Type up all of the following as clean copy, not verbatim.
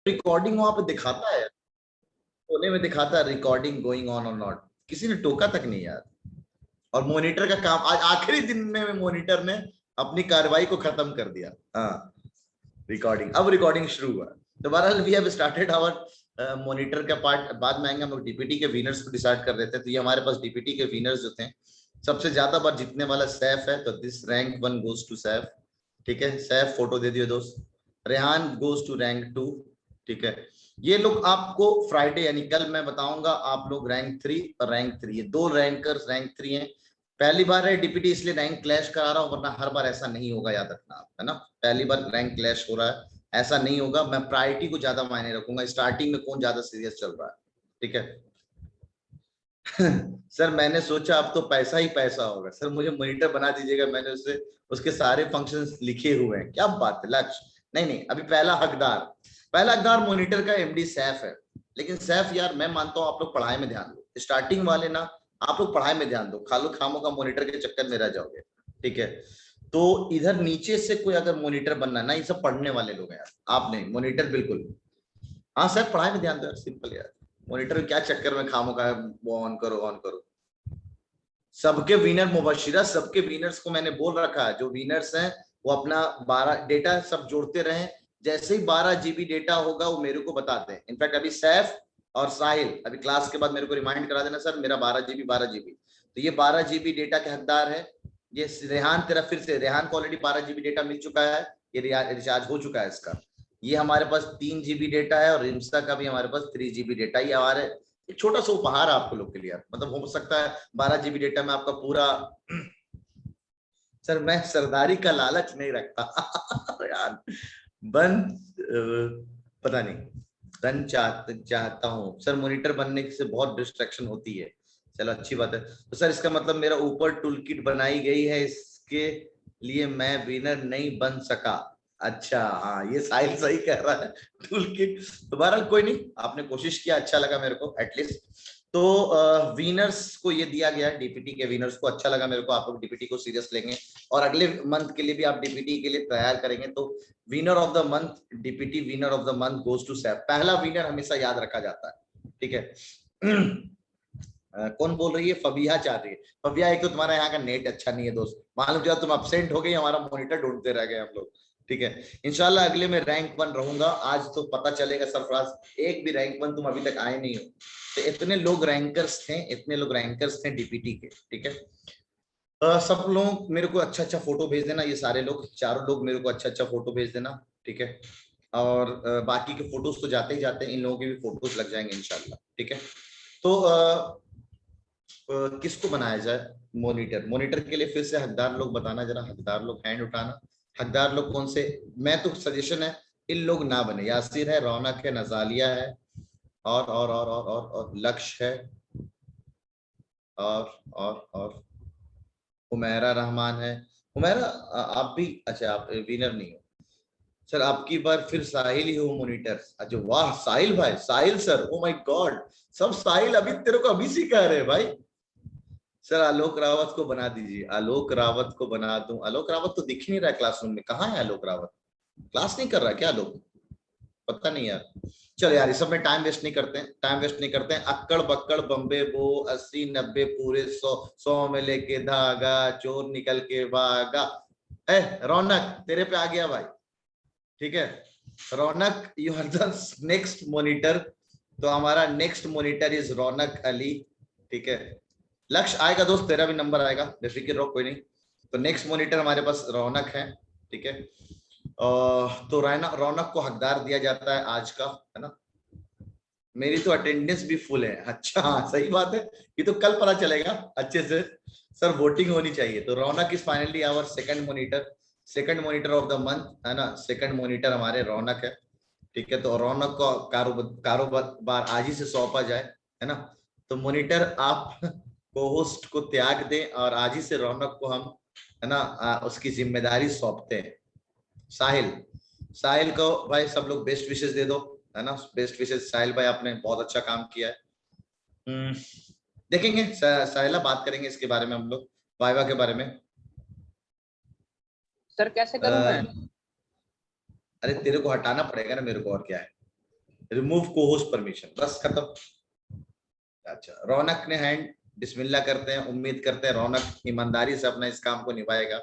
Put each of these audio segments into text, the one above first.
Recording वहां पे दिखाता है, कोने में दिखाता है रिकॉर्डिंग गोइंग ऑन और नॉट, किसी ने टोका तक नहीं यार। और मॉनिटर का काम आज आखिरी दिन में मॉनिटर ने अपनी कार्रवाई को खत्म कर दिया। हाँ, रिकॉर्डिंग, अब रिकॉर्डिंग शुरू हुआ। तो बहरहाल we have started our monitor का पार्ट, बाद में आएंगे हम लोग डीपीटी के विनर्स को डिसाइड कर देते हैं। तो ये हमारे पास डीपीटी के विनर्स जो थे, सबसे ज्यादा बार जीतने वाला सैफ है, तो this rank 1 goes to Saif. ठीक है, सैफ फोटो दे दियो दोस्त। Rehan goes to rank 2। ठीक है, ये लोग आपको फ्राइडे यानी कल मैं बताऊंगा, आप लोग रैंक 3 और रैंक 3, ये दो रैंकर्स रैंक 3 हैं। पहली बार है डीपीटी, इसलिए रैंक क्लैश करा रहा हूं, वरना हर बार ऐसा नहीं होगा, याद रखना आप, है ना। पहली बार रैंक क्लैश हो रहा है, ऐसा नहीं होगा। मैं प्रायोरिटी को ज्यादा मायने रखूंगा, स्टार्टिंग में कौन ज्यादा सीरियस चल रहा है। ठीक है। सर मैंने सोचा अब तो पैसा ही पैसा होगा, सर मुझे मॉनिटर बना दीजिएगा, मैंने उससे उसके सारे फंक्शंस लिखे हुए हैं। क्या बात है लक्ष्य। नहीं नहीं, अभी पहला हकदार मॉनिटर का एमडी सैफ है। लेकिन सैफ यार, मैं मानता हूँ आप लोग पढ़ाई में ध्यान दो, स्टार्टिंग वाले ना, आप लोग पढ़ाई में ध्यान दो, खालो खामों का मॉनिटर के चक्कर में रह जाओगे। ठीक है, तो इधर नीचे से कोई अगर मॉनिटर बनना ना, ये सब पढ़ने वाले लोग हैं यार, आप नहीं, मॉनिटर बिल्कुल। हाँ सर, पढ़ाई में ध्यान दो यार, सिंपल यार। मॉनिटर क्या चक्कर में खामों का वो ऑन करो ऑन करो। सबके विनर मुबशिरा, सबके विनर्स को मैंने बोल रखा है, जो विनर्स हैं वो अपना 12 डेटा सब जोड़ते रहें। जैसे ही 12 जीबी डेटा होगा वो मेरे को बता दें। इनफैक्ट अभी सैफ और साहिल अभी क्लास के बाद मेरे को रिमाइंड करा देना, सर मेरा 12 जीबी। तो ये 12 जीबी डेटा के हकदार है। ये रेहान, तेरा फिर से, रेहान को ऑलरेडी 12 जीबी डेटा मिल चुका है, ये रिचार्ज हो चुका है इसका। ये हमारे पास 3 जीबी डेटा है, और रिम्सा का भी हमारे पास 3 जीबी डेटा। ये हमारे एक छोटा सा उपहार है आपको लोग के लिए, मतलब हो सकता है 12 जीबी डेटा में आपका पूरा। सर मैं सरदारी का लालच नहीं रखता यार, बन पता नहीं, बन चाहता हूँ सर, मॉनिटर बनने से बहुत डिस्ट्रैक्शन होती है। चलो अच्छी बात है। तो सर इसका मतलब मेरा ऊपर टूल किट बनाई गई है, इसके लिए मैं विनर नहीं बन सका। अच्छा हाँ, ये साहिल सही कह रहा है, टूल किट। तो बहरहाल कोई नहीं, आपने कोशिश किया, अच्छा लगा मेरे को एटलीस्ट। तो विनर्स को ये दिया गया, डीपीटी के विनर्स को अच्छा लगा मेरे को, आप लोग डीपीटी को सीरियस लेंगे और अगले मंथ के लिए भी आप डीपीटी के लिए तैयार करेंगे। तो winner of the month, DPT winner of the month goes to Saif. पहला विनर हमेशा याद रखा जाता है। ठीक है। कौन बोल रही है? फबिया चाह रही है। फबिया, एक तो तुम्हारा यहाँ का नेट अच्छा नहीं है दोस्त, मालूम चला तुम अपसेंट हो गई, हमारा मॉनिटर ढूंढते रह गए हम लोग। ठीक है, इंशाल्लाह अगले में रैंक 1 रहूंगा। आज तो पता चलेगा सरफराज, एक भी रैंक 1 तुम अभी तक आए नहीं हो। तो इतने लोग रैंकर्स थे डीपीटी के। ठीक है, सब लोग मेरे को अच्छा अच्छा फोटो भेज देना, ये सारे लोग, चारों लोग मेरे को अच्छा अच्छा फोटो भेज देना। ठीक है, और बाकी के फोटोज तो जाते ही जाते हैं, इन लोगों के भी फोटोज लग जाएंगे इंशाल्लाह। ठीक है, तो किसको बनाया जाए मॉनिटर के लिए? फिर से हकदार लोग बताना जरा, हकदार लोग हैंड उठाना। हकदार लोग कौन से? मैं तो सजेशन है इन लोग ना बने। यासिर है, रौनक है, नजालिया है, और लक्ष्य है, और हुमैरा रहमान है। हुमैरा आप भी, अच्छा आप विनर नहीं हो सर, आपकी बार फिर साहिल ही हो मॉनिटर। अच्छा वाह साहिल भाई, साहिल सर, ओ माय गॉड, सब साहिल अभी तेरे को अभी से कह रहे हैं भाई। सर आलोक रावत को बना दीजिए, आलोक रावत को बना दूं। आलोक रावत तो दिख ही नहीं रहा है क्लासरूम में, कहाँ है आलोक रावत? क्लास नहीं कर रहा है क्या आलोक? पता नहीं यार। चलो यार, इस सब में टाइम वेस्ट नहीं करते हैं, टाइम वेस्ट नहीं करते हैं। अक्कड़ बक्कड़ बम्बे बो, 80 90 पूरे 100, 100 में लेके धागा, चोर निकल के भागा। ए रौनक, तेरे पे आ गया भाई। ठीक है, Raunak you are the next monitor. तो हमारा next monitor is Raunak Ali. ठीक है, लक्ष्य आएगा दोस्त, तेरा भी नंबर आएगा, बेफिक्र रहो, कोई नहीं। तो नेक्स्ट मॉनिटर हमारे पास रौनक है। ठीक है, तो रौनक को हकदार दिया जाता है आज का, है ना। मेरी तो अटेंडेंस भी फुल है। अच्छा हाँ सही बात है, ये तो कल पता चलेगा अच्छे से। सर वोटिंग होनी चाहिए। तो Raunak is finally our second monitor of the month, है ना। सेकंड मॉनिटर हमारे रौनक है। ठीक है, तो रौनक को कारोबार आज ही से सौंपा जाए, है ना। तो मॉनिटर आप को होस्ट को त्याग दें, और आज ही से रौनक को हम, है ना, उसकी जिम्मेदारी सौंपते हैं। साहिल, साहिल को भाई सब लोग बेस्ट विशेष दे दो, है ना। बेस्ट विशेष साहिल भाई, आपने बहुत अच्छा काम किया है। देखेंगे साहिला, बात करेंगे इसके बारे में हम लोग, वाइवा के बारे में। सर कैसे करूं मैं? अरे तेरे को हटाना पड़ेगा ना मेरे को, और क्या है। रिमूव को होस्ट परमिशन, बस खत्म। अच्छा, रौनक ने हैंड, बिस्मिल्लाह करते हैं, उम्मीद करते हैं रौनक ईमानदारी से अपना इस काम को निभाएगा।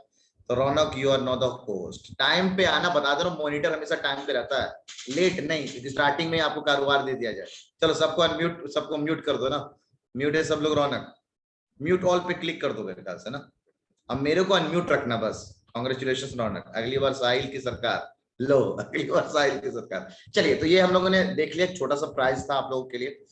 तो Raunak, you are not the host. Time पे आना, बता दे रहा हूं, मॉनिटर हमेशा टाइम पे रहता है, लेट नहीं। स्टार्टिंग में आपको कारोबार दे दिया जाए। चलो सबको अनम्यूट, सबको म्यूट कर दो ना, म्यूट है सब लोग। रौनक म्यूट ऑल पे क्लिक कर दो मेरे ख्याल से ना। अब मेरे को अनम्यूट रखना बस। कांग्रेचुलेशन रौनक, अगली बार साहिल की सरकार। लो, अगली बार साहिल की सरकार। चलिए, तो ये हम लोगों ने देख लिया, छोटा सा प्राइज था आप लोगों के लिए।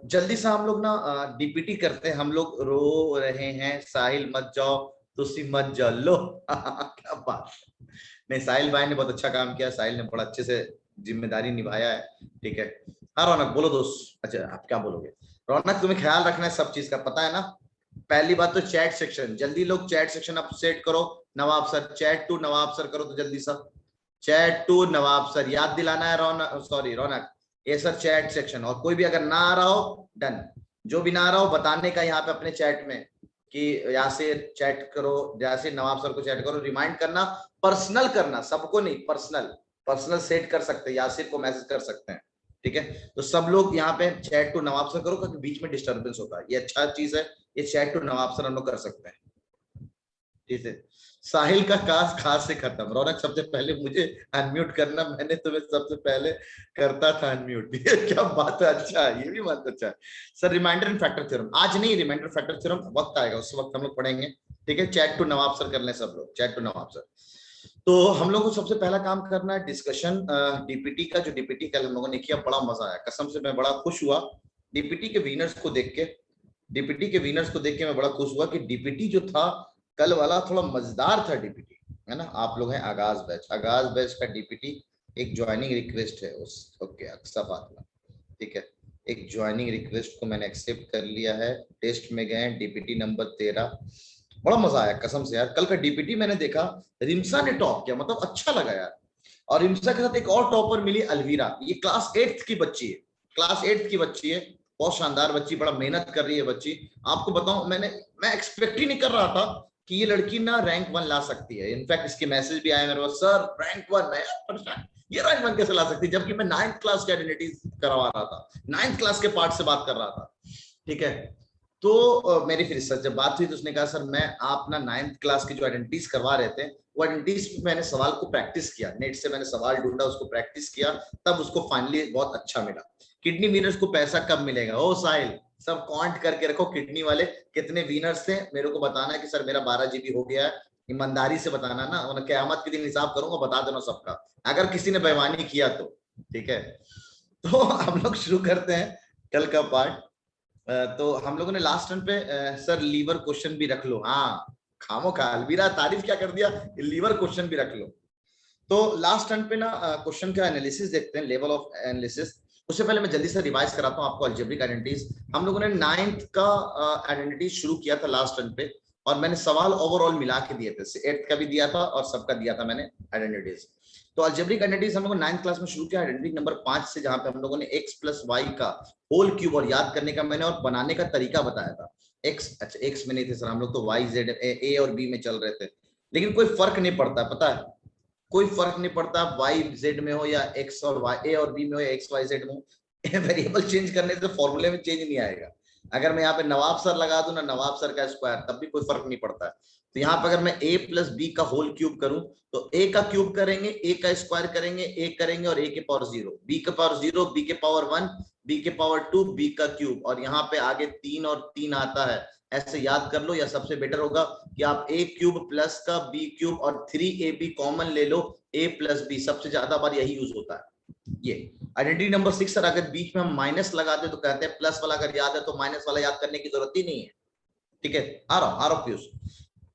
जल्दी से हम लोग ना डीपीटी करते हैं। हम लोग रो रहे हैं, साहिल मत जाओ, तुसी मत जाओ। लो क्या बात। नहीं, साहिल भाई ने बहुत अच्छा काम किया, साहिल ने बड़ा अच्छे से जिम्मेदारी निभाया है। ठीक है। हाँ रौनक बोलो दोस्त। अच्छा, आप क्या बोलोगे? रौनक, तुम्हें ख्याल रखना है सब चीज का, पता है ना। पहली बात तो चैट सेक्शन, जल्दी लोग चैट सेक्शन अप सेट करो। Nawab sir, chat to Nawab sir करो तो जल्दी सा। चैट टू नवाब सर, याद दिलाना है रौनक, सॉरी रौनक, ये सर चैट सेक्शन। और कोई भी अगर ना आ रहा हो, डन, जो भी ना आ रहा हो बताने का यहाँ पे अपने चैट में कि यासिर चैट करो, यासिर नवाब सर को चैट करो, रिमाइंड करना, पर्सनल करना, सबको नहीं, पर्सनल। पर्सनल सेट कर सकते हैं, यासिर को मैसेज कर सकते हैं। ठीक है, तो सब लोग यहाँ पे चैट टू नवाब सर करो, क्योंकि बीच में डिस्टर्बेंस होता है, ये अच्छा चीज है। ये चैट टू नवाब सर हम लोग कर सकते हैं। ठीक है। साहिल का कास खास से खत्म। रौनक, सबसे पहले मुझे अनम्यूट करना, मैंने तुम्हें सबसे पहले करता था अनम्यूट। ये क्या बात है, अच्छा है, ये भी बात अच्छा है। Sir remainder and factor theorem आज नहीं, रिमाइंडर फैक्टर थ्योरम वक्त आएगा, उस वक्त हम लोग पढ़ेंगे। ठीक है, चैट टू नवाब सर कर लें सब लोग, चैट टू नवाब सर। तो हम लोग को सबसे पहला काम करना है डिस्कशन डीपीटी का। जो डीपीटी कल हम लोगों ने किया, बड़ा मजा आया, कसम से मैं बड़ा खुश हुआ डीपीटी के विनर्स को देख के। डीपीटी के विनर्स को देख के मैं बड़ा खुश हुआ कि डीपीटी जो था कल वाला थोड़ा मजेदार था डीपीटी, है ना। आप लोग हैं आगाज बैच, आगाज बैच का डीपीटी एक ज्वाइनिंग रिक्वेस्ट है उस, ओके अक्सा फातमा, ठीक है। एक ज्वाइनिंग रिक्वेस्ट को मैंने एक्सेप्ट कर लिया है। टेस्ट में गए, डीपीटी नंबर 13। बड़ा मजा आया कसम से यार, कल का डीपीटी मैंने देखा, रिम्सा ने टॉप किया, मतलब अच्छा लगा यार। और रिम्सा के साथ एक और टॉपर मिली, अलवीरा, ये क्लास 8th की बच्ची है, क्लास 8th की बच्ची है, बहुत शानदार बच्ची, बड़ा मेहनत कर रही है बच्ची। आपको बताऊं, मैं एक्सपेक्ट ही नहीं कर रहा था कि ये लड़की ना रैंक 1 ला सकती है। इनफैक्ट इसके मैसेज भी आए मेरे पास, सर रैंक 1 है, ये रैंक 1 कैसे ला सकती है, जबकि मैं 9th क्लास के आइडेंटिटी करवा रहा था, 9th क्लास के पार्ट से बात कर रहा था। ठीक है, तो मेरी फिर सर जब बात हुई तो उसने कहा, सर मैं आप ना 9th क्लास की जो आइडेंटिटीज करवा रहे थे, वो आइडेंटिटीज मैंने सवाल को प्रैक्टिस किया, नेट से मैंने सवाल ढूंढा, उसको प्रैक्टिस किया, तब उसको फाइनली बहुत अच्छा मिला। किडनी विनर्स को पैसा कब मिलेगा? ओ साहिल, सब काउंट करके रखो, किडनी वाले कितने विनर्स थे मेरे को बताना कि सर मेरा 12 GB हो गया है। ईमानदारी से बताना ना, वरना क़यामत के दिन हिसाब करूंगा, बता देना सबका, अगर किसी ने बेईमानी किया तो। ठीक है, तो हम लोग शुरू करते हैं कल का पार्ट। तो हम लोगों ने लास्ट रन पे सर लीवर क्वेश्चन भी रख लो। हाँ, खामो खा अलवीरा तारीफ क्या कर दिया, लीवर क्वेश्चन भी रख लो। तो लास्ट रन पे ना क्वेश्चन का एनालिसिस देखते हैं, लेवल ऑफ एनालिसिस। उससे पहले मैं जल्दी से रिवाइज कराता हूँ आपको अलजेब्रिक आइडेंटिटीज। हम लोगों ने 9th का आइडेंटिटी शुरू किया था लास्ट रन पे, और मैंने सवाल ओवरऑल मिला के दिए थे, 8th का भी दिया था और सबका दिया था मैंने आइडेंटिटीज। तो अलजेब्रिक आइडेंटिटीज हम लोगों ने 9th क्लास में शुरू किया, आइडेंटिटी नंबर 5 से, जहां पे हम लोगों ने x प्लस वाई का होल क्यूब और याद करने का मैंने और बनाने का तरीका बताया था। x, अच्छा x में नहीं थे सर हम लोग, तो y z a और b में चल रहे थे, लेकिन कोई फर्क नहीं पड़ता, पता है, कोई फर्क नहीं पड़ता वाई जेड में हो या एक्स और वाई, ए और बी में हो या एक्स वाई जेड में हो, वेरिएबल चेंज करने से फॉर्मूले में चेंज नहीं आएगा। अगर मैं यहाँ पे नवाब सर लगा दूं ना, नवाब सर का स्क्वायर, तब भी कोई फर्क नहीं पड़ता है। तो यहाँ पे अगर मैं a प्लस बी का होल क्यूब करूं, तो a का क्यूब करेंगे, a का स्क्वायर करेंगे, a करेंगे और a के पावर 0, b के पावर 0, b के पावर 1, b के पावर 2, b का क्यूब, और यहाँ पे आगे 3 और 3 आता है, ऐसे याद कर लो। या सबसे बेटर होगा कि आप a क्यूब प्लस का b क्यूब और 3ab कॉमन ले लो, a प्लस बी, सबसे ज्यादा बार यही यूज होता है। ये आइडेंटिटी नंबर 6 सर, अगर बीच में हम माइनस लगाते तो कहते हैं प्लस वाला अगर याद है तो माइनस वाला याद करने की जरूरत ही नहीं है। ठीक है, आ रहा हूं पीयूष,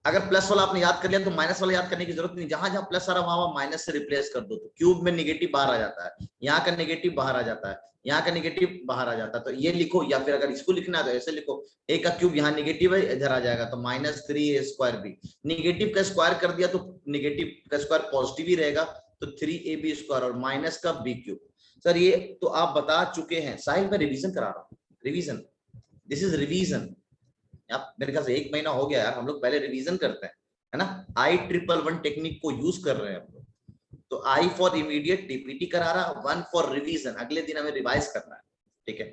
अगर प्लस वाला आपने याद कर लिया तो माइनस वाला याद करने की जरूरत नहीं, जहां जहां प्लस आ रहा वहां माइनस से रिप्लेस कर दो, तो क्यूब में नेगेटिव बाहर आ जाता है, यहाँ का नेगेटिव बाहर आ जाता है, यहाँ का नेगेटिव बाहर आ जाता है, तो ये लिखो, या फिर अगर इसको लिखना है तो ऐसे लिखो, a का क्यूब यहाँ नेगेटिव है, इधर आ जाएगा तो -3a स्क्वायर बी, नेगेटिव का स्क्वायर कर दिया तो नेगेटिव का स्क्वायर पॉजिटिव ही रहेगा, तो 3ab स्क्वायर और माइनस का b क्यूब। सर ये तो आप बता चुके हैं, साहिल मैं रिवीजन करा रहा हूँ, रिवीजन, दिस इज रिवीजन। आप मेरे ख्याल से 1 महीना हो गया यार, हम लोग पहले रिवीजन करते हैं, है ना, IEEE टेक्निक को यूज कर रहे हैं हम लोग। तो आई फॉर इमीडिएट डीपीटी करा रहा, 1 फॉर रिवीजन, अगले दिन हमें रिवाइज करना है, ठीक है।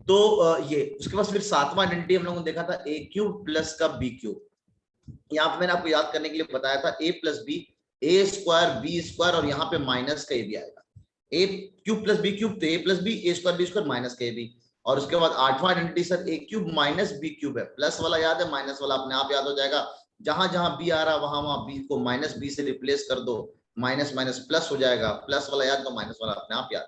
तो ये उसके बाद फिर सातवां आइडेंटिटी हम लोगों ने देखा था ए क्यूब प्लस का बी क्यूब। यहाँ पे मैंने आपको याद करने के लिए बताया था ए प्लस बी, ए स्क्वायर बी स्क्वायर, और यहाँ पे माइनस का ए भी आएगा, ए क्यूब प्लस बी क्यूब, तो ए प्लस बी, ए स्क्वायर बी स्क्वायर, माइनस का ए बी। और उसके बाद आठवां आइडेंटिटी सर ए क्यूब माइनस बी क्यूब है, प्लस वाला याद है, माइनस वाला अपने आप याद हो जाएगा, जहां जहां बी आ रहा वहां वहां बी को माइनस बी से रिप्लेस कर दो, माइनस माइनस प्लस हो जाएगा, प्लस वाला याद तो माइनस वाला अपने आप याद।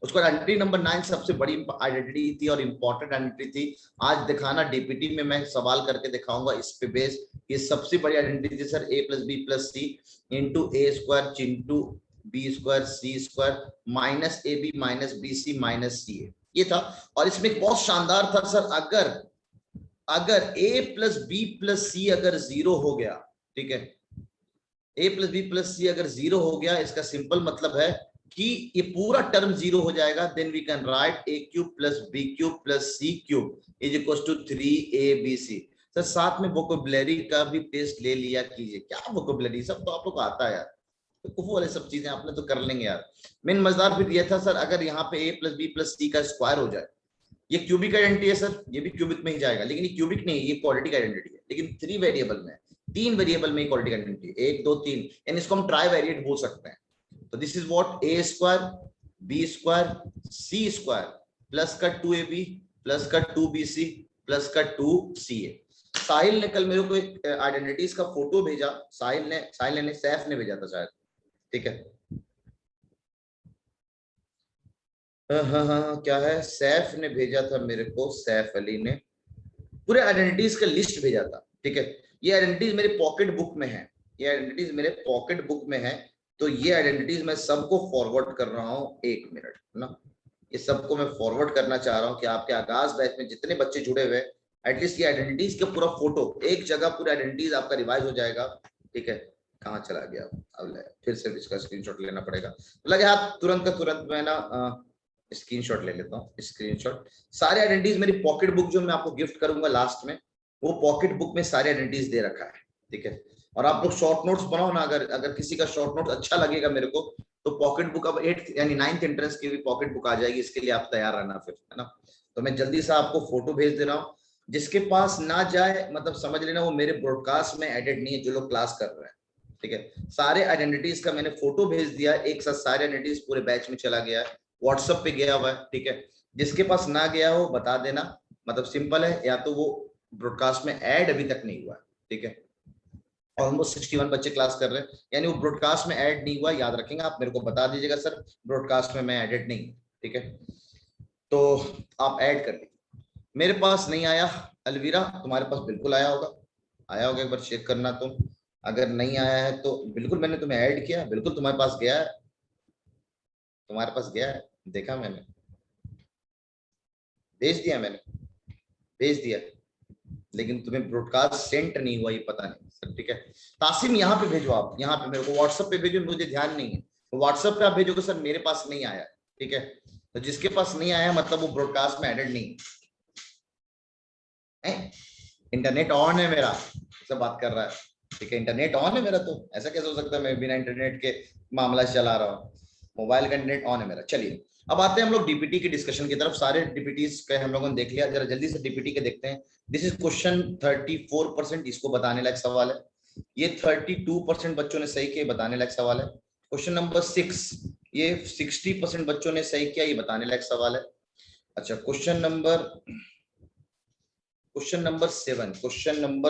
उसके बाद आइडेंटिटी नंबर 9 सबसे बड़ी आइडेंटिटी थी और इंपॉर्टेंट आइडेंटिटी थी, आज दिखाना डीपीटी में मैं सवाल करके दिखाऊंगा इस पे बेस। ये सबसे बड़ी आइडेंटिटी थी sir, A plus B plus C into A square into B square C square minus A B minus B C minus C A, ये था। और इसमें एक बहुत शानदार था सर, अगर ए प्लस बी प्लस सी अगर 0 हो गया, ठीक है, ए प्लस बी प्लस सी अगर 0 हो गया, इसका सिंपल मतलब है कि ये पूरा टर्म 0 हो जाएगा, then we can write a cube plus b cube plus c cube is equal to 3abc। Sir साथ में वोकेबुलरी का भी टेस्ट ले लिया कीजिए। क्या वोकेबुलरी, सब तो आप लोग को आता है यार, तो कुफू वाले सब चीजें आपने तो कर लेंगे यार। मेन मजेदार फिर ये था सर, अगर यहाँ पे ए प्लस बी प्लस सी का स्क्वायर हो जाए, ये क्यूबिक आइडेंटिटी है सर, ये भी क्यूबिक में ही जाएगा, लेकिन ये क्यूबिक नहीं है, ये क्वाड्रेटिक आइडेंटिटी है, लेकिन 3 वेरिएबल में, 3 वेरिएबल में क्वाड्रेटिक आइडेंटिटी, 1 2 3, यानी इसको हम ट्राई वेरिएट बोल सकते हैं। तो this is what a square b square C square plus का 2ab प्लस का 2bc प्लस का 2ca। साहिल ने कल मेरे को एक आइडेंटिटीज का फोटो भेजा, साहिल ने सैफ ने भेजा था शायद, ठीक है, हाँ क्या है, सैफ ने भेजा था मेरे को, सैफ अली ने पूरे आइडेंटिटीज का लिस्ट भेजा था, ठीक है। ये आइडेंटिटीज मेरे पॉकेट बुक में है, ये आइडेंटिटीज मेरे पॉकेट बुक में है, तो ये आइडेंटिटीज मैं सबको फॉरवर्ड कर रहा हूँ, 1 मिनट ना, ये सबको मैं फॉरवर्ड करना चाह रहा हूँ कि आपके आगाज बैच में जितने बच्चे जुड़े हुए, एटलीस्ट ये आइडेंटिटीज का पूरा फोटो एक जगह, पूरा आइडेंटिटीज आपका रिवाइज हो जाएगा, ठीक है। कहाँ चला गया, अब फिर से इसका स्क्रीनशॉट लेना पड़ेगा, तो लगे हाथ तुरंत का तुरंत मैं ना स्क्रीनशॉट ले लेता हूँ, स्क्रीनशॉट। सारे आइडेंटिटीज मेरी पॉकेट बुक जो मैं आपको गिफ्ट करूंगा लास्ट में, वो पॉकेट बुक में सारे आइडेंटिटीज दे रखा है, ठीक है। और आप लोग शॉर्ट नोट्स बनाओ ना, अगर किसी का शॉर्ट नोट्स अच्छा लगेगा मेरे को, तो पॉकेट बुक अब 8th यानी 9th एंट्रेंस की भी पॉकेट बुक आ जाएगी, इसके लिए आप तैयार रहना फिर, है ना। तो मैं जल्दी से आपको फोटो भेज दे रहा हूँ, जिसके पास ना जाए मतलब समझ लेना वो मेरे ब्रॉडकास्ट में एडेड नहीं है, जो लोग क्लास कर रहे हैं, ठीक है। सारे आइडेंटिटीज का मैंने फोटो भेज दिया, एक साथ सारे आइडेंटिटीज पूरे बैच में चला गया है, व्हाट्सएप पे गया हुआ है, ठीक है। जिसके पास ना गया हो बता देना, मतलब सिंपल है, या तो वो ब्रॉडकास्ट में ऐड अभी तक नहीं हुआ, ठीक है। ऑलमोस्ट 61 बच्चे क्लास कर रहे हैं, यानी वो ब्रॉडकास्ट में ऐड नहीं हुआ, याद रखेंगे आप, मेरे को बता दीजिएगा सर ब्रॉडकास्ट में मैं एडेड नहीं, ठीक है, तो आप ऐड कर लीजिए। मेरे पास नहीं आया, अलवीरा तुम्हारे पास बिल्कुल आया होगा, एक बार चेक करना तुम, अगर नहीं आया है तो बिल्कुल मैंने तुम्हें ऐड किया, बिल्कुल तुम्हारे पास गया है, तुम्हारे पास गया है, देखा मैंने, भेज दिया मैंने, भेज दिया, लेकिन तुम्हें ब्रॉडकास्ट सेंड नहीं हुआ, ये पता नहीं सर, ठीक है। तासिम यहाँ पे भेजो, आप यहाँ पे मेरे को व्हाट्सएप पे भेजो, मुझे ध्यान नहीं है, व्हाट्सएप पे आप भेजोगे सर, मेरे पास नहीं आया, ठीक है। तो जिसके पास नहीं आया मतलब वो ब्रॉडकास्ट में एडेड नहीं है। इंटरनेट ऑन है मेरा, सब बात कर रहा है, ठीक है, इंटरनेट ऑन है मेरा, तो ऐसा कैसे हो सकता है मैं बिना इंटरनेट के मामला चला रहा हूँ, मोबाइल का इंटरनेट ऑन है मेरा। चलिए अब आते हैं हम लोग डीपीटी के डिस्कशन की तरफ, सारे डीपीटीज के हम लोगों ने देख लिया, जरा जल्दी से डीपीटी के देखते हैं। दिस इज क्वेश्चन 34%, इसको बताने लायक सवाल है, ये 32% बच्चों ने सही किया, बताने लायक सवाल है। क्वेश्चन नंबर 6, ये 60% बच्चों ने सही किया, ये बताने लायक सवाल है। अच्छा क्वेश्चन नंबर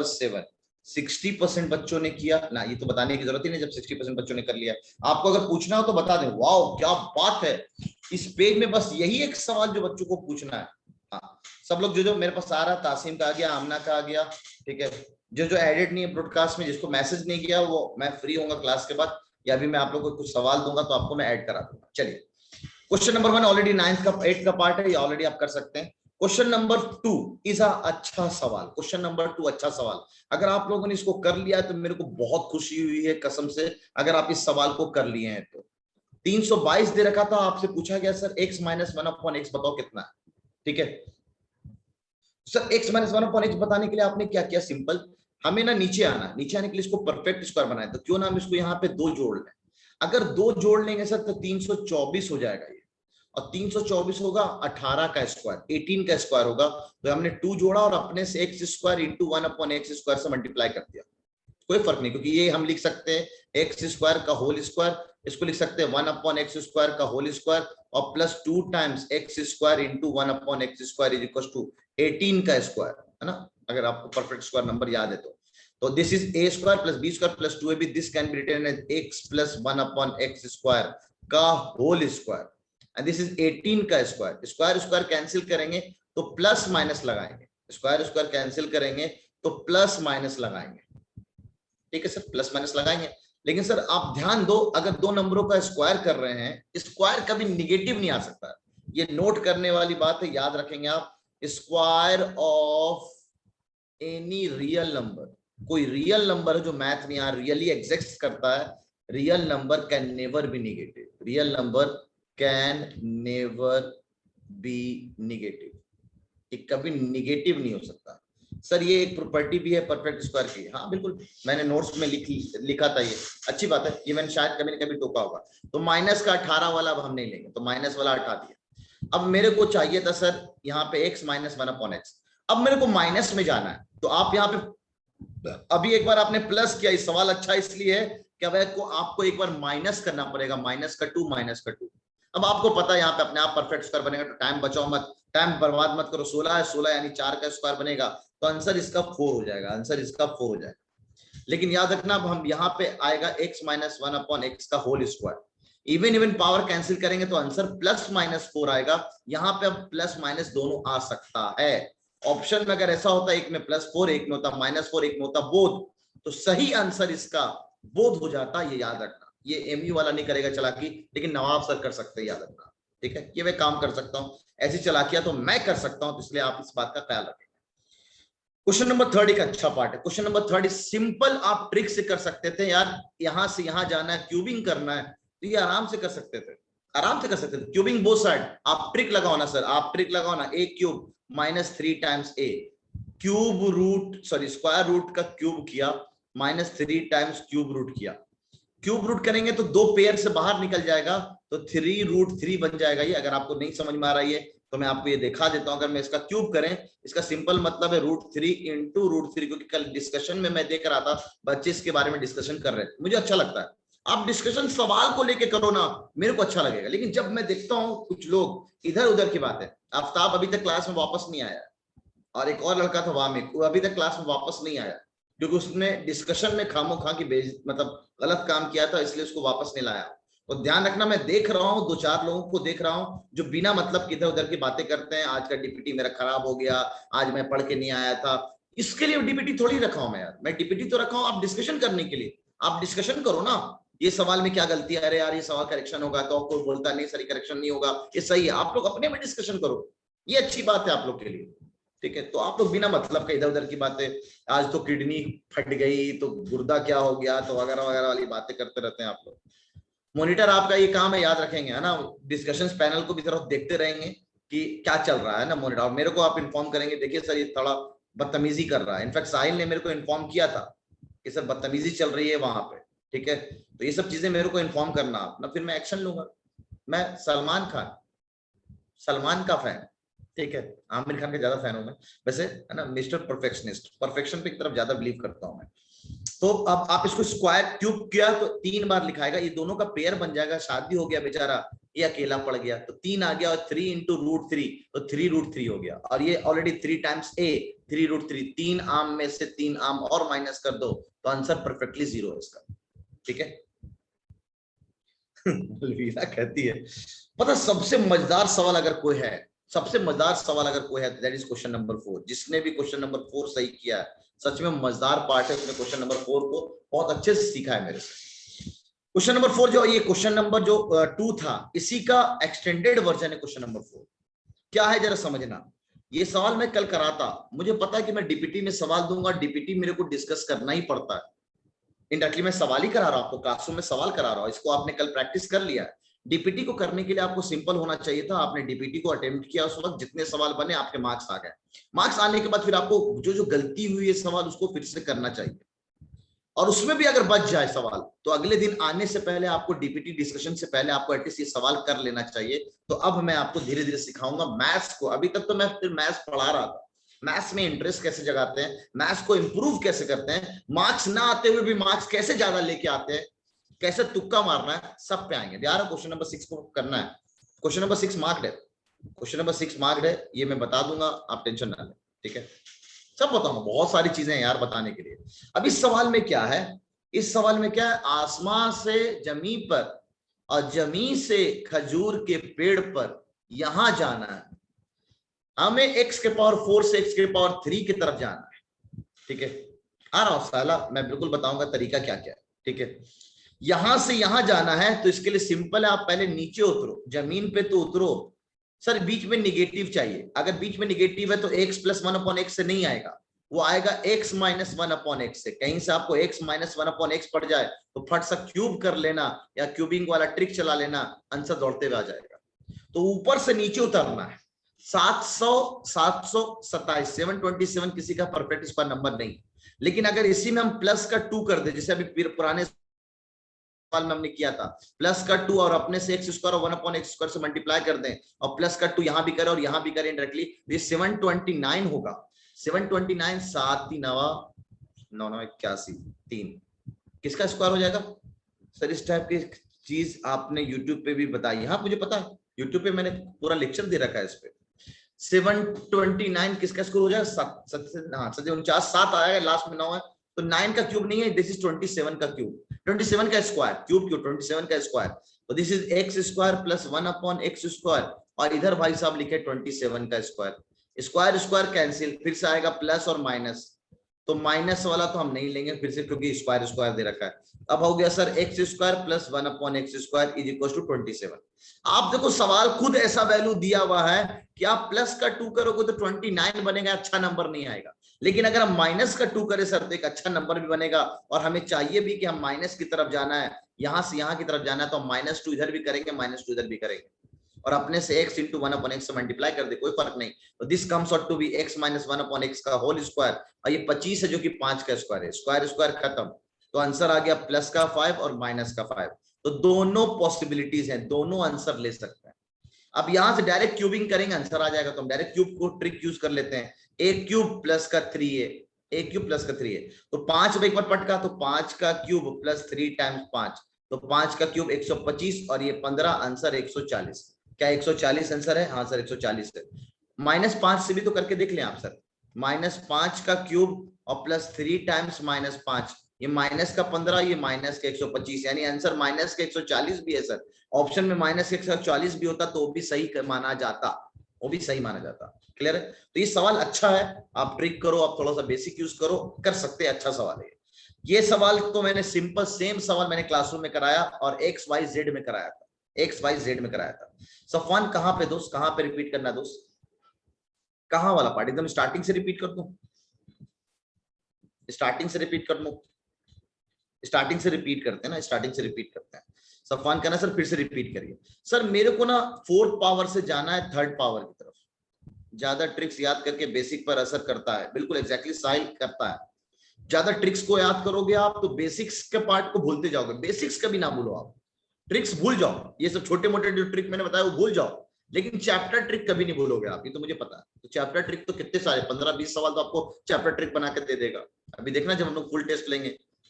7 60% बच्चों ने किया ना, ये तो बताने की जरूरत ही नहीं, जब 60% बच्चों ने कर लिया। आपको अगर पूछना हो तो बता दें, वाओ क्या बात है, इस पेज में बस यही एक सवाल जो बच्चों को पूछना है। हाँ सब लोग जो मेरे पास आ रहा, तासीम का आ गया, आमना का आ गया, ठीक है। जो एडेड नहीं है ब्रॉडकास्ट में, जिसको मैसेज नहीं गया, वो मैं फ्री होऊंगा क्लास के बाद, या भी मैं आप लोगों को कुछ सवाल दूंगा तो आपको मैं ऐड करा दूंगा। चलिए क्वेश्चन नंबर 1 ऑलरेडी 9th का 8th का पार्ट है, ये ऑलरेडी आप कर सकते हैं। क्वेश्चन नंबर 2 इज अच्छा सवाल, क्वेश्चन नंबर 2 अच्छा सवाल, अगर आप लोगों ने इसको कर लिया है तो मेरे को बहुत खुशी हुई है कसम से, अगर आप इस सवाल को कर लिए हैं तो। 322 दे रखा था, आपसे पूछा गया सर x माइनस 1/x बताओ कितना है, ठीक है। सर x माइनस 1/x बताने के लिए आपने क्या किया, सिंपल, हमें ना नीचे आने के लिए इसको परफेक्ट स्क्वायर बनाए, तो क्यों ना हम इसको यहाँ पे 2 जोड़ लें। अगर 2 जोड़ लेंगे सर तो 324 हो जाएगा ये, और 324 होगा 18 का स्क्वायर, 18 का स्क्वायर होगा। तो हमने 2 जोड़ा और अपने से एक्स स्क्वायर इंटू 1/x² से मल्टीप्लाई कर दिया, कोई फर्क नहीं, क्योंकि ये हम लिख सकते हैं एक्स स्क्वायर का होल स्क्वायर, इसको लिख सकते हैं 1/x² का होल स्क्वायर और plus 2 times x square into 1/x² is equal to 18 का स्क्वायर, है ना, अगर आपको परफेक्ट स्क्वायर नंबर याद है तो this is a square plus b square plus 2ab, this can be written as x plus 1/x² का whole square, and this is 18 का स्क्वायर। स्क्वायर स्क्वायर कैंसिल करेंगे तो प्लस माइनस लगाएंगे, square square cancel करेंगे तो plus minus लगाएंगे, ठीक है सर, प्लस माइनस लगाएंगे। लेकिन सर आप ध्यान दो, अगर 2 नंबरों का स्क्वायर कर रहे हैं, स्क्वायर कभी निगेटिव नहीं आ सकता, ये नोट करने वाली बात है, याद रखेंगे आप। Square of any real number, कोई रियल नंबर है जो मैथ में यहाँ रियली एग्जिस्ट करता है, real number can never be negative, real number can never be negative, ये कभी निगेटिव नहीं हो सकता। सर ये एक प्रॉपर्टी भी है परफेक्ट स्क्वायर की, हाँ बिल्कुल, मैंने नोट्स में लिखा था, ये अच्छी बात है, ये मैंने शायद कभी न कभी टोका होगा। तो माइनस का 18 वाला अब हम नहीं लेंगे, तो माइनस वाला हटा दिया। अब मेरे को चाहिए था सर यहाँ पे x माइनस 1/x, अब मेरे को माइनस में जाना है, तो आप यहाँ पे अभी एक बार आपने प्लस किया, इस सवाल अच्छा इसलिए है कि अब आपको एक बार माइनस करना पड़ेगा, माइनस का 2 माइनस का 2। अब आपको पता है यहाँ पे अपने आप परफेक्ट स्क्वायर बनेगा, तो टाइम बचाओ मत, टाइम बर्बाद मत करो, 16 है, 16 यानी 4 का स्क्वायर बनेगा, तो आंसर इसका 4 हो जाएगा, आंसर इसका 4 हो जाएगा। लेकिन याद रखना अब हम यहाँ पे आएगा x माइनस 1/x का whole square, even even power cancel करेंगे तो आंसर प्लस माइनस 4 आएगा। यहाँ पे अब प्लस माइनस दोनों आ सकता है, ऑप्शन में अगर ऐसा होता एक में +4 एक में होता -4 एक में होता बोध, तो सही आंसर इसका बोध हो जाता, ये याद रखना। ये एमयू वाला नहीं करेगा चालाकी, लेकिन नवाब सर कर सकते हैं, याद रखना, ठीक है, ये मैं काम कर सकता हूँ, ऐसी चालाकियां तो मैं कर सकता हूं, तो इसलिए आप इस बात का ख्याल रखें। क्वेश्चन नंबर 3 एक अच्छा पार्ट है, क्वेश्चन नंबर 3 सिंपल, आप ट्रिक से कर सकते थे यार, यहां से यहां जाना है, क्यूबिंग करना है, तो ये आराम से कर सकते थे, आराम से कर सकते थे, क्यूबिंग बोथ साइड। आप ट्रिक लगाओ ना सर, आप ट्रिक लगाओ ना, a cube -3 times a, cube root sorry square root का क्यूब किया, -3 टाइम्स क्यूब रूट किया, क्यूब रूट करेंगे तो 2 पेयर से बाहर निकल जाएगा, तो 3√3 बन जाएगा। ये अगर आपको नहीं समझ में आ रहा है तो मैं आपको ये दिखा देता हूं, अगर मैं इसका क्यूब करें, इसका सिंपल मतलब है √3 इंटू √3, क्योंकि कल डिस्कशन में मैं देख रहा था बच्चे इसके बारे में डिस्कशन कर रहे थे, मुझे अच्छा लगता है, आप डिस्कशन सवाल को लेके करो ना, मेरे को अच्छा लगेगा। लेकिन जब मैं देखता हूँ कुछ लोग इधर उधर की बात है, आफ्ताब अभी तक क्लास में वापस नहीं आया, और एक और लड़का था वामिक, वो अभी तक क्लास में वापस नहीं आया, क्योंकि उसने डिस्कशन में खामो खा की मतलब गलत काम किया था, इसलिए उसको वापस नहीं लाया। तो ध्यान रखना, मैं देख रहा हूँ 2-4 लोगों को देख रहा हूँ जो बिना मतलब इधर उधर की बातें करते हैं, आज का डीपीटी मेरा खराब हो गया, आज मैं पढ़ के नहीं आया था, इसके लिए डीपीटी थोड़ी रखा हूं मैं यार, मैं डीपीटी तो रखा हूं आप डिस्कशन करने के लिए, आप डिस्कशन करो ना, ये सवाल में क्या गलती है, अरे यार ये सवाल करेक्शन होगा, तो कोई बोलता नहीं सर करेक्शन नहीं होगा, ये सही है, आप लोग अपने में डिस्कशन करो, ये अच्छी बात है आप लोग के लिए, ठीक है। तो आप लोग बिना मतलब के इधर उधर की बातें, आज तो किडनी फट गई, तो गुर्दा क्या हो गया, तो वगैरह वगैरह वाली बातें करते रहते हैं आप लोग। मॉनिटर आपका ये काम है, याद रखेंगे, है ना, डिस्कशंस पैनल को भी तरफ देखते रहेंगे कि क्या चल रहा है ना मॉनिटर, मेरे को आप इन्फॉर्म करेंगे, देखिए सर ये थोड़ा बदतमीजी कर रहा है, इनफैक्ट साहिल ने मेरे को इन्फॉर्म किया था कि सर बदतमीजी चल रही है वहां पे, ठीक है, तो ये सब चीजें मेरे को इन्फॉर्म करना आप ना, फिर मैं एक्शन लूंगा। मैं सलमान का फैन, ठीक है, आमिर खान का ज्यादा फैन हूं मैं वैसे, है ना, मिस्टर परफेक्शनिस्ट, परफेक्शन पे की तरफ ज्यादा बिलीव करता हूं मैं। तो अब आप इसको स्क्वायर क्यूब किया तो 3 बार लिखाएगा, ये दोनों का पेयर बन जाएगा, शादी हो गया बेचारा, ये अकेला पड़ गया, तो 3 आ गया, और 3 इंटू √3 तो 3√3 हो गया, और ये ऑलरेडी 3 टाइम्स a 3√3, 3 आम में से 3 आम और माइनस कर दो, तो आंसर परफेक्टली 0 है इसका, ठीक है। अलवीरा कहती है, पता सबसे मजेदार सवाल अगर कोई है, सबसे मजेदार सवाल अगर कोई है, दैट इज क्वेश्चन नंबर 4, जिसने भी क्वेश्चन नंबर 4 सही किया है, सच में मजेदार पार्ट है, उसने क्वेश्चन नंबर 4 को बहुत अच्छे से सीखा है मेरे से। क्वेश्चन नंबर 4 जो ये क्वेश्चन नंबर जो 2 था, इसी का एक्सटेंडेड वर्जन है क्वेश्चन नंबर 4। क्या है जरा समझना, ये सवाल मैं कल कराता, मुझे पता है कि मैं डीपीटी में सवाल दूंगा, डीपीटी मेरे को डिस्कस करना ही पड़ता है, इंडायरेक्टली मैं सवाल ही करा रहा हूं आपको, क्लासरूम में सवाल करा रहा हूं, इसको आपने कल प्रैक्टिस कर लिया है। डीपीटी को करने के लिए आपको सिंपल होना चाहिए था, आपने डीपीटी को अटेम्प्ट किया, उस वक्त जितने सवाल बने आपके मार्क्स आ गए, मार्क्स आने के बाद फिर आपको जो जो गलती हुई है सवाल उसको फिर से करना चाहिए, और उसमें भी अगर बच जाए सवाल तो अगले दिन आने से पहले आपको डीपीटी डिस्कशन से पहले आपको एटलीस्ट ये सवाल कर लेना चाहिए। तो अब मैं आपको धीरे धीरे सिखाऊंगा मैथ्स को। अभी तक तो मैं फिर मैथ्स पढ़ा रहा था, मैथ्स में इंटरेस्ट कैसे जगाते हैं, मैथ्स को इंप्रूव कैसे करते हैं, मार्क्स ना आते हुए भी मार्क्स कैसे ज्यादा लेके आते हैं, कैसे तुक्का मारना है, सब पे आएंगे। यार क्वेश्चन नंबर 6 को करना है, क्वेश्चन नंबर 6 मार्क्ड है, क्वेश्चन नंबर 6 मार्क्ड है, ये मैं बता दूंगा, आप टेंशन ना लें, ठीक है। सब बताऊंगा, बहुत सारी चीजें यार बताने के लिए। अब इस सवाल में क्या है, इस सवाल में क्या है, आसमां से जमीन पर और जमीन से खजूर के पेड़ पर यहां जाना है, हमें x के पावर 4 से x के पावर 3 की तरफ जाना है, ठीक है। आ रहा हूं साला, मैं बिल्कुल बताऊंगा तरीका क्या क्या है, ठीक है। यहां से यहां जाना है तो इसके लिए सिंपल है, आप पहले नीचे उतरो, जमीन पे तो उतरो। सर बीच में निगेटिव चाहिए, अगर बीच में निगेटिव है तो x प्लस 1 अपॉन एक्स से नहीं आएगा, वो आएगा x माइनस 1 अपॉन एक्स से। कहीं से आपको x माइनस 1 अपॉन एक्स पड़ जाए तो फट सा क्यूब कर लेना या क्यूबिंग वाला ट्रिक चला लेना, आंसर दौड़ते हुए आ जाएगा। तो ऊपर से नीचे उतरना है। 727 किसी का परफेक्ट स्क्वायर नंबर नहीं, लेकिन अगर इसी में हम प्लस का 2 कर दे, जैसे अभी पुराने सवाल में हमने किया था, प्लस का 2 और अपने से एक्स स्क्वायर और 1 अपॉन एक्स स्क्वायर से मल्टीप्लाई कर दें और प्लस का 2 यहां भी करें और यहां भी करें डायरेक्टली, ये 729 होगा। 729 7 3 9 9 9 81 3 किसका स्क्वायर हो जाएगा? सर इस टाइप की चीज आपने यूट्यूब पे भी बताई, हाँ मुझे पता है, यूट्यूब पे मैंने पूरा लेक्चर दे रखा है इस पे। 729 किसका स्क्वायर हो जाएगा? 7 7 आएगा, लास्ट में 9 है तो 9 का क्यूब नहीं है, दिस इज 27 का क्यूब, 27 का स्क्वायर, क्यूब क्यों 27 का स्क्वायर, तो this is x square plus 1 upon x square, और इधर भाई साहब लिखे 27 का स्क्वायर, स्क्वायर स्क्वायर कैंसिल, फिर से आएगा प्लस और माइनस, तो माइनस वाला तो हम नहीं लेंगे फिर से क्योंकि स्क्वायर स्क्वायर दे रखा है। अब हो गया sir x square plus 1 upon x square is equal to 27। आप देखो सवाल खुद ऐसा वैल्यू दिया हुआ है कि आप प्लस का 2 करोगे तो 29 बनेगा, अच्छा नंबर नहीं आएगा, लेकिन अगर हम माइनस का 2 करें सर तो एक अच्छा नंबर भी बनेगा, और हमें चाहिए भी कि हम माइनस की तरफ जाना है, यहां से यहां की तरफ जाना है, तो हम -2 इधर भी करेंगे, -2 इधर भी करेंगे, और अपने से x इंटू 1 अपॉन एक्स से मल्टीप्लाई कर दे, कोई फर्क नहीं, तो this comes out to be x minus 1 upon x का होल स्क्वायर, और ये 25 है जो कि 5 का स्क्वायर है, स्क्वायर स्क्वायर खत्म, तो आंसर आ गया प्लस का 5 और माइनस का 5। तो दोनों पॉसिबिलिटीज हैं, दोनों आंसर ले सकते हैं। अब यहां से डायरेक्ट क्यूबिंग करेंगे आंसर आ जाएगा, तो हम डायरेक्ट क्यूब को ट्रिक यूज कर लेते हैं, a क्यूब प्लस का 3a, a क्यूब प्लस का 3a, तो 5 एक बार पटका, तो 5 का क्यूब प्लस 3 टाइम्स 5, तो 5 का क्यूब 125 और ये 15, आंसर 140। क्या 140 आंसर है? हाँ सर 140 है। -5 से भी तो करके देख लें आप सर, -5 का क्यूब और प्लस 3 टाइम्स -5, ये माइनस का 15, ये माइनस का 125, यानी आंसर माइनस के 140 भी है सर। ऑप्शन में माइनस के 140 भी होता तो वो भी सही माना जाता, वो भी सही माना जाता। क्लियर है? तो ये सवाल अच्छा है, आप ट्रिक करो, आप थोड़ा सा बेसिक यूज करो, कर सकते हैं, अच्छा सवाल है ये सवाल। तो मैंने सिंपल सेम सवाल मैंने क्लासरूम में कराया और XYZ में कराया था, XYZ में कराया था। सफवान कहां पे दोस्त, कहां पे रिपीट करना दोस्त, कहां वाला पार्ट? एकदम स्टार्टिंग से रिपीट कर दूं, स्टार्टिंग से रिपीट कर दूं, स्टार्टिंग से रिपीट करते हैं ना, स्टार्टिंग से रिपीट करते हैं। सफवान कहना सर फिर से रिपीट करिए। सर मेरे को ना 4th पावर से जाना है 3rd पावर की तरफ, ज्यादा ट्रिक्स याद करके बेसिक पर असर करता है, बिल्कुल एग्जैक्टली साहिल करता है। ज्यादा ट्रिक्स को याद करोगे आप तो बेसिक्स के पार्ट को भूलते जाओगे, बेसिक्स कभी ना भूलो आप, ट्रिक्स भूल जाओ, ये सब छोटे मोटे जो ट्रिक मैंने बताया वो भूल जाओ, लेकिन चैप्टर ट्रिक कभी नहीं भूलोगे आप, ये तो मुझे पता है। तो चैप्टर ट्रिक तो कितने सारे 15-20 सवाल तो आपको चैप्टर ट्रिक बना के दे देगा। अभी देखना जब हम लोग फुल टेस्ट लेंगे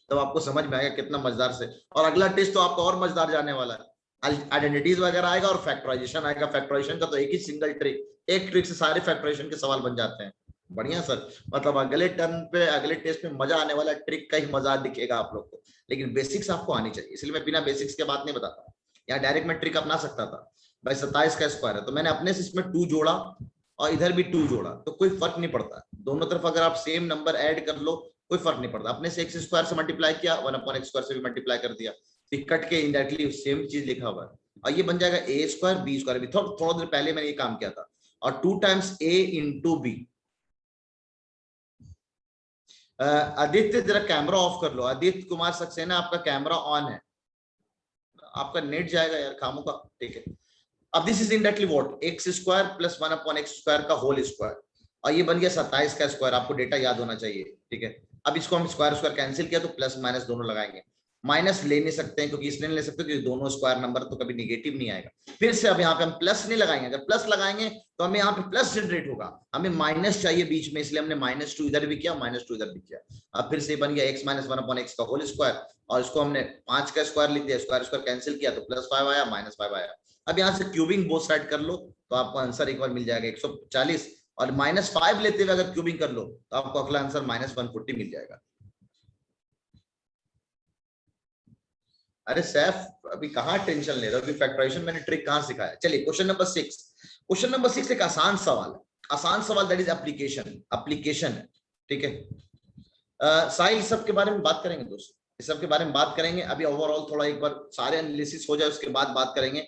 तब आपको समझ में आएगा कितना मजेदार से, और अगला टेस्ट तो आपका और मजेदार जाने वाला है, आइडेंटिटीज वगैरह आएगा और फैक्टराइजेशन आएगा। फैक्टराइजेशन का तो एक ही सिंगल ट्रिक, एक ट्रिक से सारे फैक्टराइजेशन के सवाल बन जाते हैं। बढ़िया सर, मतलब अगले टर्न पे अगले टेस्ट में मजा आने वाला, ट्रिक का ही मजा दिखेगा आप लोग को, लेकिन बेसिक्स आपको आनी चाहिए, इसलिए मैं बिना बेसिक्स के बात नहीं बताता। यहाँ डायरेक्ट मैं ट्रिक अपना सकता था, भाई 27 का स्क्वायर है तो मैंने अपने से इसमें 2 जोड़ा और इधर भी 2 जोड़ा, तो कोई फर्क नहीं पड़ता, दोनों तरफ अगर आप सेम नंबर ऐड कर लो कोई फर्क नहीं पड़ता। अपने से एक्स स्क्वायर से मल्टीप्लाई किया, 1 अपॉन एक्स स्क्वायर से भी मल्टीप्लाई कर दिया, कट के इनडायरेक्टली सेम चीज लिखा हुआ है, और ये बन जाएगा a स्क्वायर b स्क्वायर, भी थोड़ा देर पहले मैंने ये काम किया था, और 2 times a into b। Aditya जरा कैमरा ऑफ कर लो, आदित्य कुमार सक्सेना आपका कैमरा ऑन है, आपका नेट जाएगा यार खामों का, ठीक है। अब this is indirectly what, x square plus 1 upon x square का होल स्क्वायर, और ये बन गया 27 का स्क्वायर, आपको डेटा याद होना चाहिए, ठीक है। अब इसको हम स्क्वायर स्क्वायर कैंसिल किया तो प्लस माइनस दोनों लगाएंगे, माइनस ले नहीं सकते हैं क्योंकि इसलिए नहीं ले सकते क्योंकि दोनों स्क्वायर नंबर तो कभी निगेटिव नहीं आएगा। फिर से अब यहाँ पे हम प्लस नहीं लगाएंगे, अगर प्लस लगाएंगे तो हमें यहाँ पे प्लस जनरेट होगा, हमें माइनस चाहिए बीच में, इसलिए हमने -2 इधर भी किया, -2 इधर भी किया। अब फिर से बन गया x - 1/x का होल स्क्वायर, और इसको हमने 5 का स्क्वायर लिख दिया, स्क्वायर स्क्वायर कैंसिल किया तो +5 आया, -5 आया। अब यहाँ से क्यूबिंग बोथ साइड कर लो तो आपको आंसर एक बार मिल जाएगा 140, और -5 लेते हुए अगर क्यूबिंग कर लो तो आपको अगला आंसर -140 मिल जाएगा। अरे सैफ अभी कहाँ टेंशन ले रहे हो, अभी फैक्टराइजेशन मैंने ट्रिक कहाँ सिखाया। चलिए क्वेश्चन नंबर 6। क्वेश्चन नंबर 6 एक आसान सवाल है, आसान सवाल, दैट इज एप्लीकेशन है, ठीक है। साहिल सब के बारे में बात करेंगे दोस्तों, इस सब के बारे में बात करेंगे। अभी ओवरऑल थोड़ा एक बार सारे एनालिसिस हो जाए उसके बाद बात करेंगे,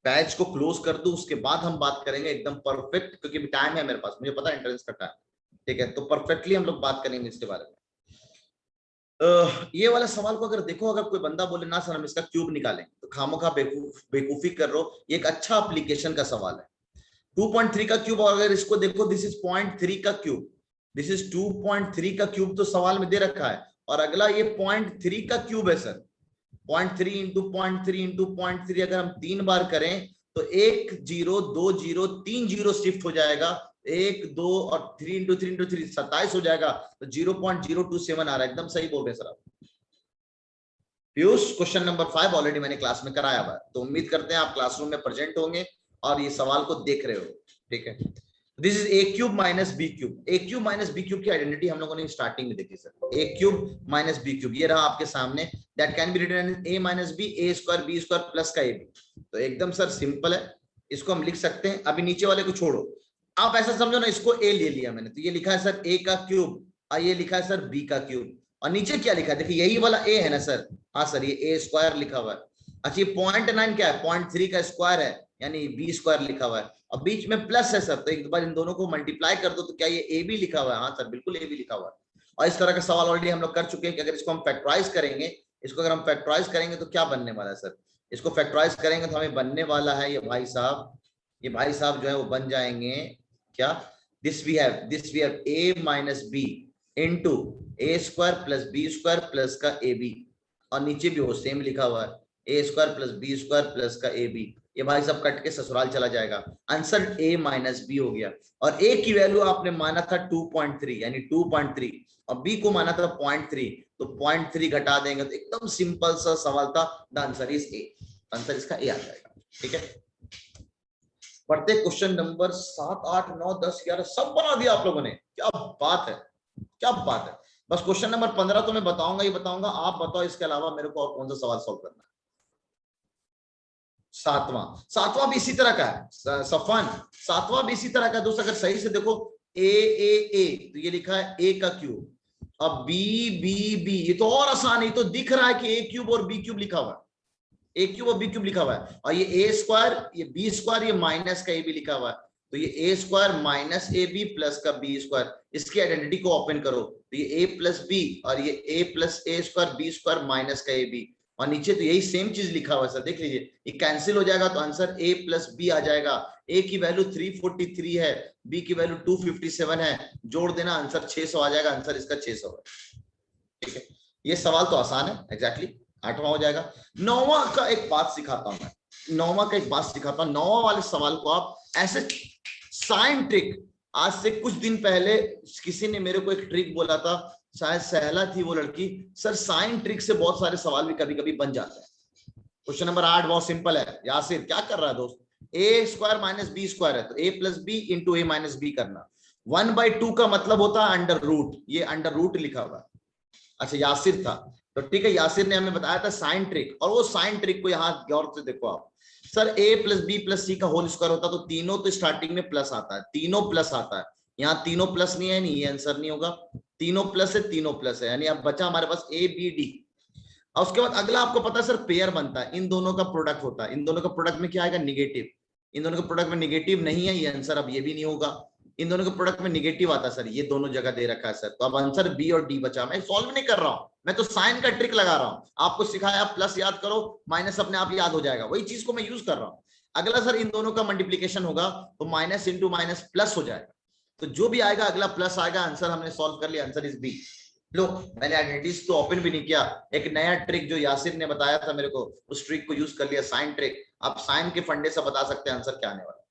बैच को क्लोज कर दूं उसके बाद हम बात करेंगे एकदम परफेक्ट, क्योंकि टाइम है मेरे पास, मुझे पता है एंट्रेंस का टाइम, ठीक है, तो परफेक्टली हम लोग बात करेंगे इसके बारे में। ये वाला सवाल को अगर देखो, अगर कोई बंदा बोले ना सर हम इसका क्यूब निकालें, तो खामोखा बेवकूफी कर रहे हो, ये एक अच्छा एप्लीकेशन का सवाल है। 2.3 का क्यूब, और अगर इसको देखो दिस इज 0.3 का क्यूब, दिस इज 2.3 का क्यूब तो सवाल में दे रखा है, और अगला ये 0.3 का क्यूब है सर। 0.3 इंटू 0.3 इंटू 0.3 अगर हम 3 बार करें तो 1 0 2 0 3 0 शिफ्ट हो जाएगा, 1 2 और 3 इंटू 3 इंटू 3 27 हो जाएगा, तो 0.027 आ रहा है, एकदम सही बोल रहे हैं सर आप। पीयूष क्वेश्चन नंबर 5 ऑलरेडी मैंने क्लास में कराया हुआ है, तो उम्मीद करते हैं आप क्लासरूम में प्रेजेंट होंगे और ये सवाल को देख रहे हो, ठीक है। This is a cube minus b cube. a cube minus b cube की आइडेंटिटी हम लोगों ने स्टार्टिंग में देखी sir, a cube minus b cube, ये रहा आपके सामने, that can be written as a minus b, a square b square plus का ab। तो एकदम सर सिंपल है, इसको हम लिख सकते हैं। अभी नीचे वाले को छोड़ो, आप ऐसा समझो ना, इसको a ले लिया मैंने, तो ये लिखा है सर a का क्यूब, और ये लिखा है सर b का क्यूब, और नीचे क्या लिखा है देखिए, यही वाला a है ना सर, हाँ सर ये a स्क्वायर लिखा हुआ है। अच्छा ये 0.9 क्या है, 0.3 का स्क्वायर है, यानी b स्क्वायर लिखा हुआ है, और बीच में प्लस है सर, तो एक बार इन दोनों को मल्टीप्लाई कर दो तो क्या ये ए बी लिखा हुआ है, हाँ सर बिल्कुल ए बी लिखा हुआ है। और इस तरह का सवाल ऑलरेडी हम लोग कर चुके हैं कि अगर इसको हम फैक्टराइज करेंगे, इसको अगर हम फैक्टराइज करेंगे तो क्या बनने वाला है सर, इसको फैक्टराइज करेंगे तो हमें बनने वाला है ये भाई साहब, ये भाई साहब जो है वो बन जाएंगे क्या, this we have a minus b into A square plus b square plus का ए बी, और नीचे भी वो सेम लिखा हुआ है a square plus b square plus का ए बी, ये भाई सब कट के ससुराल चला जाएगा, आंसर a माइनस बी हो गया। और a की वैल्यू आपने माना था 2.3 यानी 2.3, और b को माना था 0.3, तो 0.3 घटा देंगे तो एकदम सिंपल सा सवाल था, the answer is a, answer इसका a आ जाएगा, ठीक है। पढ़ते क्वेश्चन नंबर 7 8 9 10 11 सब बना दिया आप लोगों ने, क्या बात है, क्या बात है। बस क्वेश्चन नंबर 15 तो मैं बताऊंगा ही बताऊंगा, आप बताओ इसके अलावा मेरे को और कौन सा सवाल सॉल्व करना है। सातवां भी इसी तरह का है सफान, सातवां भी इसी तरह का दोस्त, अगर सही से देखो ए तो ये लिखा है a का क्यूब, अब बी, ये तो और आसान है, ये तो दिख रहा है कि a क्यूब और b क्यूब लिखा हुआ है, a क्यूब और b क्यूब लिखा हुआ है, और ये a स्क्वायर ये b स्क्वायर ये माइनस का a भी लिखा हुआ है, तो ये a square minus A b plus का b स्क्वायर, इसकी आइडेंटिटी को ओपन करो तो ये a प्लस बी और ये a plus a square b square minus का ए बी, और नीचे तो यही सेम चीज लिखा हुआ है सर, देख लीजिए ये कैंसिल हो जाएगा तो आंसर a प्लस बी आ जाएगा। a की वैल्यू 343 है, b की वैल्यू 257 है, जोड़ देना आंसर 600 आ जाएगा, आंसर इसका 600 है, ठीक है। ये सवाल तो आसान है, एग्जैक्टली 8वां हो जाएगा। 9वां का एक बात सिखाता हूं मैं, 9वां का एक बात सिखाता हूं, 9वां वाले सवाल को आप ऐसे साइन ट्रिक, आज से कुछ दिन पहले किसी ने मेरे को एक ट्रिक बोला था, शायद सहला थी वो लड़की, सर साइन ट्रिक से बहुत सारे सवाल भी कभी कभी बन जाते हैं। क्वेश्चन नंबर 8 बहुत सिंपल है, यासिर क्या कर रहा है दोस्त, ए स्क्वायर माइनस बी स्क्वायर है तो ए प्लस बी इंटू ए माइनस बी करना, 1/2 का मतलब होता है अंडर रूट, ये अंडर रूट लिखा हुआ है। अच्छा यासिर था, तो ठीक है, यासिर ने हमें बताया था साइन ट्रिक, और वो साइन ट्रिक को यहाँ गौर से देखो आप, sir a plus B plus C का होल स्क्वायर होता तो तीनों तो स्टार्टिंग में प्लस आता है, तीनों प्लस आता है, यहाँ तीनों प्लस नहीं है, नहीं ये आंसर नहीं होगा, तीनों प्लस है, तीनों प्लस है, यानी अब बचा हमारे पास ए बी डी। और उसके बाद अगला आपको पता है सर पेयर बनता है, इन दोनों का प्रोडक्ट होता है, इन दोनों का प्रोडक्ट में क्या आएगा निगेटिव, इन दोनों के प्रोडक्ट में निगेटिव नहीं है, ये आंसर अब ये भी नहीं होगा, इन दोनों के प्रोडक्ट में निगेटिव आता है सर, ये दोनों जगह दे रखा है सर, तो अब आंसर बी और डी बचा। मैं सॉल्व नहीं कर रहा हूं, मैं तो साइन का ट्रिक लगा रहा हूं, आपको सिखाया प्लस याद करो माइनस अपने आप याद हो जाएगा, वही चीज को मैं यूज कर रहा हूं। अगला सर इन दोनों का मल्टीप्लीकेशन होगा तो माइनस इंटू माइनस प्लस हो जाएगा, तो जो भी आएगा अगला प्लस आएगा, आंसर हमने सॉल्व कर लिया, आंसर इज बी। लो, मैंने आइडेंटिटीज तो ओपन भी नहीं किया, एक नया ट्रिक जो यासिर ने बताया था मेरे को, उस ट्रिक को यूज कर लिया, साइन ट्रिक। आप साइन के फंडे से बता सकते हैं आंसर क्या आने वाला,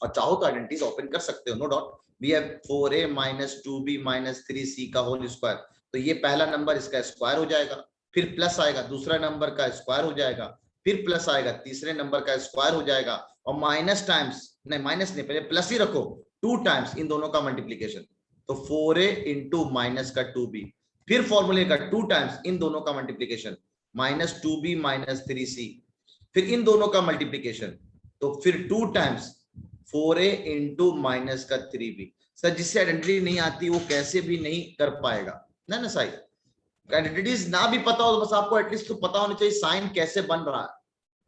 और चाहो तो आइडेंटिटीज ओपन कर सकते हो, no doubt. We have 4a minus 2b minus 3c का होल स्क्वायर, तो ये पहला नंबर इसका स्क्वायर हो जाएगा, फिर प्लस आएगा दूसरा नंबर का स्क्वायर हो जाएगा, फिर प्लस आएगा तीसरे नंबर का स्क्वायर हो जाएगा, और माइनस टाइम्स, नहीं माइनस नहीं, पहले प्लस ही रखो, 2 टाइम्स इन दोनों का मल्टीप्लीकेशन, तो 4a इंटू माइनस का 2b, फिर फॉर्मूले का 2 टाइम्स इन दोनों का multiplication, minus 2b minus 3c, फिर इन दोनों का मल्टीप्लीकेशन, तो फिर 2 टाइम्स 4a इंटू माइनस का 3b। सर जिससे आइडेंटिटी नहीं आती वो कैसे भी नहीं कर पाएगा ना, ना साई, आइडेंटिटीज ना भी पता हो तो बस आपको एटलीस्ट तो पता होना चाहिए साइन कैसे बन रहा है।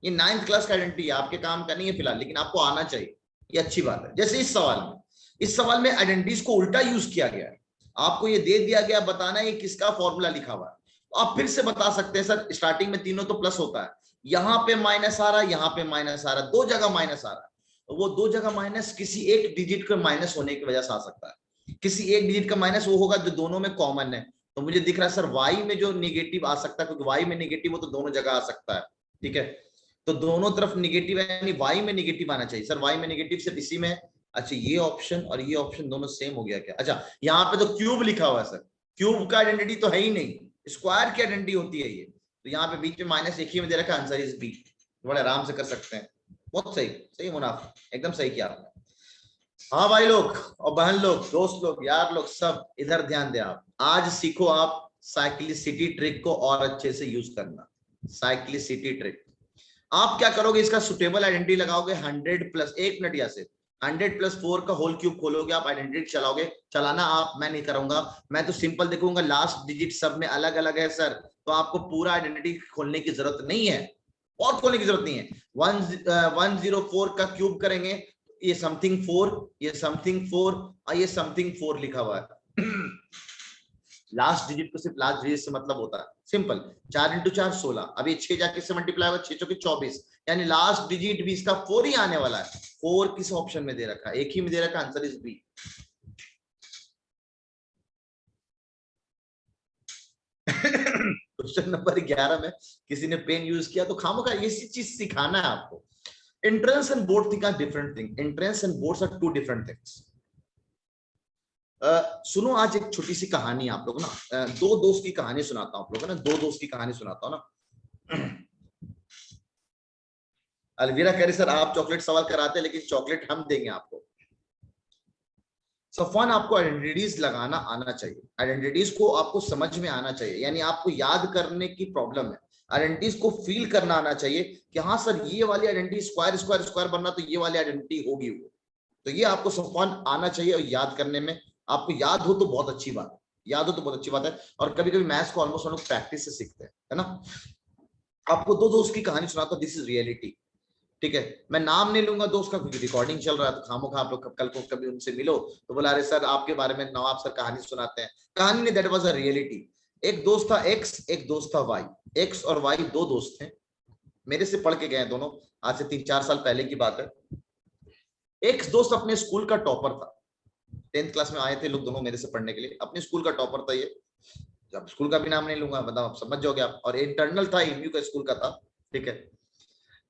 ये 9th क्लास का आइडेंटिटी है, आपके काम का नहीं है फिलहाल, लेकिन आपको आना चाहिए, ये अच्छी बात है। जैसे इस सवाल में आइडेंटिटीज को उल्टा यूज किया गया है, आपको ये दे दिया गया, बताना है किसका फॉर्मूला लिखा हुआ है, तो आप फिर से बता सकते हैं सर स्टार्टिंग में तीनों तो प्लस होता है, यहाँ पे माइनस आ रहा है, यहाँ पे माइनस आ रहा है, 2 जगह माइनस आ रहा है, तो वो 2 जगह माइनस किसी एक डिजिट के माइनस होने की वजह से आ सकता है, किसी एक डिजिट का माइनस वो होगा जो दोनों में कॉमन है, तो मुझे दिख रहा है सर y में जो निगेटिव आ सकता है, क्योंकि y में निगेटिव हो तो दोनों जगह आ सकता है, ठीक है, तो दोनों तरफ निगेटिव है, यानी y में निगेटिव आना चाहिए। सर y में निगेटिव सिर्फ इसी में, अच्छा ये ऑप्शन और ये ऑप्शन दोनों सेम हो गया क्या? अच्छा यहाँ पे तो क्यूब लिखा हुआ है सर, क्यूब का आइडेंटिटी तो है ही नहीं, स्क्वायर की आइडेंटिटी होती है ये, तो यहाँ पे बीच में माइनस एक ही में दे रखा, आंसर इज बी, बड़े आराम से कर सकते हैं, बहुत सही, सही मुनाफा, एकदम सही किया आपने। हाँ भाई लोग और बहन लोग, दोस्त लोग, यार लोग, सब इधर ध्यान दे, आप आज सीखो आप साइक्लिसिटी ट्रिक को और अच्छे से यूज करना। साइक्लिसिटी ट्रिक आप क्या करोगे, इसका सुटेबल आइडेंटिटी लगाओगे 100 प्लस, 1 मिनट या से 100 प्लस 4 का होल क्यूब खोलोगे, आप आइडेंटिटी चलाओगे, चलाना आप, मैं नहीं करूंगा, मैं तो सिंपल देखूंगा लास्ट डिजिट सब में अलग अलग है सर, तो आपको पूरा आइडेंटिटी खोलने की जरूरत नहीं है, और खोलने की जरूरत नहीं है। 104 का क्यूब करेंगे, ये समथिंग 4, ये समथिंग 4 और ये समथिंग 4 लिखा हुआ है लास्ट डिजिट को सिर्फ लास्ट डिजिट से मतलब होता है, सिंपल, 4 इंटू 4 16, अब ये 6 जाके से मल्टीप्लाई होगा, 6 चौके 24, यानी लास्ट डिजिट भी इसका 4 ही आने वाला है। 4 किस ऑप्शन में दे रखा है? एक ही में दे रखा, answer is b. Question number 11 में किसी ने पेन यूज किया तो खामोखा ये चीज सिखाना है आपको। Entrance and board think are different thing, entrance and boards are 2 different things. सुनो आज एक छोटी सी कहानी आप लोग ना, 2 दोस्त की कहानी सुनाता हूं आप लोग ना, 2 दोस्त की कहानी सुनाता हूं ना। अलवीरा कह रही सर आप चॉकलेट सवाल कराते हैं लेकिन चॉकलेट हम देंगे आपको। सफवान आपको आइडेंटिटीज लगाना आना चाहिए, आइडेंटिटीज को आपको समझ में आना चाहिए, यानी आपको याद करने की प्रॉब्लम है, आइडेंटिटीज को फील करना आना चाहिए कि हाँ सर ये वाली आइडेंटिटी स्क्वायर स्क्वायर स्क्वायर बनना, तो ये वाली आइडेंटिटी होगी वो, तो ये आपको सफवान आना चाहिए, और याद करने में आपको याद हो तो बहुत अच्छी बात है, याद हो तो बहुत अच्छी बात है, और कभी कभी मैथ्स को ऑलमोस्ट हम लोग प्रैक्टिस से सीखते हैं, है ना। आपको 2 दोस्त की कहानी सुनाता हूं, दिस इज रियलिटी, ठीक है। मैं नाम नहीं लूंगा दोस्त का क्योंकि रिकॉर्डिंग चल रहा है, तो खामोखा आप लोग कल को कभी उनसे मिलो तो बोला अरे सर आपके बारे में नवाब सर कहानी सुनाते हैं, कहानी नहीं, दैट वाज अ रियलिटी। एक दोस्त था एक्स, एक दोस्त था वाई, एक्स और वाई 2 दोस्त थे, मेरे से पढ़ के गए दोनों, आज से 3-4 साल पहले की बात है। एक दोस्त अपने स्कूल का टॉपर था, 10th क्लास में आए थे लोग दोनों मेरे से पढ़ने के लिए, अपने स्कूल का टॉपर था ये, जब स्कूल का भी नाम नहीं लूंगा, मतलब आप समझ जाओगे आप, और इंटरनल था, एमयू का स्कूल का था, ठीक है।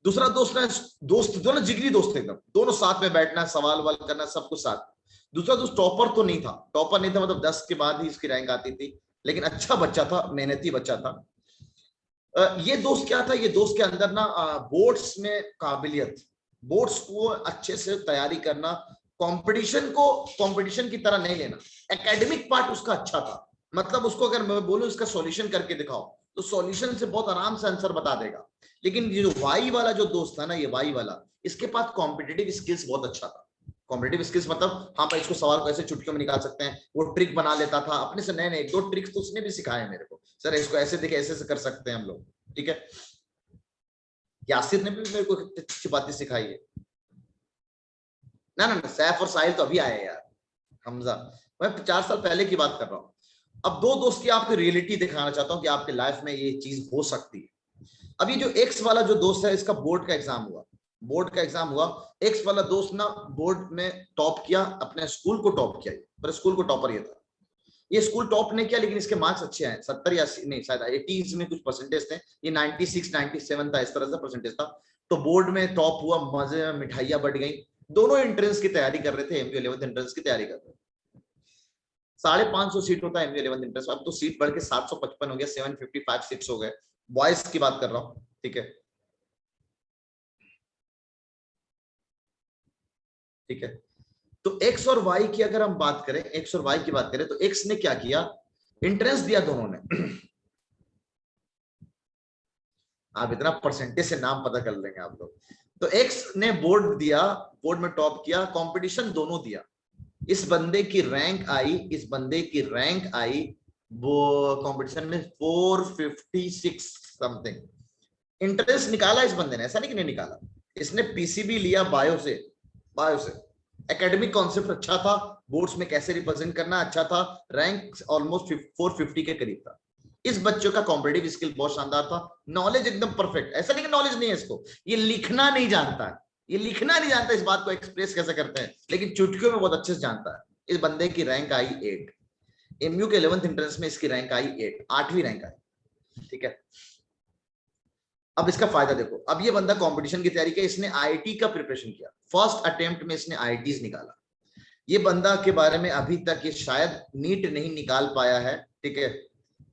दूसरा दोस्त ना, दोस्त दोनों जिगरी दोस्त थे एकदम, दोनों साथ में बैठना, सवाल वाल करना, सब कुछ साथ। दूसरा दोस्त टॉपर तो नहीं था, टॉपर नहीं था मतलब 10 के बाद ही इसकी रैंक आती थी, लेकिन अच्छा बच्चा था, मेहनती बच्चा था। ये दोस्त क्या था, ये दोस्त के अंदर ना बोर्ड्स में काबिलियत, बोर्ड्स को अच्छे से तैयारी करना, कंपटीशन को कंपटीशन की तरह नहीं लेना, एकेडमिक पार्ट उसका अच्छा था, मतलब उसको अगर मैं बोलूं इसका सॉल्यूशन करके दिखाओ तो सॉल्यूशन से बहुत आराम से आंसर बता देगा। लेकिन ये जो वाई वाला जो दोस्त था ना, ये वाई वाला, इसके पास कॉम्पिटिटिव स्किल्स बहुत अच्छा था। कॉम्पिटिटिव स्किल्स मतलब हाँ भाई इसको सवाल कैसे चुटकियों में निकाल सकते हैं, वो ट्रिक बना लेता था अपने से, नए नए 2 ट्रिक्स तो उसने भी सिखाए मेरे को, सर इसको ऐसे देखे ऐसे कर सकते हैं हम लोग, ठीक है। यासिर ने भी मेरे को अच्छी बातें सिखाई है, ना ना ना, सैफ और साहिल तो अभी आए यार, हमजा, मैं 4 साल पहले की बात कर रहा हूँ। अब 2 दोस्त की आपको रियलिटी दिखाना चाहता हूँ कि आपके लाइफ में ये चीज हो सकती है। अब ये जो एक्स वाला जो दोस्त है, इसका बोर्ड का एग्जाम हुआ, बोर्ड का एग्जाम हुआ, एक्स वाला दोस्त ना बोर्ड में टॉप किया, अपने स्कूल को टॉप किया, पर स्कूल को टॉपर ये था, ये स्कूल टॉप नहीं किया लेकिन इसके मार्क्स अच्छे आए, 70 या नहीं शायद 80 में कुछ परसेंटेज थे, ये 96 97 था, इस तरह से परसेंटेज था। तो बोर्ड में टॉप हुआ, मजे में मिठाइयां बढ़ गई। दोनों एंट्रेंस की तैयारी कर रहे थे, एमयू 11th एंट्रेंस की तैयारी कर रहे थे। 550 सीट होता है एमयू 11th एंट्रेंस, अब तो सीट बढ़ के 755 हो गया, 755 सीट्स हो गए, बॉयज की बात कर रहा हूँ, ठीक है। ठीक है, तो एक्स और वाई की अगर हम बात करें, एक्स और वाई की बात करें, तो एक्स ने क्या किया, एंट्रेंस दिया दोनों ने। आप इतना परसेंटेज से नाम पता कर लेंगे आप लोग। तो एक्स ने बोर्ड दिया, बोर्ड में टॉप किया, कंपटीशन दोनों दिया। इस बंदे की रैंक आई, इस बंदे की रैंक आई वो कंपटीशन में 456 समथिंग। इंटरेस्ट निकाला इस बंदे ने, ऐसा नहीं कि नहीं निकाला, इसने पीसीबी लिया बायो से, बायो से एकेडमिक कॉन्सेप्ट अच्छा था, बोर्ड्स में कैसे रिप्रेजेंट करना अच्छा था, रैंक ऑलमोस्ट 450 के करीब था। इस बच्चों का कॉम्पिटिटिव स्किल बहुत शानदार था, नॉलेज एकदम परफेक्ट, ऐसा नहीं कि नॉलेज नहीं है इसको, ये लिखना नहीं जानता है, ये लिखना नहीं जानता इस बात को एक्सप्रेस कैसे करते हैं, लेकिन चुटकियों में बहुत अच्छे से जानता है। इस बंदे की रैंक आई 8, एमयू के 11th एंट्रेंस में इसकी रैंक आई 8, 8वीं रैंक आई, ठीक है। अब इसका फायदा देखो, अब ये बंदा कंपटीशन की तैयारी की, इसने आईआईटी का प्रिपरेशन किया, फर्स्ट अटेम्प्ट में इसने आईआईटीज निकाला। ये बंदा के बारे में अभी तक ये शायद नीट नहीं निकाल पाया है, ठीक है,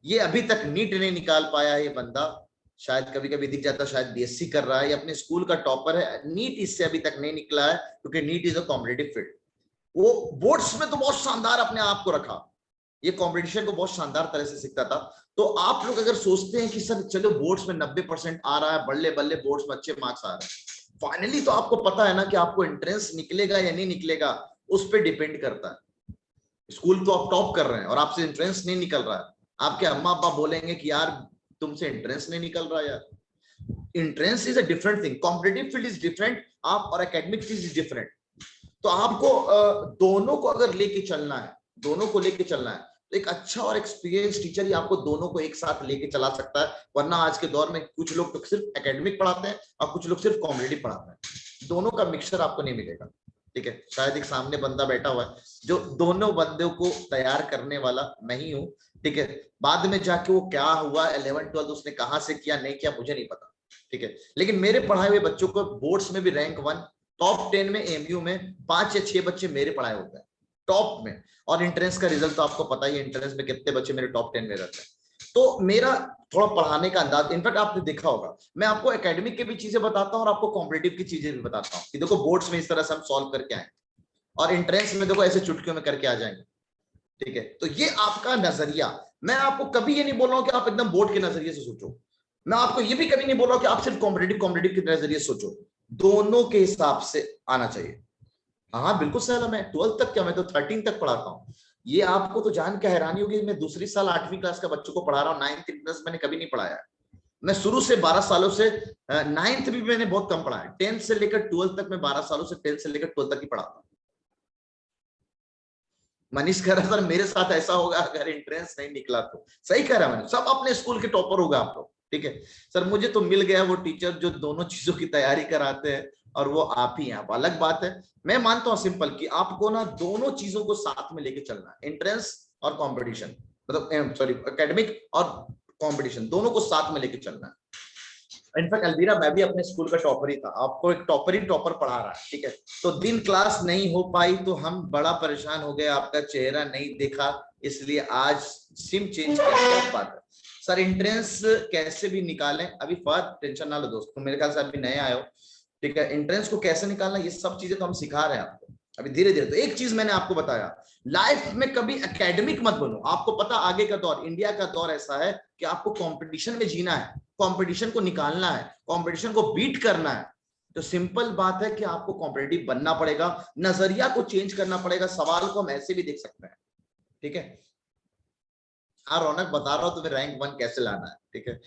ये अभी तक नीट नहीं निकाल पाया है। ये बंदा शायद कभी कभी दिख जाता, शायद बीएससी कर रहा है, ये अपने स्कूल का टॉपर है, नीट इससे अभी तक नहीं निकला है, क्योंकि NEET is a competitive field. वो बोर्ड्स में तो बहुत शानदार अपने आप को रखा, ये कंपटीशन को बहुत शानदार तरह से सीखता था। तो आप लोग अगर सोचते हैं कि सर चलो बोर्ड्स में 90% आ रहा है, बल्ले बल्ले बोर्ड्स में अच्छे मार्क्स आ रहे हैं, फाइनली तो आपको पता है ना कि आपको एंट्रेंस निकलेगा या नहीं निकलेगा, उस पर डिपेंड करता है। स्कूल तो आप टॉप कर रहे हैं और आपसे एंट्रेंस नहीं निकल रहा है, आपके अम्मा अब्बा बोलेंगे कि यार तुमसे एंट्रेंस नहीं निकल रहा यार। Entrance is a different thing, competitive field is different, आप और एकेडमिक फील्ड इज डिफरेंट। तो आपको दोनों को अगर लेके चलना है, दोनों को लेके चलना है, तो एक अच्छा और एक्सपीरियंस टीचर ही आपको दोनों को एक साथ लेके चला सकता है। वरना आज के दौर में कुछ लोग तो सिर्फ एकेडमिक पढ़ाते हैं और कुछ लोग सिर्फ कॉम्पिटिटिव पढ़ाते हैं, दोनों का मिक्सचर आपको नहीं मिलेगा, ठीक है। शायद एक सामने बंदा बैठा हुआ है जो दोनों बंदों को तैयार करने वाला मैं ही हूं, ठीक है। बाद में जाके वो क्या हुआ 11th 12th उसने कहां से किया नहीं किया मुझे नहीं पता, ठीक है, लेकिन मेरे पढ़ाए हुए बच्चों को बोर्ड्स में भी रैंक 1, टॉप 10 में एमयू में 5 या 6 बच्चे मेरे पढ़ाए होते हैं टॉप में। और एंट्रेंस का रिजल्ट तो आपको पता ही है, एंट्रेंस में कितने बच्चे मेरे टॉप 10 में रहते हैं। तो मेरा थोड़ा पढ़ाने का अंदाज, इनफैक्ट आपने देखा होगा मैं आपको एकेडमिक की भी चीजें बताता हूं और आपको कॉम्पिटिटिव की चीजें भी बताता हूं कि देखो बोर्ड्स में इस तरह से हम सॉल्व करके आए और एंट्रेंस में देखो ऐसे चुटकियों में करके आ जाएंगे, ठीक है। तो ये आपका नजरिया, मैं आपको कभी ये नहीं बोल रहा हूं कि आप एकदम बोर्ड के नजरिए से सोचो, मैं आपको ये भी कभी नहीं बोल रहा हूं कि आप सिर्फ कॉम्पिटिटिव के नजरिए से सोचो, दोनों के हिसाब से आना चाहिए। हाँ बिल्कुल सर, मैं 12th तक क्या, मैं तो 13 तक पढ़ाता हूँ। ये आपको तो जान के हैरानी होगी, मैं दूसरी साल 8वीं क्लास का बच्चों को पढ़ा रहा हूँ, 9th इंटरेंस मैंने कभी नहीं पढ़ाया। मैं शुरू से 12 सालों से 9th भी मैंने बहुत कम पढ़ा है, 10th से लेकर 12th तक मैं 12 सालों से 10th से लेकर 12th तक ही पढ़ाता हूँ। मनीष कह रहा सर मेरे साथ ऐसा होगा अगर एंट्रेंस नहीं निकला तो, सही कह रहा मनीष, सब अपने स्कूल के टॉपर होगा आप लोग, ठीक है। सर मुझे तो मिल गया वो टीचर जो दोनों चीजों की तैयारी कराते हैं और वो आप ही हैं, अलग बात है। मैं मानता हूं सिंपल कि आपको ना दोनों चीजों को साथ में लेके चलना है, एंट्रेंस और कंपटीशन, मतलब सॉरी एकेडमिक और कंपटीशन दोनों को साथ में लेके चलना है। इनफैक्ट अलवीरा मैं भी अपने स्कूल का टॉपर ही था, आपको एक टॉपर ही टॉपर पढ़ा रहा है, ठीक है। तो दिन क्लास नहीं हो पाई तो हम बड़ा परेशान हो गए, आपका चेहरा नहीं देखा इसलिए आज सिम चेंज किया, क्या बात है। सर एंट्रेंस कैसे भी निकालें, अभी फर्स्ट टेंशन ना लो दोस्त, तो मेरे ख्याल से अभी नए आए हो, ठीक है। एंट्रेंस को कैसे निकालना ये सब चीजें तो हम सिखा रहे हैं आपको अभी धीरे धीरे। तो एक चीज मैंने आपको बताया, लाइफ में कभी एकेडमिक मत बनो, आपको पता आगे का दौर, इंडिया का दौर ऐसा है कि आपको कंपटीशन में जीना है, कंपटीशन को निकालना है, कंपटीशन को बीट करना है। तो सिंपल बात है कि आपको कॉम्पिटिटिव बनना पड़ेगा, नजरिया को चेंज करना पड़ेगा, सवाल को हम ऐसे भी देख सकते हैं, ठीक है। हाँ रौनक बता रहा हूं तुम्हें रैंक 1 कैसे लाना है, ठीक है।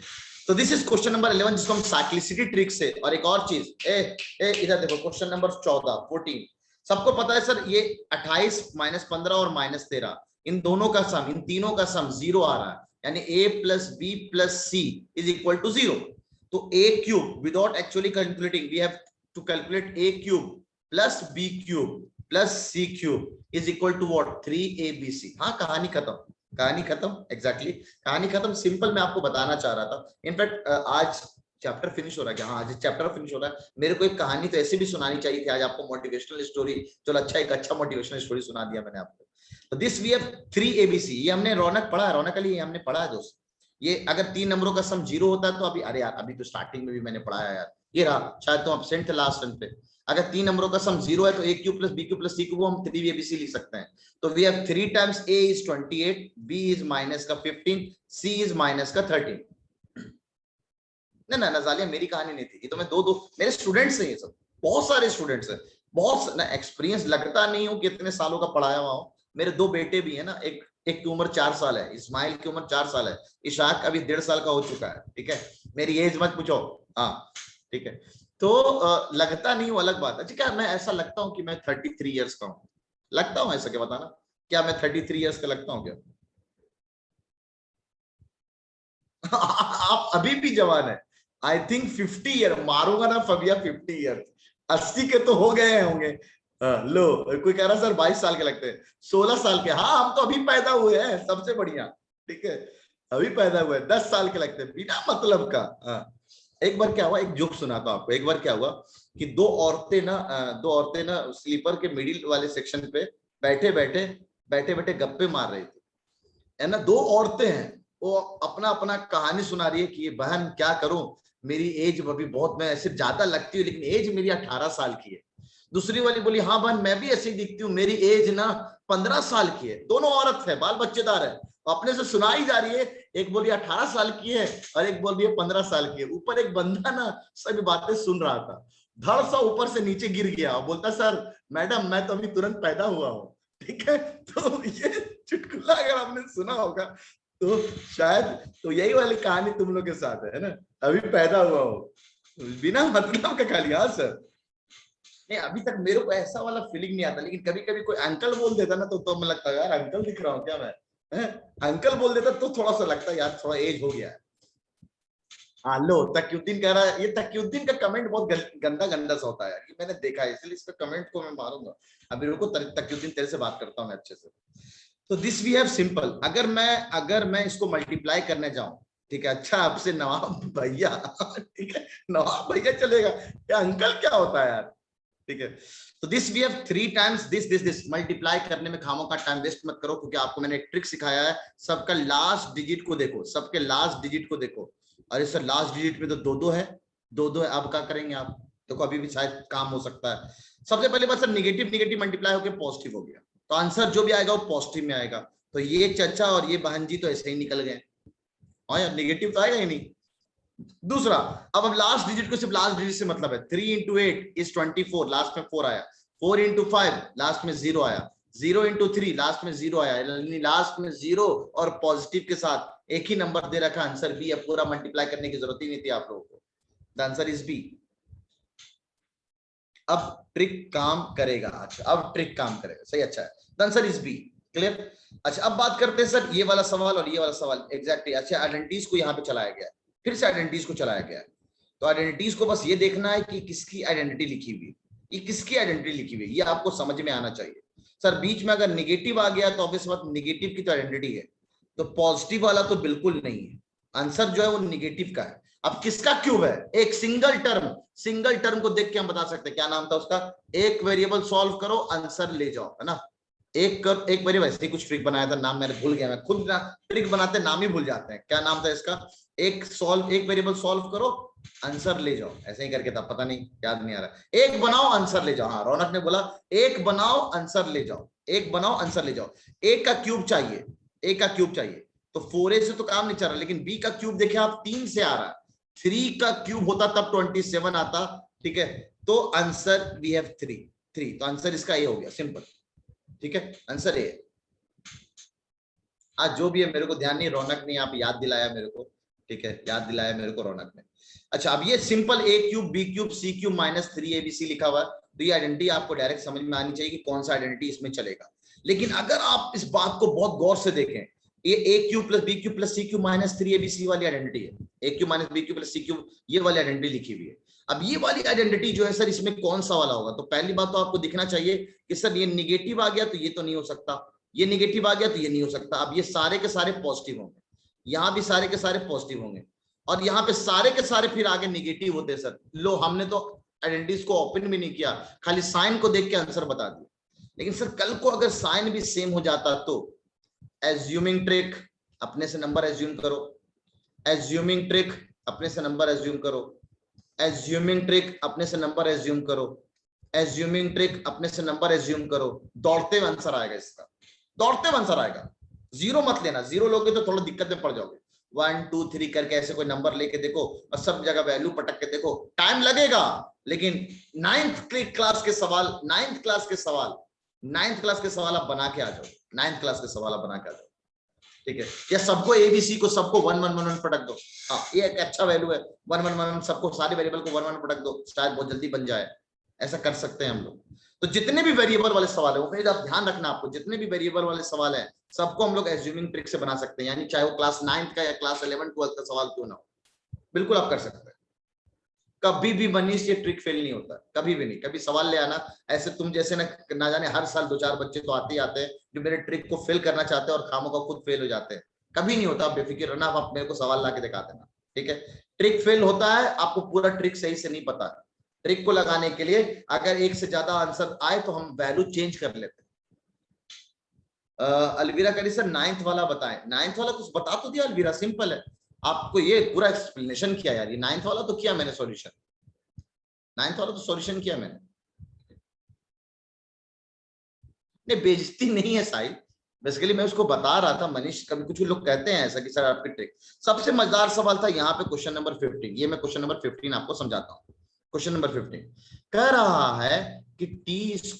तो दिस इज क्वेश्चन नंबर 11 जिसको हम साइक्लिसिटी ट्रिक से, और एक और चीज इधर देखो क्वेश्चन नंबर 14 सबको पता है सर ये 28 -15 और -13 इन दोनों का सम, इन तीनों का सम 0 आ रहा है, यानी a + b + c = 0। तो a क्यूब without actually calculating we have to calculate a cube + b cube + c cube = what 3abc। हाँ कहानी खत्म, कहानी खत्म, एग्जैक्टली कहानी खत्म, सिंपल मैं आपको बताना चाह रहा था। इनफैक्ट आज चैप्टर फिनिश हो रहा है क्या? हाँ, आज चैप्टर फिनिश हो रहा है। मेरे को एक कहानी तो ऐसे भी सुनानी चाहिए थी आज आपको, मोटिवेशनल स्टोरी। चलो अच्छा, एक अच्छा मोटिवेशनल स्टोरी सुना दिया मैंने आपको। तो दिस वी हैव 3 ABC, ये हमने रौनक पढ़ा है, रौनक अली, ये हमने पढ़ा है दोस्त। ये अगर 3 नंबरों का सम 0 होता है तो अभी, अरे यार अभी तो स्टार्टिंग में भी मैंने पढ़ाया यार, ये रहा, शायद तुम एब्सेंट थे लास्ट रन पे। अगर 3 नंबरों का सम 0 है तो AQ plus BQ plus CQ को हम 3 ABC लिख सकते हैं। तो we have 3 times A is 28, B is minus का 15, C इज माइनस का 13। ना नजालिया मेरी कहानी नहीं थी, ये तो मैं दो मेरे स्टूडेंट्स हैं, ये सब बहुत सारे स्टूडेंट्स हैं, बहुत ना एक्सपीरियंस लगता नहीं हूँ कि इतने सालों का पढ़ाया हुआ हूँ। मेरे 2 बेटे भी है ना, एक की उम्र 4 साल है, इस्माइल की उम्र 4 साल है, इशाक अभी 1.5 साल का हो चुका है। ठीक है, मेरी एज मत पूछो। हाँ ठीक है, तो लगता नहीं हूँ, अलग बात है। क्या मैं ऐसा लगता हूँ कि मैं 33 ईयर्स का हूँ? लगता हूँ ऐसा? क्या बताना, क्या मैं 33 ईयर्स का लगता हूँ क्या? आप अभी भी जवान है। आई थिंक 50 ईयर मारूंगा ना फबिया, 50 ईयर, 80 के तो हो गए होंगे। लो, कोई कह रहा सर 22 साल के लगते हैं, 16 साल के। हाँ, हम तो अभी पैदा हुए हैं, सबसे बढ़िया। ठीक है, अभी पैदा हुए, 10 साल के लगते हैं बिना मतलब का। हाँ, एक बार क्या हुआ, एक जोक सुनाता हूं आपको। एक बार क्या हुआ कि दो औरतें ना स्लीपर के मिडिल वाले सेक्शन पे बैठे बैठे गप्पे मार रही थी, है ना। 2 औरतें हैं, वो अपना अपना कहानी सुना रही है कि ये बहन क्या करूं, मेरी एज अभी बहुत, मैं ऐसे ज्यादा लगती हूँ लेकिन एज मेरी 18 साल की है। दूसरी वाली बोली, हाँ बहन मैं भी ऐसे ही दिखती हूँ, मेरी एज ना 15 साल की है। दोनों औरत है, बाल बच्चेदार है, अपने से सुनाई जा रही है। एक बोली 18 साल की है और एक बोल रही है 15 साल की है। ऊपर एक बंदा ना सभी बातें सुन रहा था, धड़ सा ऊपर से नीचे गिर गया, बोलता सर मैडम मैं तो अभी तुरंत पैदा हुआ हूँ। ठीक है, तो ये चुटकुला अगर आपने सुना होगा तो शायद, तो यही वाली कहानी तुम लोग के साथ है ना, अभी पैदा हुआ हो, बिना मतलब का खाली। हाँ सर, नहीं अभी तक मेरे को ऐसा वाला फीलिंग नहीं आता, लेकिन कभी कभी कोई अंकल बोल देता ना तो मैं लगता है यार अंकल दिख रहा हूँ क्या मैं, अंकल बोल देता तो थोड़ा सा लगता है यार थोड़ा एज हो गया है। हाँ लो, तकीउद्दीन कह रहा है, ये तकीउद्दीन का कमेंट बहुत गंदा गंदा सा होता है यार, ये मैंने देखा है, इसलिए इसका कमेंट को मैं मारूंगा। अभी रुको, तकीउद्दीन तेरे से बात करता हूँ मैं अच्छे से। तो दिस वी हैव सिंपल, अगर मैं इसको मल्टीप्लाई करने जाऊं, ठीक है, अच्छा आपसे नवाब भैया, ठीक है, नवाब भैया चलेगा, क्या अंकल क्या होता है यार। ठीक है, तो this we have 3 times this multiply करने में खामों का टाइम वेस्ट मत करो, क्योंकि आपको मैंने एक ट्रिक सिखाया है, सबका लास्ट डिजिट को देखो, सबके लास्ट डिजिट को देखो। अरे सर लास्ट डिजिट में तो 2 है, 2 है, अब क्या करेंगे आप? देखो अभी भी शायद काम हो सकता है। सबसे पहले बात सर, निगेटिव निगेटिव मल्टीप्लाई होकर पॉजिटिव हो गया, तो आंसर जो भी आएगा वो पॉजिटिव में आएगा। तो ये चाचा और ये बहन जी तो ऐसे ही निकल गए। हाँ यार, निगेटिव तो आएगा ही नहीं। दूसरा, अब लास्ट डिजिट को सिर्फ लास्ट डिजिट से मतलब है, 3 into 8 is 24, लास्ट में 4 आया, 4 into 5 लास्ट में 0 आया, 0 into 3 लास्ट में 0 आया, लास्ट में 0 और पॉजिटिव के साथ एक ही नंबर दे रखा, आंसर बी है। पूरा मल्टीप्लाई करने की जरूरत ही नहीं थी आप लोगों को, द आंसर इज बी। अब ट्रिक काम करेगा, अच्छा अब ट्रिक काम करेगा, सही, अच्छा है, the answer is b. Clear? अच्छा अब बात करते हैं सर ये वाला सवाल और ये वाला सवाल, एग्जैक्टली। अच्छा, आइडेंटिटीज को यहाँ पे चलाया गया, फिर से आइडेंटिटीज को चलाया गया। तो आइडेंटिटीज को बस ये देखना है कि किसकी आइडेंटिटी लिखी हुई, ये किसकी आइडेंटिटी लिखी हुई, ये आपको समझ में आना चाहिए। सर बीच में अगर निगेटिव आ गया तो ऑब्वियस बात, निगेटिव की तो आइडेंटिटी है, तो पॉजिटिव वाला तो बिल्कुल नहीं है, आंसर जो है वो निगेटिव का है। अब किसका क्यूब है? एक सिंगल टर्म को देख के हम बता सकते हैं, क्या नाम था उसका? एक वेरिएबल सॉल्व करो, आंसर ले जाओ, है ना। एक वेरिएबल, ऐसे ही कुछ ट्रिक बनाया था, नाम मैंने भूल गया, मैं खुद ना ट्रिक बनाते नाम ही भूल जाते हैं, क्या नाम था इसका? एक वेरिएबल सॉल्व करो, आंसर ले जाओ, ऐसे ही करके था, पता नहीं याद नहीं आ रहा। एक बनाओ आंसर ले जाओ, हाँ रौनक ने बोला एक बनाओ आंसर ले जाओ, एक बनाओ आंसर ले जाओ। एक का क्यूब चाहिए, एक का क्यूब चाहिए, तो 4a से तो काम नहीं चल रहा, लेकिन b का क्यूब देखिए आप 3 से आ रहा है, 3 का क्यूब होता तब 27 आता। ठीक है, तो आंसर वी हैव 3, तो आंसर इसका ये हो गया, सिंपल। ठीक है, आंसर ए। आज जो भी है मेरे को ध्यान नहीं, रौनक ने यहाँ पे याद दिलाया मेरे को। ठीक है, याद दिलाया मेरे को रौनक ने। अच्छा अब ये simple a cube b cube c cube minus 3abc लिखा हुआ है, तो ये आइडेंटिटी आपको डायरेक्ट समझ में आनी चाहिए कि कौन सा आइडेंटिटी इसमें चलेगा। लेकिन अगर आप इस बात को बहुत गौर से देखें, ये a cube plus b cube plus c cube minus 3abc वाली आइडेंटिटी है, a cube minus b cube plus c cube, ये वाली आइडेंटिटी लिखी हुई है। अब ये वाली आइडेंटिटी जो है सर, इसमें कौन सा वाला होगा? तो पहली बात तो आपको दिखना चाहिए कि सर ये निगेटिव आ गया तो ये तो नहीं हो सकता, ये निगेटिव आ गया तो ये नहीं हो सकता। अब ये सारे के सारे पॉजिटिव होंगे, यहाँ भी सारे के सारे पॉजिटिव होंगे, और यहाँ पे सारे के सारे फिर आगे निगेटिव होते हैं सर। लो हमने तो आइडेंटिटीज को ओपन भी नहीं किया, खाली साइन को देख के आंसर बता दिया। लेकिन सर कल को अगर साइन भी सेम हो जाता तो एज्यूमिंग ट्रिक, अपने से नंबर एज्यूम करो, एज्यूमिंग ट्रिक अपने से नंबर एज्यूम करो, एज्यूमिंग ट्रिक अपने से नंबर एज्यूम करो, एज्यूमिंग ट्रिक अपने से नंबर एज्यूम करो, दौड़ते हुए आंसर आएगा इसका, दौड़ते हुए आंसर आएगा। जीरो मत लेना, जीरो लोगे तो थोड़ा दिक्कत में पड़ जाओगे। 1 2 3 करके ऐसे कोई नंबर लेके देखो और सब जगह वैल्यू पटक के देखो, टाइम लगेगा। लेकिन 9th क्लास के सवाल, 9th क्लास के सवाल आप बना के आ जाओ, 9th क्लास के सवाल आप बना के आ जाओ, ठीक है। या सबको एबीसी को सबको 1 1 1 1 पटक दो, हाँ ये एक अच्छा वैल्यू है, 1 1 1 सबको सारे वेरिएबल को 1 1 पटक दो, शायद बहुत जल्दी बन जाए। ऐसा कर सकते हैं हम लोग। तो जितने भी वेरिएबल वाले सवाल है, वो फिर आप ध्यान रखना, आपको जितने भी वेरिएबल वाले सवाल है सबको हम लोग एज्यूमिंग ट्रिक से बना सकते हैं, यानी चाहे वो क्लास 9th का या क्लास 11 12 का सवाल क्यों ना हो, बिल्कुल आप कर सकते हैं। कभी भी मनीष ये ट्रिक फेल नहीं होता, कभी भी नहीं। कभी सवाल ले आना ऐसे तुम जैसे ना जाने हर साल 2-4 बच्चे तो आते ही आते हैं जो मेरे ट्रिक को फेल करना चाहते हैं और खामों का खुद फेल हो जाते हैं। कभी नहीं होता, आप बेफिक्र रहना, आप मेरे को सवाल ला के दिखा देना, ठीक है। ट्रिक फेल होता है, आपको पूरा ट्रिक सही से नहीं पता। ट्रिक को लगाने के लिए अगर एक से ज्यादा आंसर आए तो हम वैल्यू चेंज कर लेते हैं। अलवीरा करी सर 9th वाला बताएं। 9th वाला कुछ बता तो दिया अलवीरा, सिंपल है। आपको ये पूरा एक्सप्लेनेशन किया यार, ये 9th वाला तो किया मैंने सॉल्यूशन, 9th वाला तो सॉल्यूशन किया मैंने। नहीं बेइज्जती नहीं है साहिल, बेसिकली मैं उसको बता रहा था मनीष, कभी कुछ लोग कहते हैं ऐसा कि सर आपकी ट्रिक। सबसे मजेदार सवाल था यहाँ पे क्वेश्चन नंबर 15, ये मैं क्वेश्चन नंबर 15 आपको समझाता हूँ। क्वेश्चन नंबर 15 कह रहा है कि t² -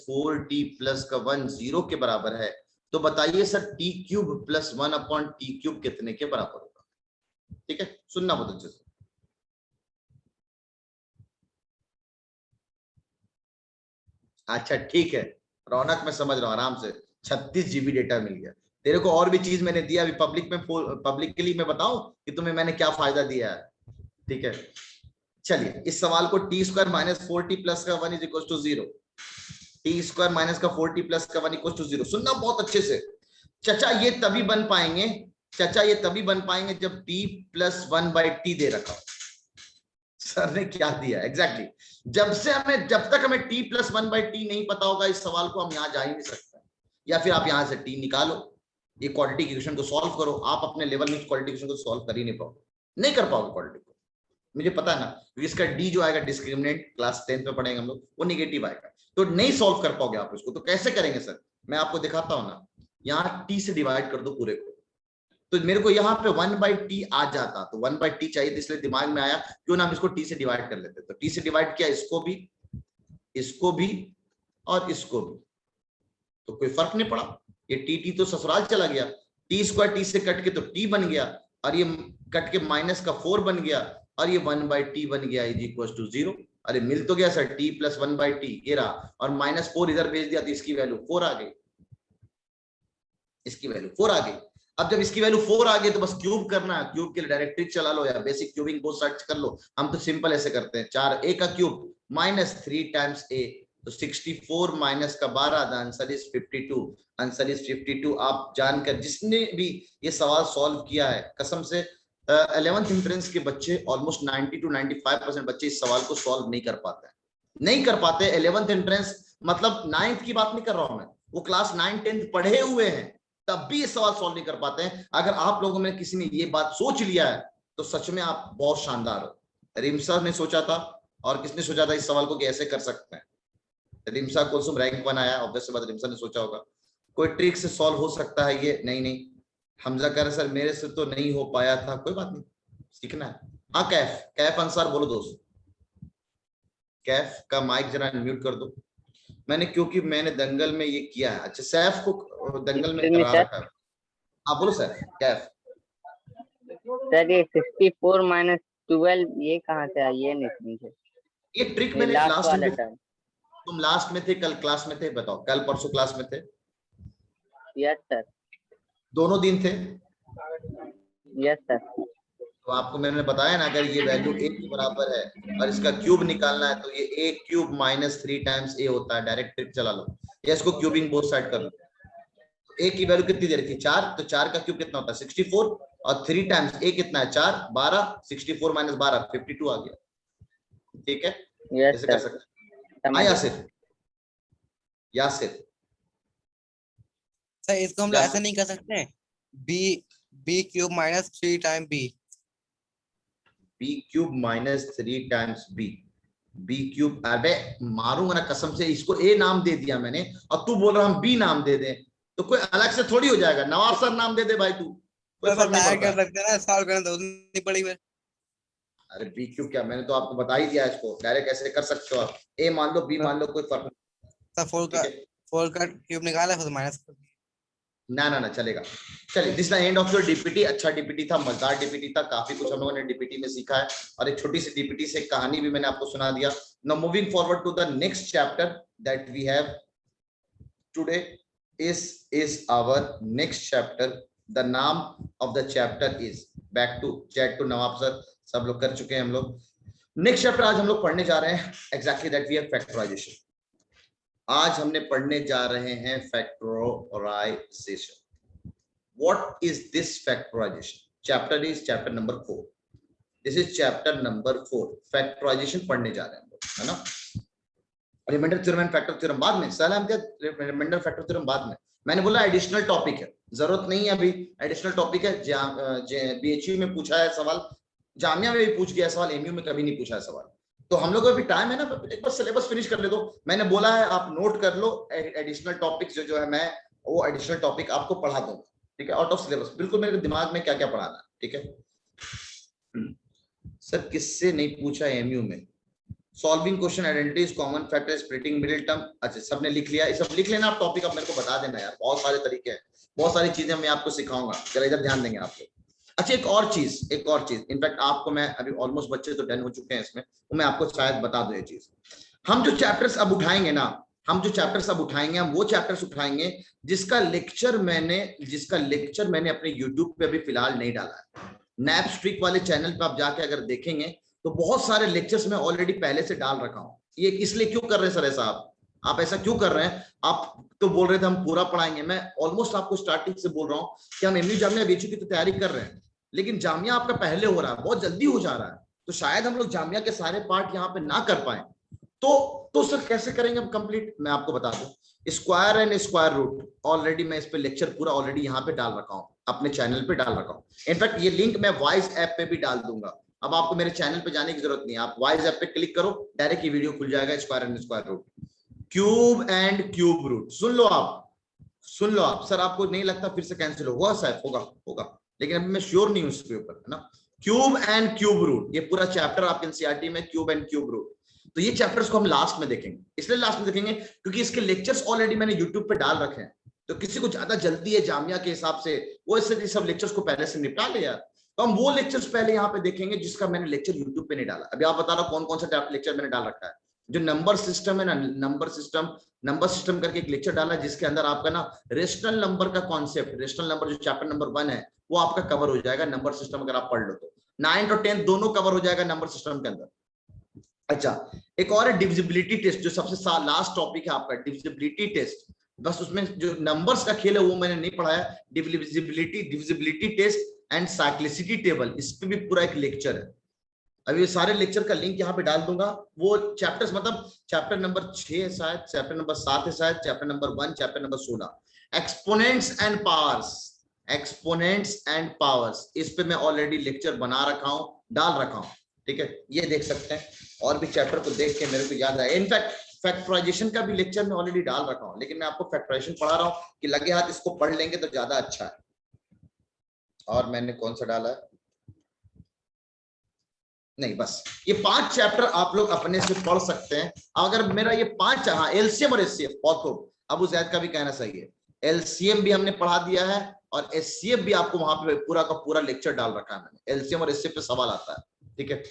4t + का 1 0 के बराबर है, तो बताइए सर t³ + 1/t³ कितने के बराबर होगा। ठीक है, सुनना बहुत अच्छे से। अच्छा ठीक है रौनक, मैं समझ रहा हूँ, आराम से 36 GB डेटा मिल गया तेरे को। और भी चीज मैंने दिया, अभी पब्लिकली मैं बताऊं कि तुम्हें मैंने क्या फायदा दिया है, ठीक है। चलिए इस सवाल को t² - 4t + का 1 = 0, t² - का 4t + का 1 = 0। सुनना बहुत अच्छे से। चचा ये तभी बन पाएंगे, चचा ये तभी बन पाएंगे जब t + 1/t दे रखा हो। सर ने क्या दिया एग्जैक्टली जब तक हमें t + 1/t नहीं पता होगा, इस सवाल को हम यहाँ जा ही नहीं सकते। या फिर आप यहाँ से t निकालो, ये क्वाड्रेटिक इक्वेशन को सॉल्व करो। आप अपने लेवल में क्वाड्रेटिक इक्वेशन को सॉल्व कर ही नहीं पाओगे, नहीं कर पाओगे क्वाड्रेटिक को, मुझे पता है ना, क्योंकि इसका d जो आएगा डिस्क्रिमिनेंट, क्लास 10th में पढ़ेंगे हम लोग, वो नेगेटिव आएगा, तो नहीं सॉल्व कर पाओगे आप इसको। तो कैसे करेंगे सर, मैं आपको दिखाता हूँ ना, यहाँ t से डिवाइड कर दो पूरे को, तो मेरे को यहाँ पे 1/t आ जाता, तो 1/t चाहिए, तो इसलिए दिमाग में आया क्यों ना हम इसको t से डिवाइड कर लेते। तो t से डिवाइड किया, इसको भी और इसको भी, तो कोई फर्क नहीं पड़ा। ये t तो ससुराल चला गया, t² t से कट के तो t बन गया, और ये कट के -4 बन गया, और ये 1/t बन गया = 0। अरे मिल तो गया सर, t + 1/t ये रहा, और -4 इधर भेज दिया तो इसकी वैल्यू 4 आ गई, इसकी वैल्यू 4 आ गई। अब जब इसकी वैल्यू 4 आ गई तो बस क्यूब करना है, क्यूब के लिए डायरेक्ट ट्रिक चला लो या बेसिक क्यूबिंग को सर्च कर लो। हम तो सिंपल ऐसे करते हैं, 4a का क्यूब -3 टाइम्स a, तो 64 - का 12, the answer is 52। Answer is 52। आप जानकर, जिसने भी ये सवाल सॉल्व किया है, कसम से 11th एंट्रेंस के बच्चे ऑलमोस्ट 90 to 95% बच्चे इस सवाल को सॉल्व नहीं कर पाते हैं, नहीं कर पाते। 11th एंट्रेंस मतलब 9th की बात नहीं कर रहा हूं मैं, वो क्लास 9 10th पढ़े हुए हैं तब भी ये सवाल सॉल्व नहीं कर पाते हैं। अगर आप लोगों में किसी ने ये बात सोच लिया है तो सच में आप बहुत शानदार हो। रिमसा ने सोचा था, और किसने सोचा था इस सवाल को कि ऐसे कर सकते हैं। रिमसा कुलसुम रैंक 1 आया, ऑब्वियस बात रिमसा ने सोचा होगा। कोई ट्रिक से सॉल्व हो सकता है ये? नहीं। हमजा कह रहे सर मेरे से तो नहीं हो पाया था, कोई बात नहीं, सीखना है। हाँ कैफ अंसार बोलो दोस्त, कैफ का माइक जरा म्यूट कर दो। क्योंकि मैंने दंगल में ये किया है। अच्छा सैफ को दंगल में करा रखा है। हाँ बोलो सर कैफ। सर ये 64 - 12 ये कहाँ से आई, ये नहीं समझे। ये ट्रिक मैंने लास्ट में, तुम लास्ट में थे, कल क्लास में थे, बताओ कल परसों क्लास में थे? Yes sir. दोनों दिन थे? Yes sir. तो आपको मैंने बताया ना, अगर ये वैल्यू a के बराबर है और इसका क्यूब निकालना है तो ये a³ - 3 टाइम्स a होता है। डायरेक्ट ट्रिक चला लो, या इसको क्यूबिंग बोथ साइड कर लो। ए की वैल्यू कितनी दे रखी है 4, तो 4 का क्यूब कितना होता है 64, और 3 टाइम्स ए कितना है 4, 12, 64 माइनस 12 52 आ गया। ठीक है, यस ऐसे कर सर, सकते हैं। समझ यासिर, यासिर सर इसको हम लोग यासिर ऐसा नहीं कर सकते, b b cube minus 3 time b. B cube minus 3 times b, b cube, अबे मारूंगा ना कसम से, इसको ए नाम दे दिया मैंने और तू बोल रहा हम बी नाम दे दें, तो कोई अलग से थोड़ी हो जाएगा, नवाब सर नाम दे दे भाई तू, कोई फर्क नहीं डायरेक्ट पड़ता। कर सकते हैं ना, सॉल्व करने तो नहीं पड़ी फिर। अरे बी क्यूब क्या, मैंने तो आपको बता ही दिया, इसको डायरेक्ट ऐसे कर सकते हो आप, ए मान लो बी मान लो, कोई फर्क नहीं। सर ठीक है, 4 का क्यूब निकाला फिर माइनस कर दिया। ना ना ना चलेगा। चलिए, this the end of your DPT. अच्छा डीपीटी था, मजेदार डीपीटी था, काफी कुछ हम लोगों ने डीपीटी में सीखा है, और एक छोटी सी डीपीटी से कहानी भी मैंने आपको सुना दिया। Now moving forward to the next chapter that we have today is our next chapter. The name of the chapter is, back to chat to Nawab sir, सब लोग कर चुके हैं हम लोग। नेक्स्ट चैप्टर आज हम लोग पढ़ने जा रहे हैं exactly that we have factorisation. आज हमने पढ़ने जा रहे हैं factorisation. What is this factorization? Chapter is chapter number 4. This is chapter number 4. Factorization पढ़ने जा रहे हैं हम लोग, है ना। Remainder theorem and factor theorem बाद में, सलाम क्या रिमाइंडर फैक्टर थ्योरम बाद में। मैंने बोला एडिशनल टॉपिक है, जरूरत नहीं है अभी, एडिशनल टॉपिक है। बीएचयू में पूछा है सवाल, जामिया में भी पूछ गया सवाल, एमयू में कभी नहीं पूछा है सवाल, तो हम लोग को अभी टाइम है ना, एक बार सिलेबस फिनिश कर ले दो। मैंने बोला है आप नोट कर लो एडिशनल टॉपिक जो है मैं वो एडिशनल टॉपिक आपको पढ़ा दूंगा, ठीक है, आउट ऑफ सिलेबस, बिल्कुल मेरे दिमाग में क्या क्या पढ़ाना है, ठीक है। सर किससे नहीं पूछा एमयू में, solving question, identities, common factor, splitting middle term. अच्छा सबने लिख लिया, ये सब लिख लेना आप टॉपिक, अब मेरे को बता देना यार, बहुत सारे तरीके हैं, बहुत सारी चीजें मैं आपको सिखाऊंगा, जरा इधर ध्यान देंगे आप लोग। अच्छा एक और चीज, इनफैक्ट आपको मैं अभी ऑलमोस्ट बच्चे तो डन हो चुके हैं इसमें, तो मैं आपको शायद बता दूं ये चीज। हम जो चैप्टर्स अब उठाएंगे ना, हम वो चैप्टर्स उठाएंगे जिसका लेक्चर मैंने अपने यूट्यूब पे अभी फिलहाल नहीं डाला है। नैपस्ट्रिक वाले चैनल पे आप जाके अगर देखेंगे तो बहुत सारे लेक्चर्स मैं ऑलरेडी पहले से डाल रखा हूं। ये इसलिए क्यों कर रहे हैं सर ऐसा, आप ऐसा क्यों कर रहे हैं? आप तो बोल रहे थे हम पूरा पढ़ाएंगे, मैं ऑलमोस्ट आपको स्टार्टिंग से बोल रहा हूं कि हम एमयू जामिया बीएचयू की तो तैयारी कर रहे हैं, लेकिन जामिया आपका पहले हो रहा है, बहुत जल्दी हो जा रहा है, तो शायद हम लोग जामिया के सारे पार्ट यहाँ पे ना कर पाए, तो सर कैसे करेंगे हम कंप्लीट, मैं आपको बता दूं। Square and square root already मैं इस पे लेक्चर पूरा ऑलरेडी यहाँ पे डाल रखा हूँ, अपने चैनल पे डाल रखा हूँ। इनफैक्ट ये लिंक मैं वॉइस ऐप पे भी डाल दूंगा, अब आपको मेरे चैनल पे जाने की जरूरत नहीं है, आप वॉइस ऐप पे क्लिक करो, डायरेक्ट ये वीडियो खुल जाएगा, square and square root, cube and cube root. सुन लो आप, सर आपको नहीं लगता फिर से कैंसिल होगा? शायद होगा, लेकिन अभी मैं श्योर नहीं हूं इसके ऊपर, है ना। क्यूब एंड क्यूब रूट, ये पूरा चैप्टर आपके एनसीईआरटी में क्यूब एंड क्यूब रूट, तो ये चैप्टर्स को हम लास्ट में देखेंगे, इसलिए लास्ट में देखेंगे क्योंकि इसके लेक्चर्स ऑलरेडी मैंने यूट्यूब पे डाल रखे हैं, तो किसी को ज्यादा जल्दी है जामिया के हिसाब से, वो इससे सब लेक्चर्स को पहले से निपटा ले यार, तो हम वो लेक्चर्स पहले यहाँ पे देखेंगे जिसका मैंने लेक्चर यूट्यूब पे नहीं डाला। अभी आप बता रहा कौन कौन सा लेक्चर मैंने डाल रखा है, जो नंबर सिस्टम है ना, नंबर सिस्टम करके एक लेक्चर डाला है जिसके अंदर आपका ना रेशनल नंबर का कॉन्सेप्ट, रेशनल नंबर जो चैप्टर नंबर 1 है वो आपका कवर हो जाएगा नंबर सिस्टम, अगर आप पढ़ लो तो 9 और 10 दोनों कवर हो जाएगा नंबर सिस्टम के अंदर। अच्छा एक और है डिविजिबिलिटी टेस्ट, जो सबसे लास्ट टॉपिक है आपका, डिविजिबिलिटी टेस्ट, बस उसमें जो नंबर्स का खेल है वो मैंने नहीं पढ़ाया। Divisibility test and cyclicity table, इस पे भी पूरा एक लेक्चर है, अभी ये सारे लेक्चर का लिंक यहाँ पे डाल दूंगा। वो चैप्टर्स मतलब चैप्टर नंबर 6 है शायद, चैप्टर नंबर 7 है शायद, chapter number 1, chapter number 16, exponents and powers, इस पे मैं ऑलरेडी लेक्चर बना रखा हूँ, डाल रखा हूँ, ठीक है, ये देख सकते हैं। और भी चैप्टर को देख के मेरे को याद आया, इनफैक्ट फैक्टराइजेशन का भी लेक्चर मैं ऑलरेडी डाल रखा हूँ, लेकिन मैं आपको फैक्टराइजेशन पढ़ा रहा हूँ कि लगे हाथ इसको पढ़ लेंगे तो ज्यादा अच्छा है। और मैंने कौन सा डाला है, नहीं बस ये 5 चैप्टर आप लोग अपने से पढ़ सकते हैं। अगर मेरा ये 5, हाँ एलसीएम और एचसीएफ, बहुत खूब, अबू जैद का भी कहना सही है, एलसीएम भी हमने पढ़ा दिया है और एचसीएफ भी आपको वहां पे पूरा का पूरा लेक्चर डाल रखा है मैंने, एलसीएम और एचसीएफ पे सवाल आता है, ठीक है।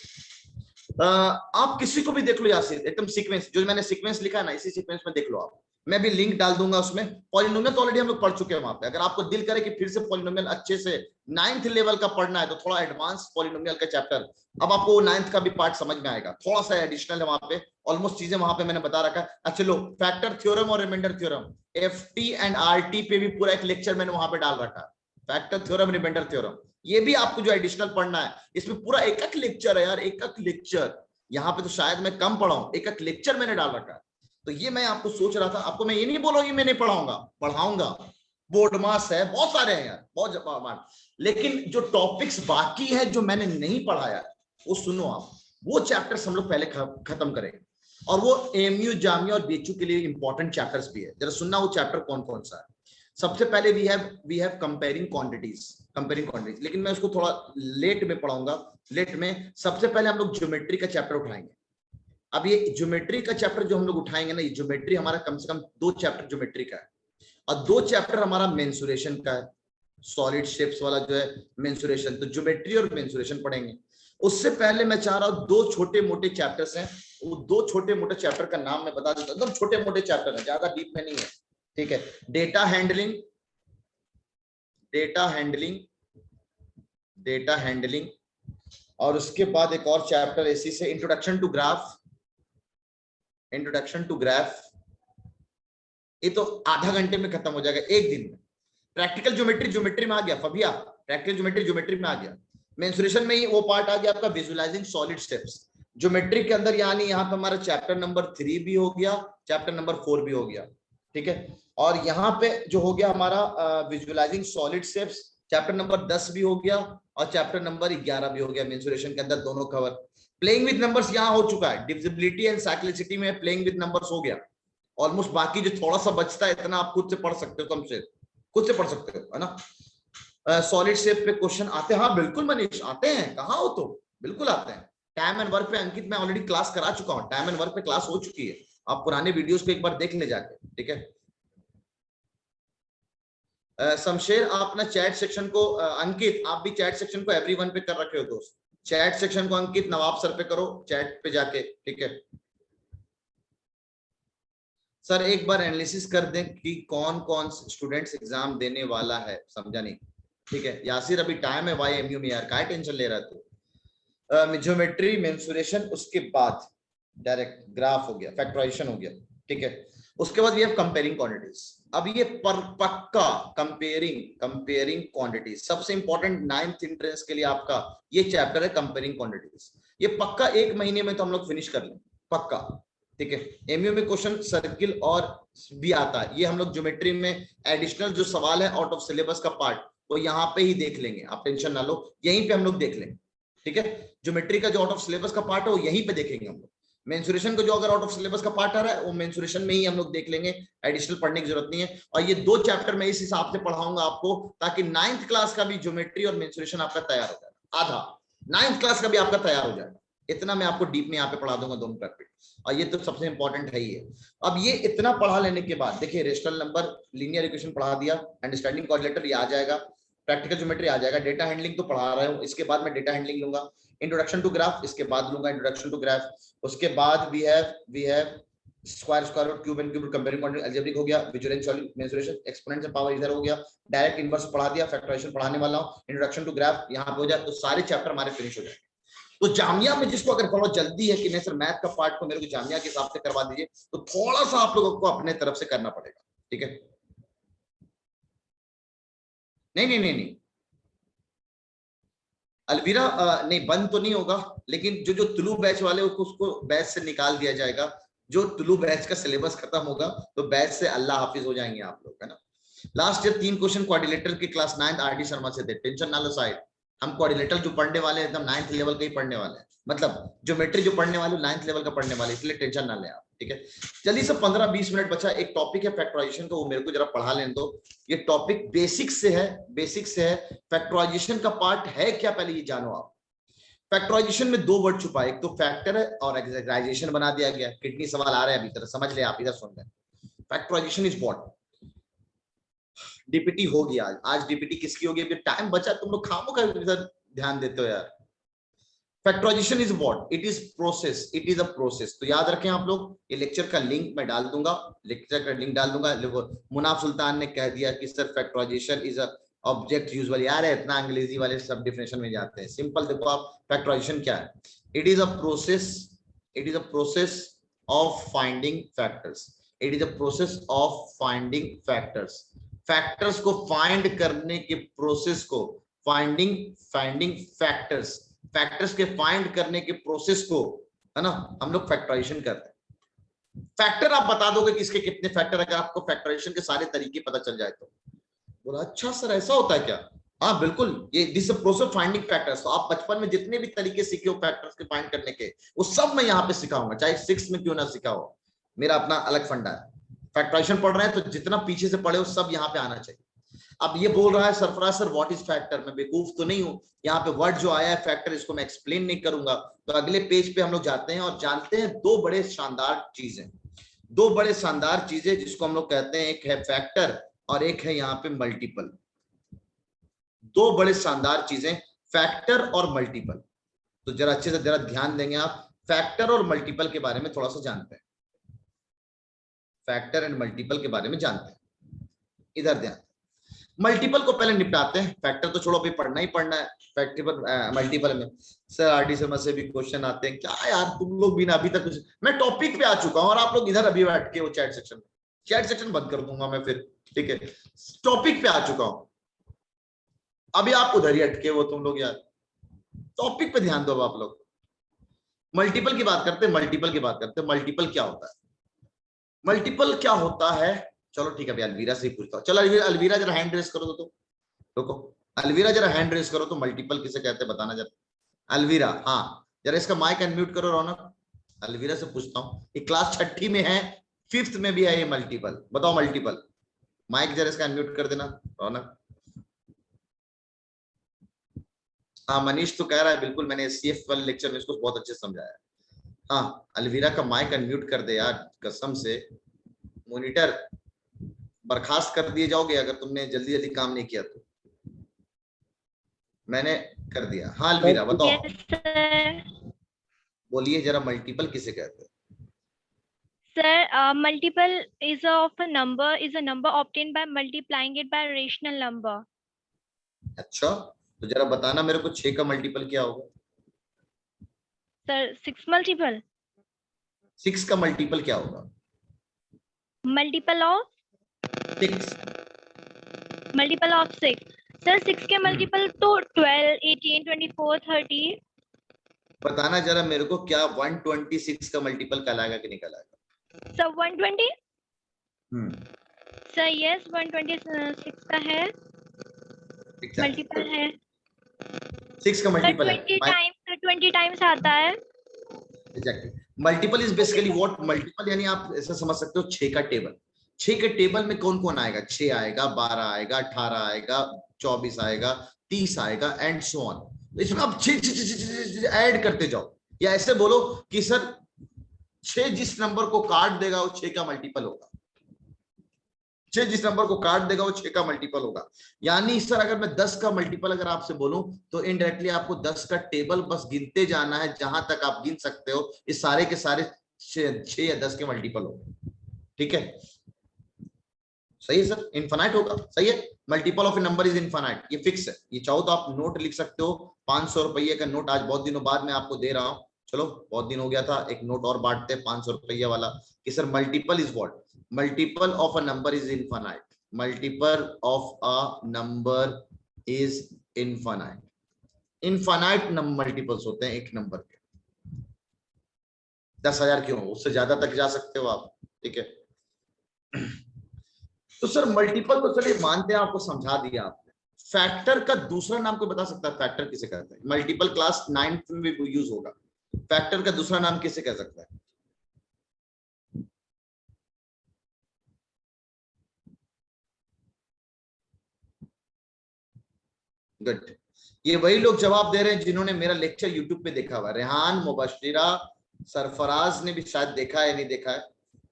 आप किसी को भी देख लो यासिर, एकदम सीक्वेंस जो मैंने सीक्वेंस लिखा है ना, इसी सीक्वेंस में देख लो आप, मैं भी लिंक डाल दूंगा उसमें। पॉलिनोमियल तो ऑलरेडी हम लोग पढ़ चुके हैं वहां पे। अगर आपको दिल करे कि फिर से पॉलिनोमियल अच्छे से 9th लेवल का पढ़ना है तो थोड़ा एडवांस पॉलिनोमियल का चैप्टर, अब आपको वो 9th का भी पार्ट समझ में आएगा, थोड़ा सा एडिशनल है वहां पे, ऑलमोस्ट चीजें वहां पे मैंने बता रखा है। अच्छा लो, फैक्टर थ्योरम और remainder theorem, FT and RT पे भी पूरा एक लेक्चर मैंने वहां पे डाल रखा है। फैक्टर थ्योरम, रिमाइंडर थ्योरम, ये भी आपको जो एडिशनल पढ़ना है, इसमें पूरा एक एक लेक्चर है यार, एक एक लेक्चर। यहाँ पे तो शायद मैं कम पढ़ाऊं, एक एक लेक्चर मैंने डाल रखा है। तो ये मैं आपको सोच रहा था, आपको मैं ये नहीं बोलूंगा कि मैं नहीं पढ़ाऊंगा, पढ़ाऊंगा, बोर्ड मास है, बहुत सारे हैं यार, बहुत। लेकिन जो टॉपिक्स बाकी है जो मैंने नहीं पढ़ाया वो सुनो आप, वो चैप्टर्स हम लोग पहले खत्म करेंगे। और वो एमयू, जामिया और बीएचयू के लिए इंपॉर्टेंट चैप्टर्स भी है, जरा सुनना वो चैप्टर कौन कौन सा है। सबसे पहले वी हैव कंपेयरिंग क्वांटिटीज, लेकिन मैं उसको थोड़ा लेट में पढ़ाऊंगा। लेट में सबसे पहले हम लोग ज्योमेट्री का चैप्टर उठाएंगे। अब ये ज्योमेट्री का चैप्टर जो हम लोग उठाएंगे ना, ये ज्योमेट्री हमारा कम से कम 2 चैप्टर ज्योमेट्री का है और 2 चैप्टर हमारा मेंसुरेशन का है, सॉलिड शेप्स वाला जो है मेंसुरेशन। तो ज्योमेट्री और मेंसुरेशन पढ़ेंगे। उससे पहले मैं चाह रहा हूं 2 छोटे मोटे चैप्टर्स हैं, वो 2 छोटे मोटे चैप्टर का नाम मैं बता देता हूं, एकदम छोटे मोटे चैप्टर है, ज्यादा डीप में नहीं है, ठीक है। डेटा हैंडलिंग, और उसके बाद एक और चैप्टर इसी से, इंट्रोडक्शन टू ग्राफ। ये तो आधा घंटे में खत्म हो जाएगा, एक दिन में। प्रैक्टिकल ज्योमेट्री में आ गया फबिया, प्रैक्टिकल ज्योमेट्री में आ गया। मेंसुरेशन में ही वो पार्ट आ गया आपका, विजुअलाइजिंग सॉलिड स्टेप्स। ज्योमेट्री के अंदर यानी यहाँ पे हमारा चैप्टर नंबर 3 भी हो गया, चैप्टर नंबर 4 भी हो गया, ठीक है। और यहाँ पे जो हो गया हमारा visualising solid shapes, chapter number 10 भी हो गया और चैप्टर नंबर 11 भी हो गया। मेंसुरेशन के अंदर दोनों कवर। प्लेइंग विद नंबर्स यहाँ हो चुका है, डिविजिबिलिटी एंड साइक्लिसिटी में प्लेइंग विद नंबर्स हो गया ऑलमोस्ट। बाकी जो थोड़ा सा बचता है, इतना आप खुद से पढ़ सकते हो, खुद से पढ़ सकते हो, है ना। सॉलिड शेप पे क्वेश्चन आते हैं, हाँ बिल्कुल मनीष आते हैं, कहाँ हो तो, बिल्कुल आते हैं। टाइम एंड वर्क पे अंकित मैं ऑलरेडी क्लास करा चुका हूँ, टाइम एंड वर्क पे क्लास हो चुकी है, आप पुराने वीडियोस को एक बार देख ले जाके, ठीक है। शमशेर आप ना चैट सेक्शन को, अंकित आप भी चैट सेक्शन को एवरीवन पे कर रखे हो दोस्त, चैट सेक्शन को अंकित नवाब सर पे करो, चैट पे जाके, ठीक है। सर एक बार एनालिसिस कर दें कि कौन कौन स्टूडेंट्स एग्जाम देने वाला है, समझा नहीं, ठीक है। यासिर अभी टाइम है YMU में यार, काय टेंशन ले रहा तू। ज्योमेट्री, मेंसुरेशन, उसके बाद डायरेक्ट ग्राफ हो गया, फैक्टराइजेशन हो गया, ठीक है। उसके बाद ये कंपेयरिंग क्वांटिटीज। अब ये पक्का कंपेयरिंग क्वांटिटीज सबसे इंपॉर्टेंट 9th एंट्रेंस के लिए आपका ये चैप्टर है, कंपेयरिंग क्वांटिटीज। ये पक्का 1 महीने में तो हम लोग फिनिश कर लें, पक्का, ठीक है। एमयू में क्वेश्चन सर्किल और भी आता है, ये हम लोग ज्योमेट्री में एडिशनल जो सवाल है आउट ऑफ सिलेबस का पार्ट, वो यहाँ पे ही देख लेंगे, आप टेंशन ना लो, यहीं पे हम लोग देख लेंगे, ठीक है। ज्योमेट्री का जो आउट ऑफ सिलेबस का पार्ट है वो यहीं पे देखेंगे हम लोग। मेंसुरेशन का जो अगर आउट ऑफ सिलेबस का पार्ट आ रहा है वो मेंसुरेशन में ही हम लोग देख लेंगे, एडिशनल पढ़ने की जरूरत नहीं है। और ये 2 चैप्टर मैं इस हिसाब से पढ़ाऊंगा आपको, ताकि 9th क्लास का भी ज्योमेट्री और मेंसुरेशन आपका तैयार हो जाएगा, आधा 9th क्लास का भी आपका तैयार हो जाएगा। इतना मैं आपको डीप में यहाँ पे पढ़ा दूंगा दोनों टॉपिक, और ये तो सबसे इंपॉर्टेंट है ही है। अब ये इतना पढ़ा लेने के बाद देखिए, रेशनल नंबर, लीनियर इक्वेशन पढ़ा दिया, अंडरस्टैंडिंग कोऑर्डिनेटर ये आ जाएगा, प्रैक्टिकल ज्योमेट्री आ जाएगा, डेटा हैंडलिंग तो पढ़ा रहा हूँ, इसके बाद मैं डेटा हैंडलिंग लूंगा, इंट्रोडक्शन टू ग्राफ इसके बाद लूंगा, इंट्रोडक्शन टू ग्राफ। उसके बाद we have square root, cube and cube, comparing quantity, algebraic हो गया, visualising mensuration, exponents and power इधर हो गया, डायरेक्ट इनवर्स पढ़ा दिया, फैक्टराइजेशन पढ़ाने वाला हूं, इंट्रोडक्शन टू ग्राफ यहाँ पे हो जाए तो सारे चैप्टर हमारे फिनिश हो जाएंगे। तो जामिया में जिसको अगर थोड़ा जल्दी है कि नहीं सर मैथ का पार्ट को मेरे को जामिया के हिसाब से करवा दीजिए, तो थोड़ा सा आप लोगों को अपने तरफ से करना पड़ेगा, ठीक है। नहीं अलवीरा नहीं, बंद तो नहीं होगा, लेकिन जो तुलू बैच वाले उसको बैच से निकाल दिया जाएगा। जो तुलू बैच का सिलेबस खत्म होगा तो बैच से अल्लाह हाफिज हो जाएंगे आप लोग, है ना। लास्ट ईयर 3 क्वेश्चन क्वाड्रिलेटरल के क्लास 9th RD शर्मा से थे, टेंशन ना लो साइड। हम क्वाड्रिलेटरल जो पढ़ने वाले एकदम 9th लेवल का ही पढ़ने वाले हैं, मतलब ज्योमेट्री जो पढ़ने वाले 9th लेवल का पढ़ने वाले, इसलिए टेंशन ना लें आप, ठीक है। चलिए सब 15-20 मिनट बचा, एक टॉपिक है फैक्टराइजेशन का, वो मेरे को जरा पढ़ा लेने दो। ये टॉपिक बेसिक से है, फैक्टराइजेशन का पार्ट है क्या पहले ये जानो आप। फैक्टराइजेशन में 2 वर्ड छुपा है, एक तो फैक्टर है और एक्सग्रेगाइजेशन बना दिया गया। कितनी सवाल आ रहे हैं अभी तरह समझ ले आप, इधर सुन ले। फैक्टराइजेशन इज व्हाट, डीपीटी हो गया आज डीपीटी किसकी होगी, अभी टाइम बचा, तुम लोग खामो का ध्यान देते हो यार। Factorisation is what? It is process, it is a process. तो याद रखें आप लोग, ये लेक्चर का लिंक मैं डाल दूंगा, लेक्चर का लिंक डाल दूंगा। मुनाफ सुल्तान ने कह दिया कि sir factorisation is a object usually. यार इतना अंग्रेजी वाले सब डिफिनेशन में जाते हैं, सिंपल देखो आप फैक्टराइजेशन क्या है। It is a process, it is a process of finding factors, it is a process of finding factors. Factors को फाइंड करने के प्रोसेस को फाइंडिंग फैक्टर्स, फैक्टर्स के फाइंड करने के प्रोसेस को, है ना, हम लोग फैक्टराइजेशन करते हैं। फैक्टर आप बता दोगे कि इसके कितने फैक्टर, अगर आपको फैक्टराइजेशन के सारे तरीके पता चल जाए तो। बोला अच्छा सर ऐसा होता है क्या? हाँ बिल्कुल, ये this process of finding factors. तो आप बचपन में जितने भी तरीके सीखे हो फैक्टर्स के फाइंड करने के, वो सब मैं यहाँ पे सिखाऊंगा, चाहे 6 में क्यों ना सिखा हो। मेरा अपना अलग फंडा है। फैक्टराइजेशन पढ़ रहे हैं तो जितना पीछे से पढ़े हो सब यहाँ पे आना चाहिए। अब ये बोल रहा है Sarfaraz sir what is factor, मैं बेवकूफ तो नहीं हूं, यहाँ पे वर्ड जो आया है फैक्टर इसको मैं एक्सप्लेन नहीं करूंगा। तो अगले पेज पे हम लोग जाते हैं और जानते हैं दो बड़े शानदार चीजें, दो बड़े शानदार चीजें जिसको हम लोग कहते हैं, एक है फैक्टर और एक है यहाँ पे मल्टीपल। दो बड़े शानदार चीजें, फैक्टर और मल्टीपल। तो जरा अच्छे से जरा ध्यान देंगे आप, फैक्टर और मल्टीपल के बारे में थोड़ा सा जानते हैं, फैक्टर एंड मल्टीपल के बारे में जानते हैं। इधर ध्यान, मल्टीपल को पहले निपटाते हैं, फैक्टर तो छोड़ो, अभी पढ़ना ही पढ़ना है। फैक्टर मल्टीपल में सर आरडी शर्मा से भी क्वेश्चन आते हैं, क्या यार तुम लोग भी ना अभी तक कुछ, मैं टॉपिक पे आ चुका हूं और आप लोग इधर अभी बैठ के वो चैट सेक्शन बंद कर दूंगा मैं फिर, ठीक है। टॉपिक पे आ चुका हूं, अभी आप उधर ही अटके वो तुम लोग, यार टॉपिक पे ध्यान दो। अब आप लोग मल्टीपल की बात करते हैं, मल्टीपल की बात करते हैं। मल्टीपल क्या होता है, मल्टीपल क्या होता है? चलो ठीक है भैया, अलवीरा से ही पूछता हूँ। चलो अलवीरा जरा हैंड रेस करो तो रुको, अलवीरा जरा हैंड रेस करो तो मल्टीपल किसे कहते हैं बताना जरा। अलवीरा, हाँ जरा इसका माइक अनम्यूट करो। रौनक, अलवीरा से पूछता हूँ, ये क्लास 6ठी में है, 5th में भी है ये मल्टीपल, बताओ मल्टीपल। माइक जरा इसका अनम्यूट कर देना रौनक। हाँ मनीष तो कह रहा है बिल्कुल, मैंने सीएफ वाले लेक्चर में इसको बहुत अच्छे से समझाया। हाँ अलवीरा का माइक अनम्यूट कर दे यार, कसम से मॉनिटर बर्खास्त कर दिए जाओगे अगर तुमने जल्दी जल्दी काम नहीं किया तो। मैंने कर दिया। हाँ अलवीरा बताओ। Yes, बोलिए जरा, मल्टीपल किसे कहते हैं? sir. Multiple is a number obtained by multiplying it by a rational number. अच्छा तो जरा बताना मेरे को 6 का मल्टीपल क्या होगा? Sir, 6 multiple. 6 का मल्टीपल क्या होगा? Multiple of 6। 6. Sir, 6 के multiple तो 12, 18, 24, 30. बताना जरा मेरे को, क्या 126 का मल्टीपल कहलाएगा कि नहीं कहलाएगा? Sir, 120. हम्म Sir, yes, 126 का है, multiple है। 6 का Sir, मल्टीपल 20 times आता है। Exactly. Multiple is basically what, multiple यानी आप ऐसा समझ सकते हो 6 का टेबल। 6 के टेबल में कौन कौन आएगा? 6 आएगा, 12 आएगा, 18 आएगा, 24 आएगा, 30 आएगा एंड सो ऑन। इसमें आप 6 ऐड करते जाओ, या ऐसे बोलो कि सर 6 जिस नंबर को काट देगा वो 6 का मल्टीपल होगा। 6 जिस नंबर को काट देगा वो 6 का मल्टीपल होगा। यानी सर अगर मैं 10 का मल्टीपल अगर आपसे बोलूं तो इनडायरेक्टली आपको 10 का टेबल बस गिनते जाना है, जहां तक आप गिन सकते हो इस सारे के सारे 6 या 10 के मल्टीपल होगा। ठीक है, सही है सर, इनफाइनाइट होगा, सही है। Multiple of A number is infinite, ये फिक्स है। ये चाहो तो आप नोट लिख सकते हो, 500 रुपये का नोट आज बहुत दिनों बाद मैं आपको दे रहा हूँ। चलो बहुत दिन हो गया था, एक नोट और बांटते हैं 500 रुपया वाला कि sir multiple is what, multiple of a number is infinite, multiple of a number is infinite. Infinite multiples होते हैं एक नंबर के, 10,000 क्यों, उससे ज्यादा तक जा सकते हो आप। ठीक है, तो सर मल्टीपल तो चलिए मानते हैं, आपको समझा दिया आपने। फैक्टर का दूसरा नाम कोई बता सकता है? फैक्टर किसे कहते हैं? मल्टीपल क्लास 9th में भी यूज होगा। फैक्टर का दूसरा नाम किसे कह सकता है? गुड, ये वही लोग जवाब दे रहे हैं जिन्होंने मेरा लेक्चर यूट्यूब पे देखा हुआ। रेहान, मुबशिरा, सरफराज ने भी शायद देखा है, नहीं देखा है।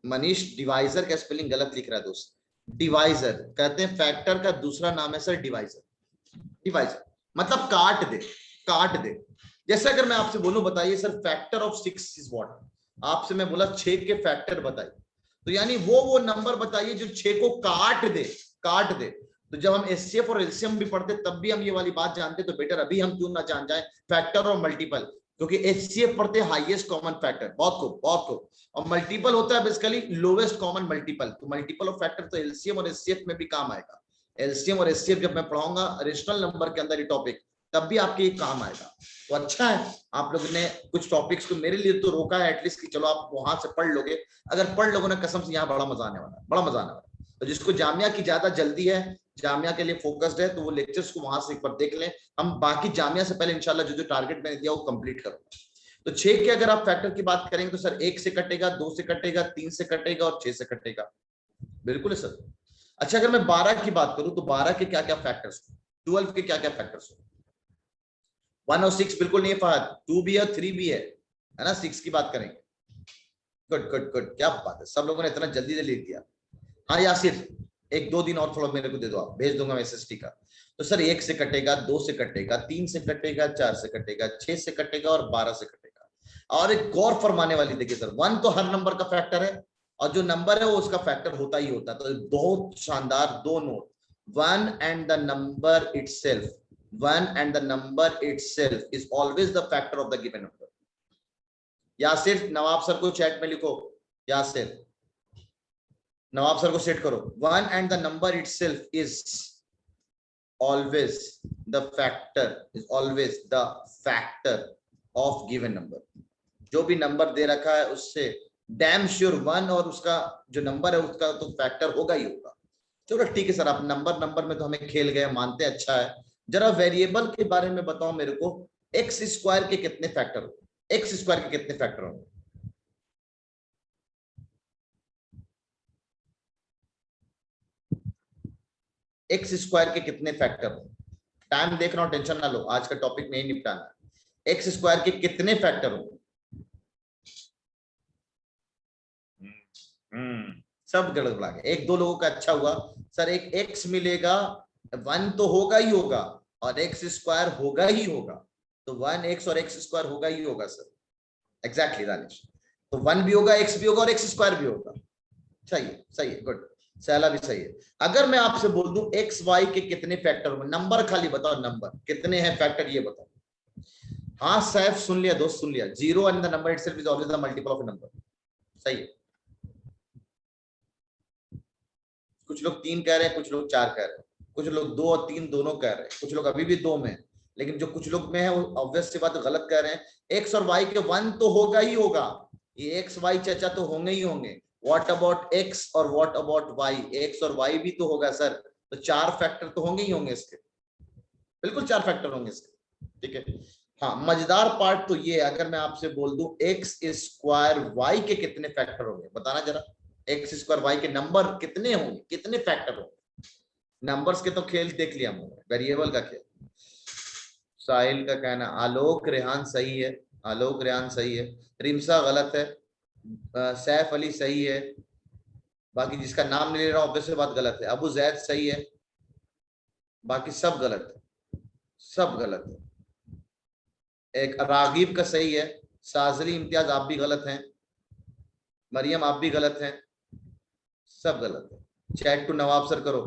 मनीष डिवाइजर का स्पेलिंग गलत लिख रहा है दोस्त, डिवाइजर कहते हैं फैक्टर का दूसरा नाम है सर डिवाइजर। डिवाइजर मतलब काट दे, काट दे। जैसे अगर मैं आपसे बोलूं बताइए sir factor of 6 is what, आपसे मैं बोला 6 के फैक्टर बताइए, तो यानी वो नंबर बताइए जो 6 को काट दे। तो जब हम एचसीएफ और एलसीएम भी पढ़ते तब भी हम ये वाली बात जानते, तो बेटर अभी हम क्यों ना जान जाए फैक्टर और मल्टीपल, क्योंकि एचसीएफ पढ़ते हाईएस्ट कॉमन फैक्टर, बहुत खूब, और मल्टीपल होता है बेसिकली लोवेस्ट कॉमन मल्टीपल। तो मल्टीपल ऑफ फैक्टर तो एलसीएम और एचसीएफ में भी काम आएगा। एलसीएम और एचसीएफ जब मैं पढ़ाऊंगा रेशनल नंबर के अंदर ये टॉपिक, तब भी आपके ये काम आएगा। तो अच्छा है आप लोगों ने कुछ टॉपिक्स को मेरे लिए तो रोका है एटलीस्ट कि चलो आप वहां से पढ़ लोगे, अगर पढ़ लोगे ना कसम से यहाँ बड़ा मजा आने वाला है, बड़ा मजा आने वाला है। तो जिसको जामिया की ज्यादा जल्दी है, जामिया के लिए फोकस्ड है, तो वो लेक्चर्स को वहां से एक बार देख लें। हम बाकी जामिया से पहले इंशाल्लाह जो टारगेट मैंने दिया वो कंप्लीट करूंगा। तो 6 के अगर आप फैक्टर की बात करेंगे तो सर 1 से कटेगा, 2 से कटेगा, 3 से कटेगा और 6 से कटेगा, बिल्कुल है सर। अच्छा अगर मैं 12 की बात करूं तो 12 के क्या क्या फैक्टर्स, 12 के क्या क्या फैक्टर्स, 1 और 6 बिल्कुल नहीं है फहद, 2 भी है 3 भी है ना, 6 की बात करेंगे। गुड गुड गुड, क्या बात है, सब लोगों ने इतना जल्दी से लिख दिया। हाँ यासिर 1-2 दिन और थोड़ा मेरे को दे दो, आप भेज दूंगा मैं एसएसटी का। तो सर 1 से कटेगा, 2 से कटेगा, 3 से कटेगा, 4 से कटेगा, 6 से कटेगा और 12 से कटेगा। और एक गौर फरमाने वाली देखिए सर, 1 तो हर नंबर का फैक्टर है और जो नंबर है वो उसका फैक्टर होता ही होता है। तो बहुत शानदार 2 note, 1 and the number itself, 1 and the number itself is always the factor of the given number. Yasir Nawab sir को चैट में लिखो, यासिर नवाब सर को सेट करो, 1 and the number itself is always the factor of given number. जो भी number दे रखा है उससे डैम श्योर 1 और उसका जो नंबर है उसका तो फैक्टर होगा ही होगा। चलो ठीक है सर, आप नंबर में तो हमें खेल गए, मानते अच्छा है। जरा वेरिएबल के बारे में बताओ मेरे को, एक्स स्क्वायर के कितने फैक्टर होंगे, एक्स स्क्वायर के कितने फैक्टर होंगे? एक्स स्क्वायर के कितने फैक्टर होंगे? टाइम देख रहा हूं, टेंशन ना लो, आज का टॉपिक नहीं निपटाना है। एक्स स्क्वायर के कितने फैक्टर होंगे? सब गलत बोला गया, 1-2 लोगों का अच्छा हुआ सर, एक एक्स मिलेगा, 1 तो होगा ही होगा और एक्स स्क्वायर होगा ही होगा, तो 1x और एक्स स्क्वायर होगा ही होगा सर, एग्जैक्टली दानिश। तो 1 भी होगा, एक्स भी होगा और एक्स स्क्वायर भी होगा। सही है गुड, सहला भी सही है। अगर मैं आपसे बोल दूं एक्स वाई के कितने फैक्टर होंगे, नंबर खाली बताओ, नंबर कितने हैं फैक्टर ये बताओ। हाँ सैफ सुन लिया दोस्त, सुन लिया, 0 and the number itself is always the multiple of a number, सही है। कुछ लोग 3 कह रहे हैं, कुछ लोग 4 कह रहे हैं, कुछ लोग 2 और 3 दोनों कह रहे हैं, कुछ लोग अभी भी 2 में, लेकिन जो कुछ लोग में है वो ऑब्वियस सी बात गलत कह रहे हैं। एक्स और वाई के 1 तो होगा ही होगा, ये एक्स वाई चर्चा तो होंगे ही होंगे। व्हाट अबाउट एक्स और व्हाट अबाउट वाई, एक्स और वाई भी तो होगा सर, तो 4 फैक्टर तो होंगे ही होंगे इसके, बिल्कुल 4 फैक्टर होंगे इसके, ठीक है। हाँ मजेदार पार्ट तो ये, अगर मैं आपसे बोल दूं एक्स स्क्वायर वाई के कितने फैक्टर होंगे, बताना जरा। एक्स स्क्वायर वाई के नंबर कितने होंगे, कितने फैक्टर होंगे? नंबर्स के तो खेल देख लिया हमने, वेरिएबल का खेल। साहिल का कहना, आलोक रेहान सही है, आलोक रेहान सही है, रिमसा गलत है, सैफ अली सही है, बाकी जिसका नाम नहीं ले रहा ऑब्वियस बात गलत है, अबू जैद सही है, बाकी सब गलत है, सब गलत है। एक रागिब का सही है, साजली इम्तियाज आप भी गलत हैं, मरियम आप भी गलत हैं, सब गलत है। चैट टू नवाब सर करो,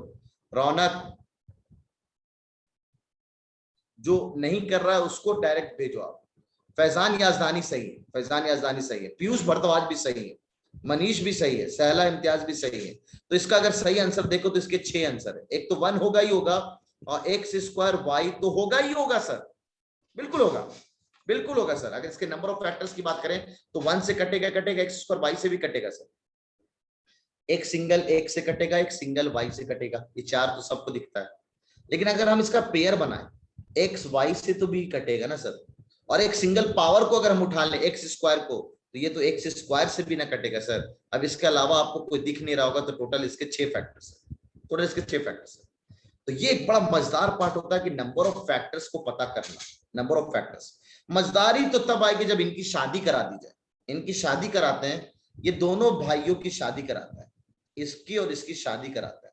रौनक जो नहीं कर रहा है उसको डायरेक्ट भेजो आप। फैजान याजदानी सही है, फैजान याजदानी सही है, पीयूष भरद्वाज भी सही है, मनीष भी सही है, सहला इम्तियाज भी सही है। तो इसका अगर सही आंसर देखो तो इसके 6 आंसर है, एक तो 1 होगा ही होगा और एक्स स्क्वायर वाई तो होगा ही होगा सर, बिल्कुल होगा, बिल्कुल होगा सर। अगर इसके नंबर ऑफ फैक्टर्स की बात करें तो 1 से कटेगा, एक्स स्क्वायर वाई से भी कटेगा सर, एक सिंगल एक्स से कटेगा, एक सिंगल वाई से कटेगा, ये 4 तो सबको दिखता है। लेकिन अगर हम इसका पेयर बनाएं, एक्स वाई से तो भी कटेगा ना सर, और एक सिंगल पावर को अगर हम उठा लें एक्स स्क्वायर को, तो ये तो एक्स स्क्वायर से भी ना कटेगा सर। अब इसके अलावा आपको कोई दिख नहीं रहा होगा, तो टोटल इसके 6 फैक्टर्स है, टोटल इसके 6 फैक्टर्स है। तो ये एक बड़ा मजेदार पार्ट होता है कि नंबर ऑफ फैक्टर्स को पता करना, नंबर ऑफ फैक्टर्स। मजेदारी तो तब आएगी जब इनकी शादी करा दी जाए, इनकी शादी कराते हैं, ये दोनों भाइयों की शादी कराता है, इसकी और इसकी शादी कराता है।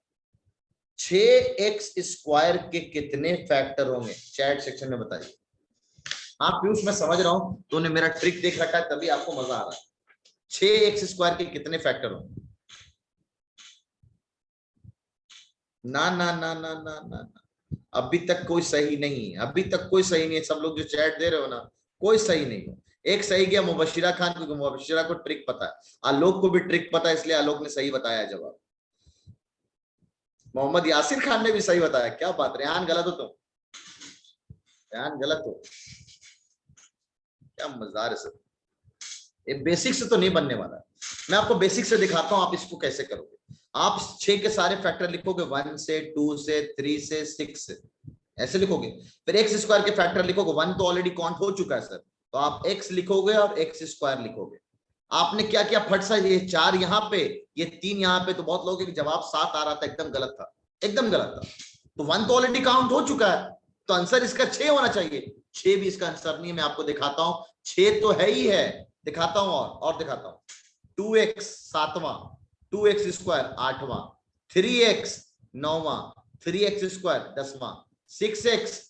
6x स्क्वायर के कितने फैक्टर होंगे, चैट सेक्शन में बताइए। हाँ पीयूष मैं समझ रहा हूँ, तूने मेरा ट्रिक देख रखा है तभी आपको मजा आ रहा है। 6x² के कितने फैक्टर हो? ना ना ना ना ना ना ना, अभी तक कोई सही नहीं है, अभी तक कोई सही नहीं है। सब लोग जो चैट दे रहे हो ना, कोई सही नहीं हो। एक सही गया मुबशिरा खान, क्योंकि मुबशिरा को ट्रिक पता है, आलोक को भी ट्रिक पता है, इसलिए आलोक ने सही बताया जवाब। मोहम्मद यासिर खान ने भी सही बताया, क्या बात। रेहान गलत हो तुम, रेहान गलत हो, क्या मजेदार है सर। ये बेसिक से तो नहीं बनने वाला, मैं आपको बेसिक से दिखाता हूं आप इसको कैसे करोगे। आप 6 के सारे फैक्टर लिखोगे, 1 से 2 से 3 से 6 से, ऐसे लिखोगे। फिर x² के फैक्टर लिखोगे, 1 तो ऑलरेडी काउंट हो चुका है सर, तो आप x लिखोगे और x² लिखोगे। आपने क्या किया, फट सा ये 4 यहाँ पे, ये 3 यहाँ पे, तो बहुत लोगों के जवाब 7 आ रहा था, एकदम गलत था, एकदम गलत था। तो 1 तो ऑलरेडी काउंट हो चुका है, तो आंसर इसका 6 होना चाहिए। 6 भी इसका आंसर नहीं है, मैं आपको दिखाता हूं। 6 तो है ही है, दिखाता हूं और दिखाता हूं। 2x 7वां, 2x² 8वां, 3x 9वां, 3x² 10वां, 6x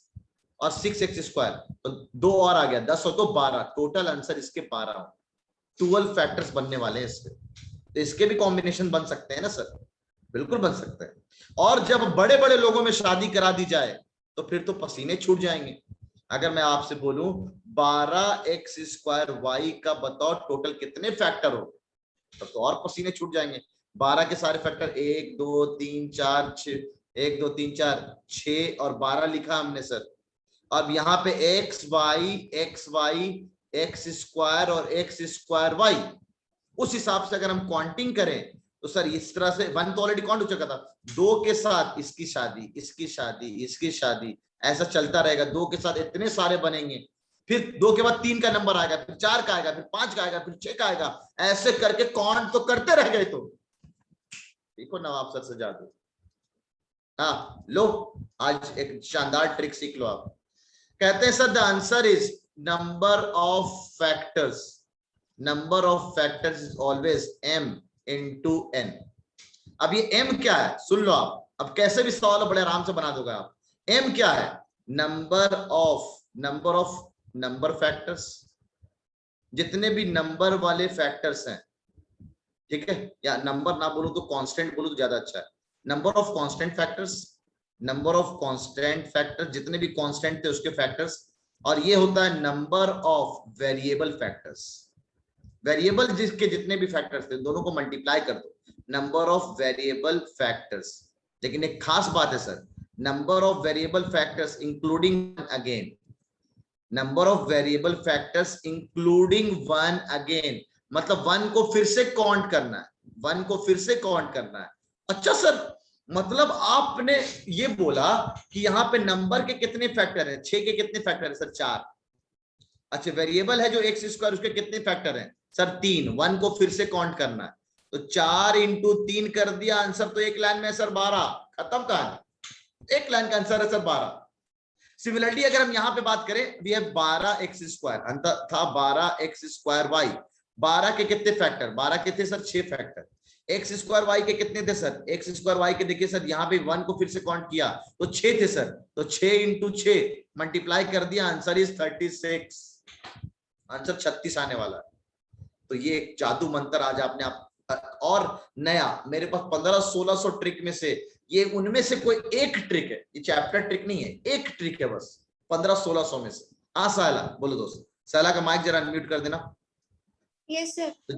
और 6x², तो 2 और आ गया, 10 हो तो 12, टोटल आंसर इसके 12, 12 फैक्टर्स बनने वाले हैं इसके। तो इसके भी कॉम्बिनेशन बन सकते हैं ना सर, बिल्कुल बन सकते हैं। और जब बड़े बड़े लोगों में शादी करा दी जाए तो फिर तो पसीने छूट जाएंगे। अगर मैं आपसे बोलूं 12x² y का बताओ टोटल कितने फैक्टर हो, तब तो और पसीने छूट जाएंगे। 12 के सारे फैक्टर 1 2 3 4 6, 1 2 3 4 6 और 12 लिखा हमने सर। अब यहाँ पे x y और x² y, उस हिसाब से अगर हम काउंटिंग करें तो सर इस तरह से 1 तो ऑलरेडी काउंट हो चुका था, 2 के साथ इसकी शादी, इसकी शादी, इसकी शादी, ऐसा चलता रहेगा। 2 के साथ इतने सारे बनेंगे, फिर 2 के बाद 3 का नंबर आएगा, फिर 4 का आएगा, फिर 5 का आएगा, फिर 6 का आएगा, ऐसे करके काउंट तो करते रह गए। तो देखो नवाब सर से जादू। हाँ लो, आज एक शानदार ट्रिक सीख लो आप। कहते हैं sir the answer is number of factors, number of factors is always m into n। अब ये m क्या है सुन लो आप, अब कैसे भी सवाल बड़े आराम से बना दोगे आप। m क्या है, नंबर फैक्टर्स, जितने भी नंबर वाले फैक्टर्स हैं, ठीक है, या नंबर ना बोलूं तो कांस्टेंट बोलूं तो ज्यादा अच्छा है। Number of constant factors, number of constant factor, जितने भी कांस्टेंट थे उसके फैक्टर्स। और ये होता है number of variable factors, variable जिसके जितने भी फैक्टर्स थे दोनों को मल्टीप्लाई कर दो, नंबर ऑफ वेरिएबल फैक्टर्स। लेकिन एक खास बात है sir, number of variable factors including again, number of variable factors including 1 again, मतलब 1 को फिर से काउंट करना है, 1 को फिर से काउंट करना है। अच्छा सर, मतलब आपने ये बोला कि यहाँ पे नंबर के कितने फैक्टर हैं, 6 के कितने फैक्टर हैं सर, 4। अच्छा वेरिएबल है जो x², उसके कितने फैक्टर हैं सर, 3। 1 को फिर से काउंट करना है, तो 4 × 3 कर दिया, आंसर तो एक लाइन में है सर 12, खत्म कहानी, एक लाइन का आंसर है सर 12। सिमिलरली अगर हम यहाँ पे बात करें, भी है 12x², अंतर था 12x²y, 12 के कितने फैक्टर, 12 के थे सर 6 फैक्टर। x²y के कितने थे सर, x²y के देखिए सर यहाँ पे 1 को फिर से काउंट किया तो 6 थे सर, तो 6 × 6 मल्टीप्लाई कर दिया, आंसर इज 36, आंसर 36 आने वाला है। तो ये एक जादू मंत्र आज आपने और नया, मेरे पास 1500-1600 ट्रिक में से ये उनमें से कोई एक ट्रिक है, ये चैप्टर ट्रिक नहीं है, एक ट्रिक है बस 1500-1600 में से। हाँ साला बोलो दोस्त, साला का माइक जरा अनम्यूट कर देना। Yes sir. तो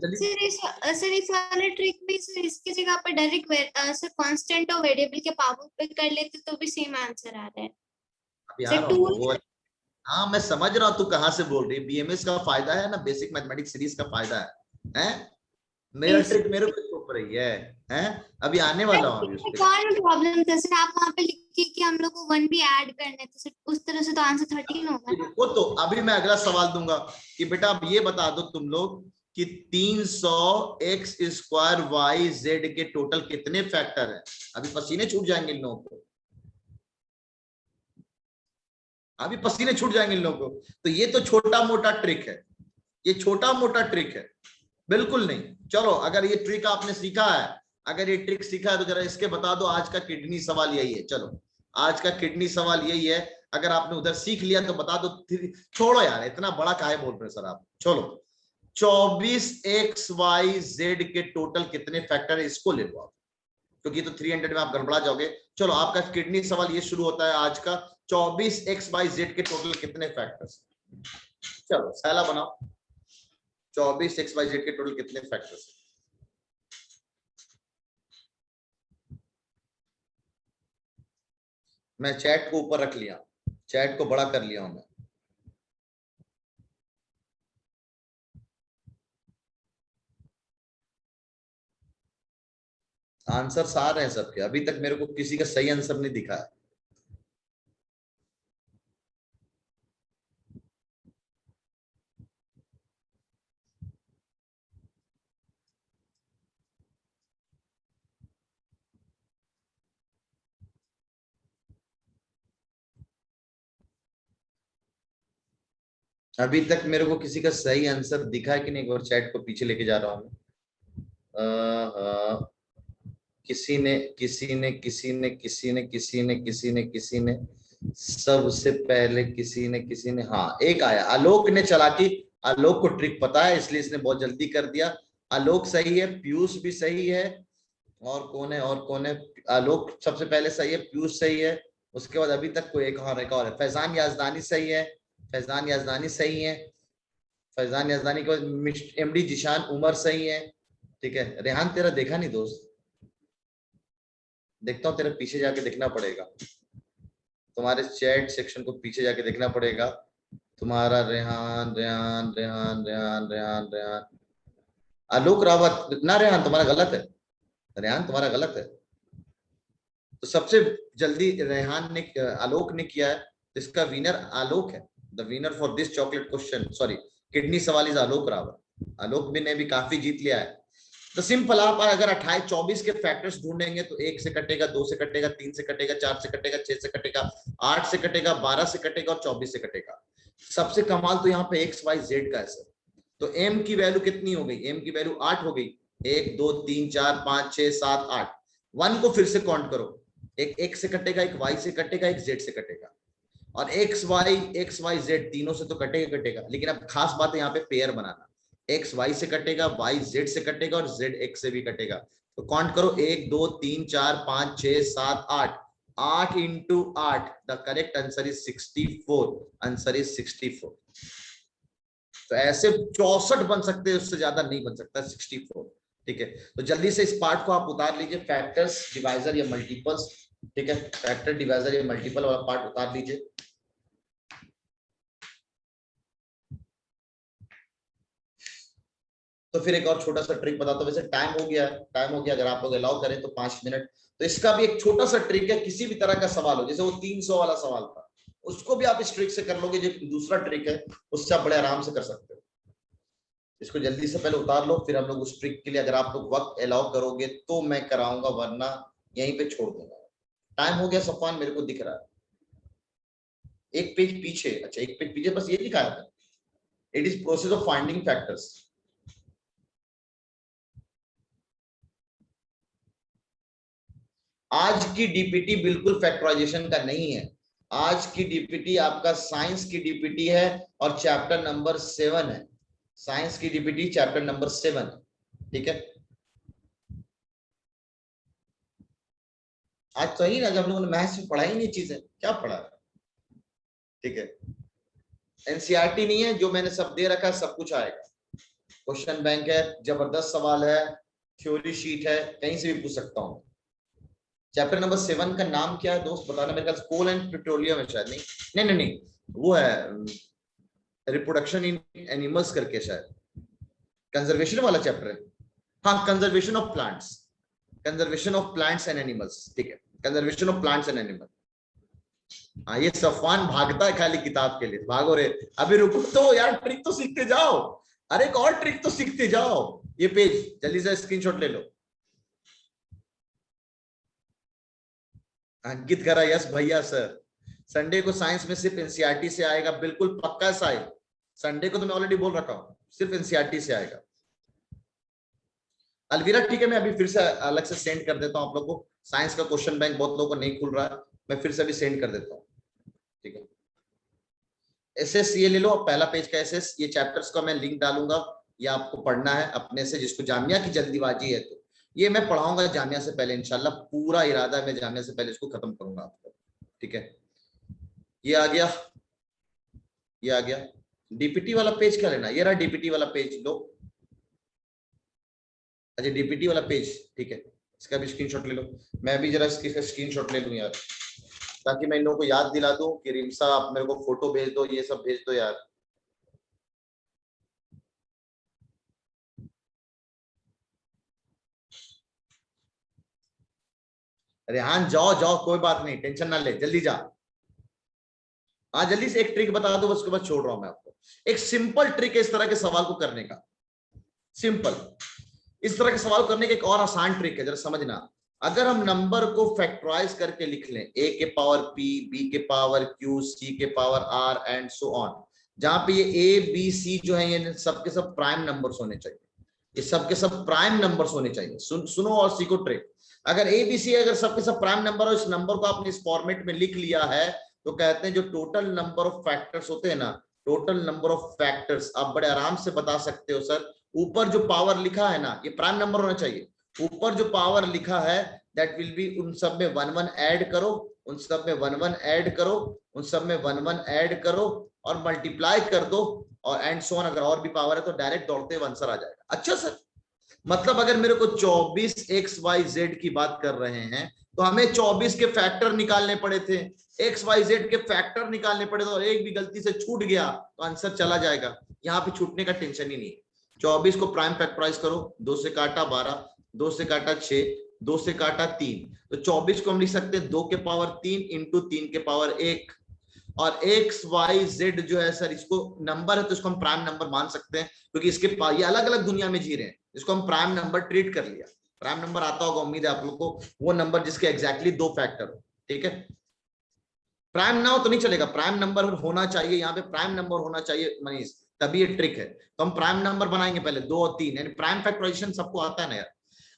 सर इस वाले ट्रिक में सर इसकी जगह पर डायरेक्ट सर कांस्टेंट और वेरिएबल के पावर पे कर लेते तो भी सेम आंसर आ रहा है यार हाँ मैं समझ रहा हूँ तू कहाँ से बोल रही है, बीएमएस का फायदा है ना, बेसिक मैथमेटिक्स सीरीज का फायदा है? मेरा ट्रिक मेरे को ऊपर ही है, अभी आने वाला हूँ। प्रॉब्लम था सर, आप वहाँ पे लिखिए कि हम लोग को 1 भी ऐड करना है, तो सर उस तरह से तो आंसर 13 होगा। वो तो अभी मैं अगला सवाल दूंगा कि बेटा अब ये बता दो तुम लोग कि 300x² yz के टोटल कितने फैक्टर हैं। अभी पसीने छूट जाएंगे इन लोगों को, अभी पसीने छूट जाएंगे इन लोगों को। तो ये तो छोटा मोटा ट्रिक है, ये छोटा मोटा ट्रिक है, बिल्कुल नहीं। चलो अगर ये ट्रिक आपने सीखा है, अगर ये ट्रिक सीखा है तो जरा इसके बता दो आज का किडनी सवाल यही है। चलो आज का किडनी सवाल यही है, अगर आपने उधर सीख लिया तो बता दो। छोड़ो यार, इतना बड़ा काहे बोल रहे सर आप। चलो 24xyz के टोटल कितने फैक्टर है इसको ले लो आप, क्योंकि तो 300 में आप गड़बड़ा जाओगे। चलो आपका किडनी सवाल ये शुरू होता है आज का, 24xyz के टोटल कितने फैक्टर्स। चलो सैला बनाओ, 24xyz के टोटल कितने फैक्टर्स। मैं चैट को ऊपर रख लिया, चैट को बड़ा कर लिया हूं मैं। आंसर आ रहे हैं सबके, अभी तक मेरे को किसी का सही आंसर नहीं दिखा है। अभी तक मेरे को किसी का सही आंसर दिखा है कि नहीं, एक बार चैट को पीछे लेके जा रहा हूं। किसी ने सबसे पहले किसी ने हाँ एक आया, आलोक ने चालाकी, आलोक को ट्रिक पता है इसलिए इसने बहुत जल्दी कर दिया। आलोक सही है, पीयूष भी सही है, और कौन है, आलोक सबसे पहले सही है, पीयूष सही है, उसके बाद अभी तक कोई एक और है, फैजान याजदानी सही है, फैजान याजदानी सही है, फैजान याजदानी के बाद एमडी जिशान उमर सही है। ठीक है, रेहान तेरा देखा नहीं दोस्त, देखता हूँ तेरे पीछे जाके देखना पड़ेगा, तुम्हारे चैट सेक्शन को पीछे जाके देखना पड़ेगा तुम्हारा। रेहान रेहान रेहान रेहान रेहान रेहान आलोक रावत ना, रेहान तुम्हारा गलत है, रेहान तुम्हारा गलत है। तो सबसे जल्दी रेहान ने आलोक ने किया है, इसका विनर आलोक है। The winner for this chocolate question, sorry kidney सवाल इज आलोक रावत। आलोक भी ने भी काफी जीत लिया है। तो सिंपल, आप अगर 24 के फैक्टर्स ढूंढेंगे तो 1 से कटेगा, 2 से कटेगा, 3 से कटेगा, 4 से कटेगा, 6 से कटेगा, 8 से कटेगा, 12 से कटेगा और 24 से कटेगा। सबसे कमाल तो यहाँ पे XYZ का है सर। तो M की वैल्यू कितनी हो गई, M की वैल्यू 8 हो गई, 1 2 3 4 5 6 7 8। 1 को फिर से काउंट करो, एक X से कटेगा, एक Y से कटेगा, एक Z से कटेगा, और XYZ तीनों से तो कटेगा, लेकिन अब खास बात है यहाँ पे पेयर बनाना, X Y से कटेगा, Y Z से कटेगा और Z X से भी कटेगा। तो काउंट करो 1 2 3 4 5 6 7 8, 8 into 8, the correct answer is 64, answer is 64। तो ऐसे 64 बन सकते हैं, उससे ज्यादा नहीं बन सकता, 64। ठीक है, तो जल्दी से इस पार्ट को आप उतार लीजिए, फैक्टर्स डिवाइजर या मल्टीपल्स। ठीक है, फैक्टर डिवाइजर या मल्टीपल वाला पार्ट उतार लीजिए। तो फिर एक और छोटा सा ट्रिक बताता हूं, वैसे टाइम हो गया, अगर आप लोग अलाउ करें तो 5 मिनट। तो इसका भी एक छोटा सा ट्रिक है, किसी भी तरह का सवाल हो, जैसे वो 300 वाला सवाल था, उसको भी आप इस ट्रिक से कर लोगे। जो दूसरा ट्रिक है उससे आप बड़े आराम से कर सकते हो। इसको जल्दी से पहले उतार लो, फिर हम लोग उस ट्रिक के लिए अगर आप लोग वक्त अलाउ करोगे तो मैं कराऊंगा, वरना यहीं पे छोड़ दूंगा। टाइम हो गया सफान, मेरे को दिख रहा है। एक पेज पीछे, अच्छा एक पेज पीछे बस ये दिखाया था, it is process of finding factors. आज की डीपीटी बिल्कुल फैक्टराइजेशन का नहीं है, आज की डीपीटी आपका साइंस की डीपीटी है और चैप्टर नंबर 7 है, साइंस की डीपीटी चैप्टर नंबर 7। ठीक है, आज तो ही ना, जब हम लोगों ने मैथ्स में पढ़ा ही नहीं चीजें, क्या पढ़ा। ठीक है, एनसीईआरटी नहीं है, जो मैंने सब दे रखा है सब कुछ आएगा। क्वेश्चन बैंक है, जबरदस्त सवाल है, थ्योरी शीट है, कहीं से भी पूछ सकता हूँ। चैप्टर नंबर 7 का नाम क्या है दोस्त, बताना। मेरे ख्याल कोल एंड पेट्रोलियम है शायद, नहीं, वो है रिप्रोडक्शन इन एनिमल्स करके शायद, कंजर्वेशन वाला चैप्टर है। हाँ, conservation of plants and animals. ठीक है, conservation of plants and animal. हाँ, ये सफान भागता है खाली किताब के लिए, भागो रे, अभी रुको तो यार, ट्रिक तो सीखते जाओ, अरे एक और ट्रिक तो सीखते जाओ। ये पेज जल्दी से स्क्रीनशॉट ले लो। अंकित करा, यस भैया सर। संडे को साइंस में सिर्फ एनसीईआरटी से आएगा, बिल्कुल पक्का साहिब। संडे को तो मैं ऑलरेडी बोल रखा हूं, सिर्फ एनसीईआरटी से आएगा। अलवीरा ठीक है, मैं अभी फिर से अलग से सेंड कर देता हूं आप लोगों को। साइंस का क्वेश्चन बैंक बहुत लोगों को नहीं खुल रहा है, मैं फिर से अभी सेंड कर देता हूं। ठीक है। एसएस ये ले लो, पहला पेज का एसएस, ये चैप्टर्स का मैं लिंक डालूंगा, ये आपको पढ़ना है अपने से, जिसको जामिया की जल्दीबाजी है तो ये मैं पढ़ाऊंगा जामिया से पहले इंशाल्लाह, पूरा इरादा है मैं जामिया से पहले इसको खत्म करूंगा आपको, ठीक है। ये आ गया, ये आ गया। डीपीटी वाला पेज क्या लेना, ये रहा डीपीटी वाला पेज लो। अच्छा डीपीटी वाला पेज, ठीक है, इसका भी स्क्रीनशॉट ले लो। मैं भी जरा इसका स्क्रीनशॉट ले लूं यार, ताकि मैं इन लोगों को याद दिला दूं कि रिमसा आप मेरे को फोटो भेज दो, ये सब भेज दो यार। रेहान जाओ जाओ, कोई बात नहीं, टेंशन ना ले, जल्दी जा। हाँ जल्दी से एक ट्रिक बता दो, बस उसके बाद छोड़ रहा हूं मैं आपको। एक सिंपल ट्रिक है इस तरह के सवाल को करने का, सिंपल इस तरह के सवाल करने का एक और आसान ट्रिक है, जरा समझना। अगर हम नंबर को फैक्टराइज करके लिख लें, a के पावर p, b के पावर q, c के power r and so on, जहां पे ये a b c जो है ये सबके सब प्राइम नंबर्स होने चाहिए, ये सबके सब प्राइम नंबर्स होने चाहिए। सुनो और सीखो ट्रिक। अगर a b c अगर सबके सब प्राइम नंबर हो, इस नंबर को आपने इस फॉर्मेट में लिख लिया है, तो कहते हैं जो टोटल नंबर ऑफ फैक्टर्स होते हैं ना, टोटल नंबर ऑफ फैक्टर्स, आप बड़े आराम से बता सकते हो सर, ऊपर जो पावर लिखा है ना ये प्राइम नंबर होना चाहिए, ऊपर जो पावर लिखा है दैट विल बी, उन सब में 1 1 ऐड करो, उन सब में 1 1 ऐड करो, उन सब में 1 1 ऐड करो और मल्टीप्लाई कर दो, और एंड सो ऑन। अगर और भी पावर है तो डायरेक्ट दौड़ते हुए आंसर आ जाएगा। अच्छा सर, मतलब अगर मेरे को 24xyz की बात कर रहे हैं तो हमें 24 के फैक्टर निकालने पड़े थे, xyz के फैक्टर निकालने पड़े थे, और एक भी गलती से छूट गया तो आंसर चला जाएगा। यहाँ पे छूटने का टेंशन ही नहीं है। 24 को प्राइम फैक्टराइज करो, 2 से काटा 12, 2 से काटा 6, 2 से काटा 3, तो 24 को हम लिख सकते हैं 2 के पावर 3 इंटू 3 के पावर 1। और एक्स वाई जेड जो है सर, इसको नंबर है तो इसको हम प्राइम नंबर मान सकते हैं, क्योंकि इसके ये अलग अलग दुनिया में जी रहे हैं, इसको हम प्राइम नंबर ट्रीट कर लिया। प्राइम नंबर आता होगा, उम्मीद है आप लोग को, वो नंबर जिसके एग्जैक्टली 2 फैक्टर हो, ठीक है। प्राइम ना हो तो नहीं चलेगा, प्राइम नंबर होना चाहिए, यहाँ पे प्राइम नंबर होना चाहिए मनीष, तभी ये ट्रिक है। तो हम प्राइम नंबर बनाएंगे पहले 2 और 3, यानी प्राइम फैक्टराइजेशन सबको आता है ना यार।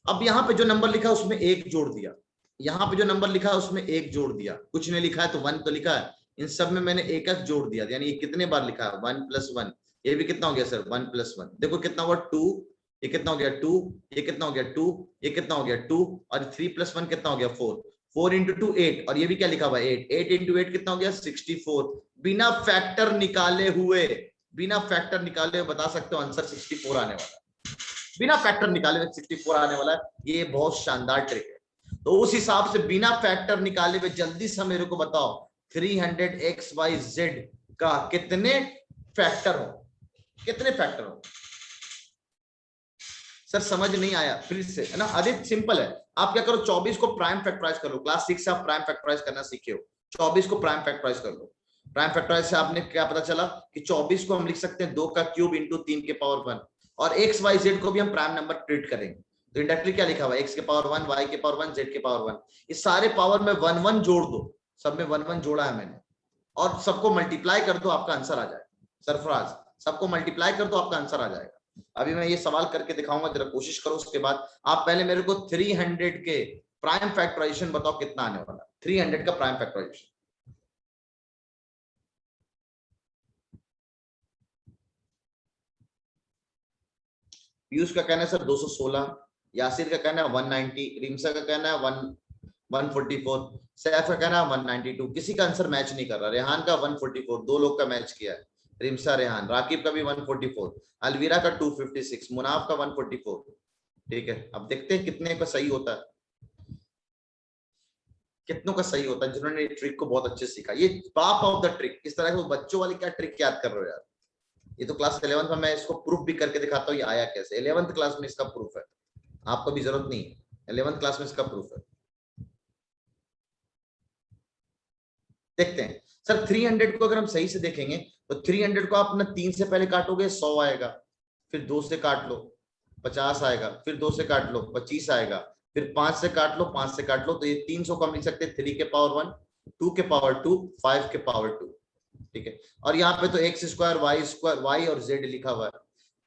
अब यहाँ पे जो नंबर लिखा है उसमें 1 जोड़ दिया, यहाँ पे जो नंबर लिखा है उसमें 1 जोड़ दिया, कुछ नहीं लिखा है तो 1 तो लिखा है, इन सब में मैंने 1 जोड़ दिया, यानी ये कितने बार लिखा है 1 + 1, ये भी कितना हो गया सर 1 + 1, देखो कितना हुआ 2, ये कितना हो गया 2, ये कितना हो गया 2, ये कितना हो गया 2, और 3 + 1 कितना हो गया 4, 4 × 2 8, और ये भी क्या लिखा हुआ 8, 8 × 8 कितना हो गया 64। बिना फैक्टर निकाले हुए, बिना फैक्टर निकाले हुए बता सकते हो आंसर 64 आने वाला है, बिना फैक्टर निकाले हुए 64 आने वाला है। ये बहुत शानदार ट्रिक है। तो उस हिसाब से बिना फैक्टर निकाले हुए जल्दी से मेरे को बताओ 300xyz का कितने फैक्टर हो, कितने फैक्टर हो सर? समझ नहीं आया, फिर से है ना, अधिक सिंपल है। आप क्या करो, 24 को प्राइम फैक्टराइज कर लो, क्लास 6 से आप प्राइम फैक्टराइज करना सीखे हो, 24 को प्राइम फैक्टराइज कर लो। प्राइम फैक्टराइज से आपने क्या पता चला कि 24 को हम लिख सकते हैं 2 का क्यूब इंटू 3 के पावर 1, और एक्स वाई जेड को भी हम प्राइम नंबर ट्रीट करेंगे। तो इंडायरेक्टली क्या लिखा हुआ है, एक्स के पावर 1, वाई के पावर 1, जेड के पावर 1, ये सारे पावर में 1 1 जोड़ दो, सब में 1 1 जोड़ा है मैंने, और सबको मल्टीप्लाई कर दो, आपका आंसर आ जाएगा। सरफराज, सबको मल्टीप्लाई कर दो, आपका आंसर आ जाएगा। अभी मैं ये सवाल करके दिखाऊंगा, जरा कोशिश करो, उसके बाद आप पहले मेरे को 300 के प्राइम फैक्टराइजेशन बताओ कितना आने वाला, 300 का प्राइम फैक्टराइजेशन। पीयूष का कहना है सर 216, यासिर का कहना है 190, रिमसा का कहना है 144, सैफ का कहना है 192। किसी का आंसर मैच नहीं कर रहा। रेहान का 144, 2 लोग का मैच किया है, रिमसा रेहान। राकिब का भी 144, अलवीरा का 256, मुनाफ का 144। ठीक है, अब देखते हैं कितने का सही होता है, कितनों का सही होता है जिन्होंने ट्रिक को बहुत अच्छे सीखा। ये पाप ऑफ द ट्रिक, इस तरह के बच्चों वाली क्या ट्रिक याद कर रहे हो यार। ये तो क्लास 11th में मैं इसको प्रूफ भी करके दिखाता हूँ, ये आया कैसे। 11th क्लास में इसका प्रूफ है, आपको भी जरूरत नहीं है, 11th क्लास में इसका प्रूफ है। देखते हैं सर, 300 को अगर हम सही से देखेंगे तो 300 को आप ना 3 से पहले काटोगे 100 आएगा, फिर 2 से काट लो 50 आएगा, फिर 2 से काट लो 25 आएगा, फिर 5 से काट लो, 5 से काट लो, तो ये 300 को हम लिख सकते हैं 3 के पावर 1, 2 के पावर 2, 5 के पावर 2। ठीक है, और यहाँ पे तो x² y और z लिखा हुआ है।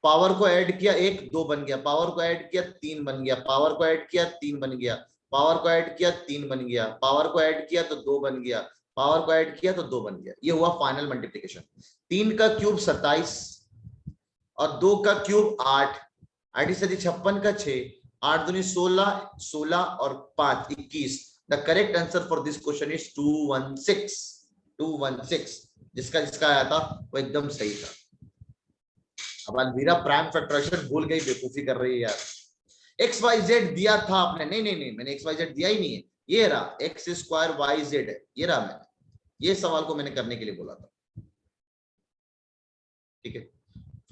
पावर को ऐड किया 1 2 बन गया, पावर को ऐड किया 3 बन गया, पावर को ऐड किया 3 बन गया, पावर को ऐड किया 3 बन गया, पावर को ऐड किया तो 2 बन गया, पावर को ऐड किया तो 2 बन गया, ये हुआ फाइनल मल्टीप्लिकेशन। 3 का क्यूब 27 और 2 का क्यूब 8, 8 से 56 का 6, 8 दूनी 16, 16 और 5 21। The correct answer for this question is 216। 216 जिसका जिसका आया था वो एकदम सही था। अब अलवीरा प्राइम फैक्टराइजेशन भूल गई, बेवकूफी कर रही है यार। XYZ दिया था आपने, नहीं नहीं नहीं, मैंने XYZ दिया ही नहीं है, ये रहा x स्क्वायर YZ है, ये रहा। मैंने ये सवाल को मैंने करने के लिए बोला था, ठीक है।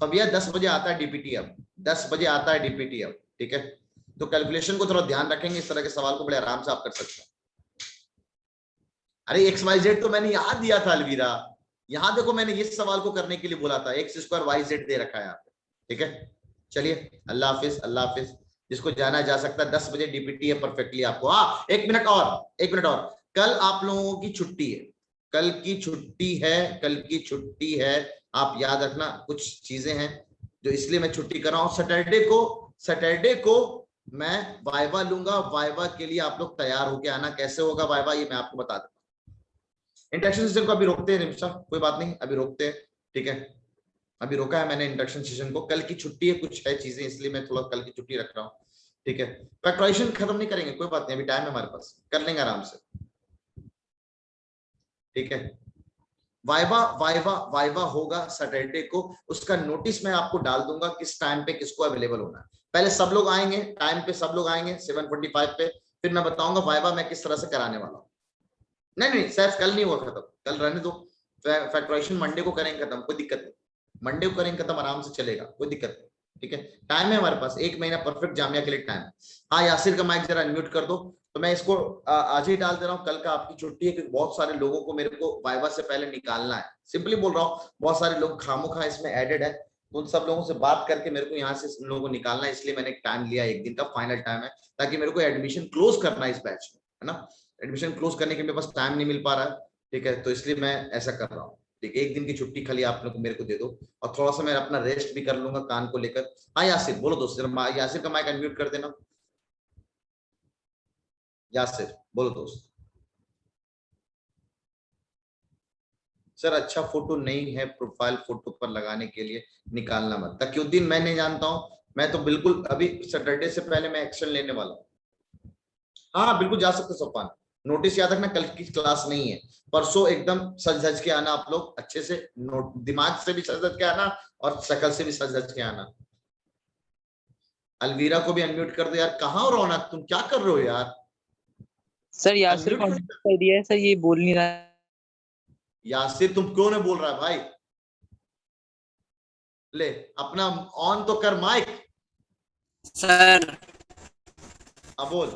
अब भैया 10 बजे आता है डीपीटी, अब 10 बजे आता है डीपीटी अब, ठीक है। तो कैलकुलेशन को थोड़ा ध्यान रखेंगे, इस तरह के सवाल को बड़े आराम से आप कर सकते हैं। अरे XYZ तो मैंने याद दिया था अलवीरा, यहां देखो मैंने इस सवाल को करने के लिए बोला था, x स्क्वायर YZ दे रखा है यहाँ पे, ठीक है। चलिए अल्लाह हाफिज, अल्लाह हाफिज। जिसको जाना जा सकता है 10 बजे डीपीटी है परफेक्टली आपको। हाँ, 1 मिनट और, कल आप लोगों की छुट्टी है, कल की छुट्टी है, कल की छुट्टी है। आप याद रखना, कुछ चीजें हैं जो इसलिए मैं छुट्टी कर रहा हूँ। सैटरडे को मैं वाइवा लूंगा, वाइवा के लिए आप लोग तैयार होके आना। कैसे होगा वाइवा ये मैं आपको बता देता हूँ। इंट्रैक्शन सेशन को अभी रोकते हैं निमिषा, कोई बात नहीं, अभी रोकते हैं, ठीक है। अभी रोका है मैंने इंट्रैक्शन सेशन को, कल की छुट्टी है, कुछ है चीजें इसलिए मैं थोड़ा कल की छुट्टी रख रहा हूँ, ठीक है। फैक्टराइजेशन खत्म नहीं करेंगे, कोई बात नहीं, अभी टाइम है हमारे पास, कर लेंगे आराम से, ठीक है। वाइवा होगा सैटरडे को, उसका नोटिस मैं आपको डाल दूंगा किस टाइम पे किसको अवेलेबल होना है। पहले सब लोग आएंगे टाइम पे, सब लोग आएंगे 7:45 पे, फिर मैं बताऊंगा वाइवा मैं किस तरह से कराने वाला हूँ। नहीं सैफ कल नहीं हुआ खत्म, कल रहने दो, फैक्टराइजेशन मंडे को करेंगे खत्म, कोई दिक्कत नहीं, मंडे को करेंगे खत्म, आराम से चलेगा, कोई दिक्कत नहीं, ठीक है। टाइम है हमारे पास, 1 महीना परफेक्ट जामिया के लिए टाइम। हाँ यासिर का माइक जरा अनम्यूट कर दो। तो मैं इसको आज ही डाल दे रहा हूँ, कल का आपकी छुट्टी है, क्योंकि बहुत सारे लोगों को मेरे को वाइवा से पहले निकालना है, सिंपली बोल रहा हूँ। बहुत सारे लोग खामोखा इसमें एडेड है, तो उन सब लोगों से बात करके मेरे को यहाँ से उन लोगों को निकालना है, इसलिए मैंने टाइम लिया, 1 दिन का फाइनल टाइम है, ताकि मेरे को एडमिशन क्लोज करना है इस बैच में, है ना। एडमिशन क्लोज करने के मेरे पास टाइम नहीं मिल पा रहा है, ठीक है, तो इसलिए मैं ऐसा कर रहा हूँ, ठीक है। 1 दिन की छुट्टी खाली आप लोग को मेरे को दे दो, और थोड़ा सा मैं अपना रेस्ट भी कर लूंगा कान को लेकर। हाँ यासिर बोलो दोस्त, यासिर का माइक अनम्यूट कर देना। यासिर बोलो दोस्त। सर अच्छा फोटो नहीं है प्रोफाइल फोटो पर लगाने के लिए, निकालना मत। तकीउद्दीन मैं नहीं जानता हूं, मैं तो बिल्कुल अभी सैटरडे से पहले मैं एक्शन लेने वाला हूं। हाँ बिल्कुल जा सकते सोपान। नोटिस याद रखना, कल की क्लास नहीं है, परसों एकदम सज धज के आना आप लोग, अच्छे से दिमाग से भी सज धज के आना और शक्ल से भी सज धज के आना। अलवीरा को भी अनम्यूट कर दो यार। कहाँ हो रौनक, तुम क्या कर रहे हो यार? सर यासिर को unmute कर दिया है सर, ये बोल नहीं रहा है। यासिर तुम क्यों नहीं बोल रहा है भाई? ले अपना ऑन तो कर माइक। सर अब बोल,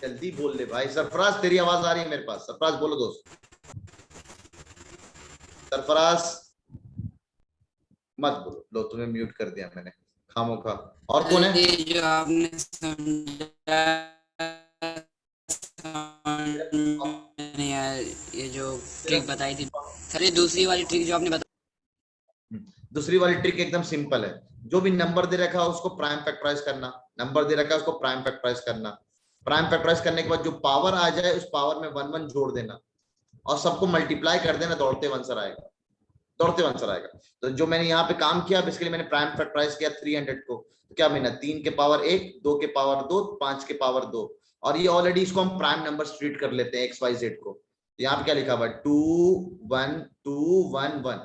जल्दी बोल ले भाई। सरफराज तेरी आवाज आ रही है मेरे पास, सरफराज बोलो दोस्त। सरफराज मत बोलो, लो तुम्हें म्यूट कर दिया मैंने खामोखा। और कौन है? जो आपने समझा यार, ये जो ट्रिक बताई थी सर, ये दूसरी वाली ट्रिक जो आपने बताई। दूसरी वाली ट्रिक एकदम सिंपल है, जो भी नंबर दे रखा है उसको प्राइम फैक्टराइज करना, नंबर दे रखा है उसको प्राइम फैक्टराइज करना। प्राइम फैक्टराइज करने के बाद जो पावर आ जाए उस पावर में 1 1 जोड़ देना और सबको मल्टीप्लाई कर देना, दौड़ते आंसर आएगा, दौड़ते आंसर आएगा। तो जो मैंने यहाँ पे काम किया, बेसिकली मैंने प्राइम फैक्टराइज किया 300 को, तो क्या मिला 3 के पावर 1, 2 के पावर 2, 5 के पावर 2, और ये ऑलरेडी इसको हम प्राइम नंबर ट्रीट कर लेते हैं XYZ को। यहाँ पे क्या लिखा हुआ है 2 1 2 1 1,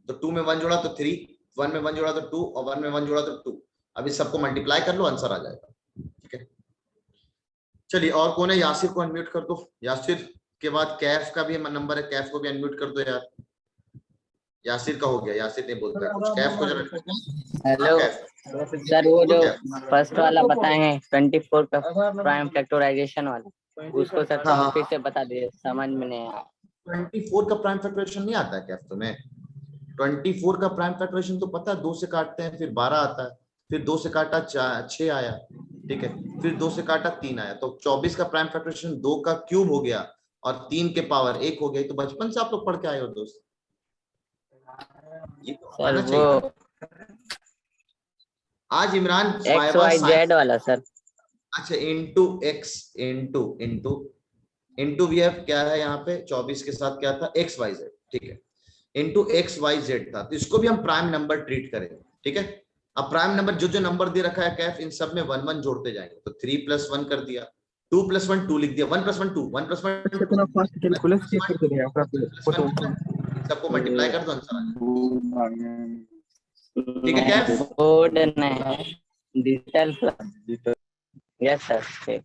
तो 2 में 1 जोड़ा तो 3, 1 में 1 जोड़ा तो 2 और 1 में 1 जोड़ा तो 2। अब इस सबको मल्टीप्लाई कर लो, आंसर आ जाएगा, ठीक है। चलिए और कौन है? यासिर को अनम्यूट कर दो। यासिर के बाद कैफ का भी नंबर है, कैफ को भी अनम्यूट कर दो यार। यासिर का हो गया, यासिर नहीं बोलता है कुछ, कैफ को जरा। हेलो सर, वो जो फर्स्ट वाला बताए हैं 24 का प्राइम फैक्टराइजेशन वाला, उसको सर हाँ, हाँ। फिर से बता दीजिए, समझ में नहीं आया। 24 का प्राइम फैक्टराइजेशन नहीं आता है क्या तुम्हें? 24 का प्राइम फैक्टराइजेशन तो पता है, 2 से काटते हैं फिर 12 आता है, फिर 2 से काटा 6 आया, ठीक है, फिर 2 से काटा 3 आया, तो 24 का प्राइम फैक्टराइजेशन 2 का क्यूब हो गया और 3 के पावर 1 हो गया। तो बचपन से आप लोग पढ़ के आए हो दोस्त, ये तो आना चाहिए। आज इमरान XYZ वाला सर, अच्छा इंटू एक्स इंटू भी है, क्या है यहाँ पे 24 के साथ क्या था एक्स वाई जेड, ठीक है, इंटू एक्स वाई जेड था, तो इसको भी हम प्राइम नंबर ट्रीट करेंगे, ठीक है। अब प्राइम नंबर जो जो नंबर दे रखा है कैफ, इन सब में 1 1 जोड़ते जाएंगे, तो 3 + 1 कर दिया, 2 + 1 2 लिख दिया, 1 + 1 2, 1 + 1 2, कितना फास्ट कैलकुलेट करके दिया फोटो सबको मल्टीप्लाई कर दो, आंसर आ जाएगा, ठीक है कैफ। बोर्ड नहीं, डिजिटल क्लास। Yes sir.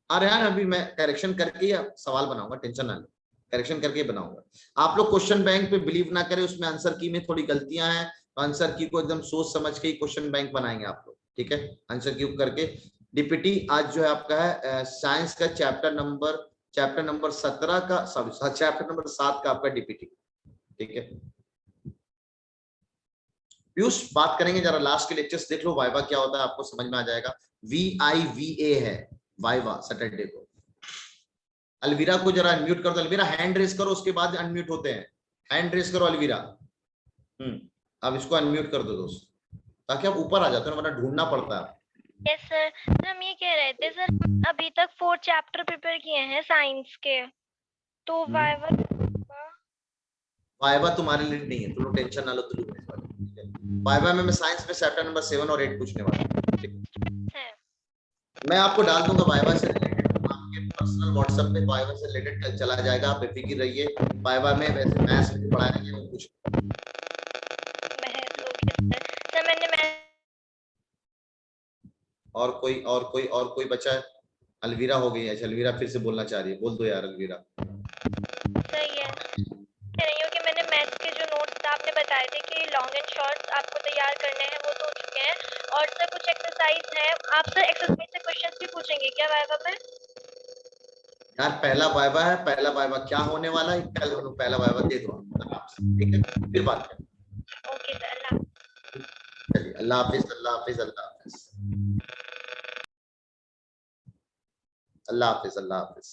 अरे यार अभी मैं करेक्शन करके ही सवाल बनाऊंगा, टेंशन ना लो, करेक्शन करके ही बनाऊंगा। आप लोग क्वेश्चन बैंक पे बिलीव ना करें, उसमें आंसर की में थोड़ी गलतियां हैं, तो आंसर की को एकदम सोच समझ के ही क्वेश्चन बैंक बनाएंगे आप लोग, ठीक है। आंसर की करके डीपीटी आज जो है आपका है साइंस का चैप्टर नंबर 17 का, सॉरी चैप्टर नंबर 7 का आपका डीपीटी, ठीक है। पीयूष बात करेंगे जरा, लास्ट के लेक्चर्स देख लो, वाइवा क्या होता है आपको समझ में आ जाएगा। VIVA है वाइवा सैटरडे को। अलवीरा को जरा अनम्यूट कर दो, अलवीरा हैंड रेस करो, उसके बाद अनम्यूट होते हैं, हैंड रेस करो अलवीरा। अब इसको अनम्यूट कर दो दोस्त, ताकि आप ऊपर आ जाते हो, वरना ढूंढना पड़ता है। यस सर, हम ये कह रहे थे सर, अभी तक 4 चैप्टर प्रिपेयर किए हैं साइंस के, तो वाइवा तुम्हारे लिए नहीं है, तुम लोग टेंशन ना लो, वाइवा में मैं साइंस में चैप्टर नंबर 7 और 8 पूछने वाला हूं। मैं आपको डाल दूंगा वाइवा से रिलेटेड, आपके पर्सनल व्हाट्सएप पे वाइवा से रिलेटेड चला जाएगा, आप बेफिक्र रहिए। वाइवा में वैसे मैथ्स भी पढ़ाएंगे, वो कुछ और कोई बचा है? अलवीरा हो गई है, अच्छा अलवीरा फिर से बोलना चाह रही है, बोल दो यार अलवीरा। सही है, कह रही हूँ कि मैंने मैथ्स के जो नोट्स आपने बताए थे कि लॉन्ग एंड शॉर्ट आपको तैयार करने हैं, वो तो हो चुके हैं, और सर कुछ एक्सरसाइज है, आप सर एक्सरसाइज से क्वेश्चंस भी पूछेंगे क्या वाइवा पे? यार पहला वाइवा है, पहला वाइवा क्या होने वाला है, कल हम लोग पहला वाइवा दे दो, ठीक है, फिर बात करें। ओके सर, चलिए अल्लाह हाफिज, अल्लाह हाफिज, अल्लाह हाफिज, अल्लाह हाफिज, अल्लाह हाफिज।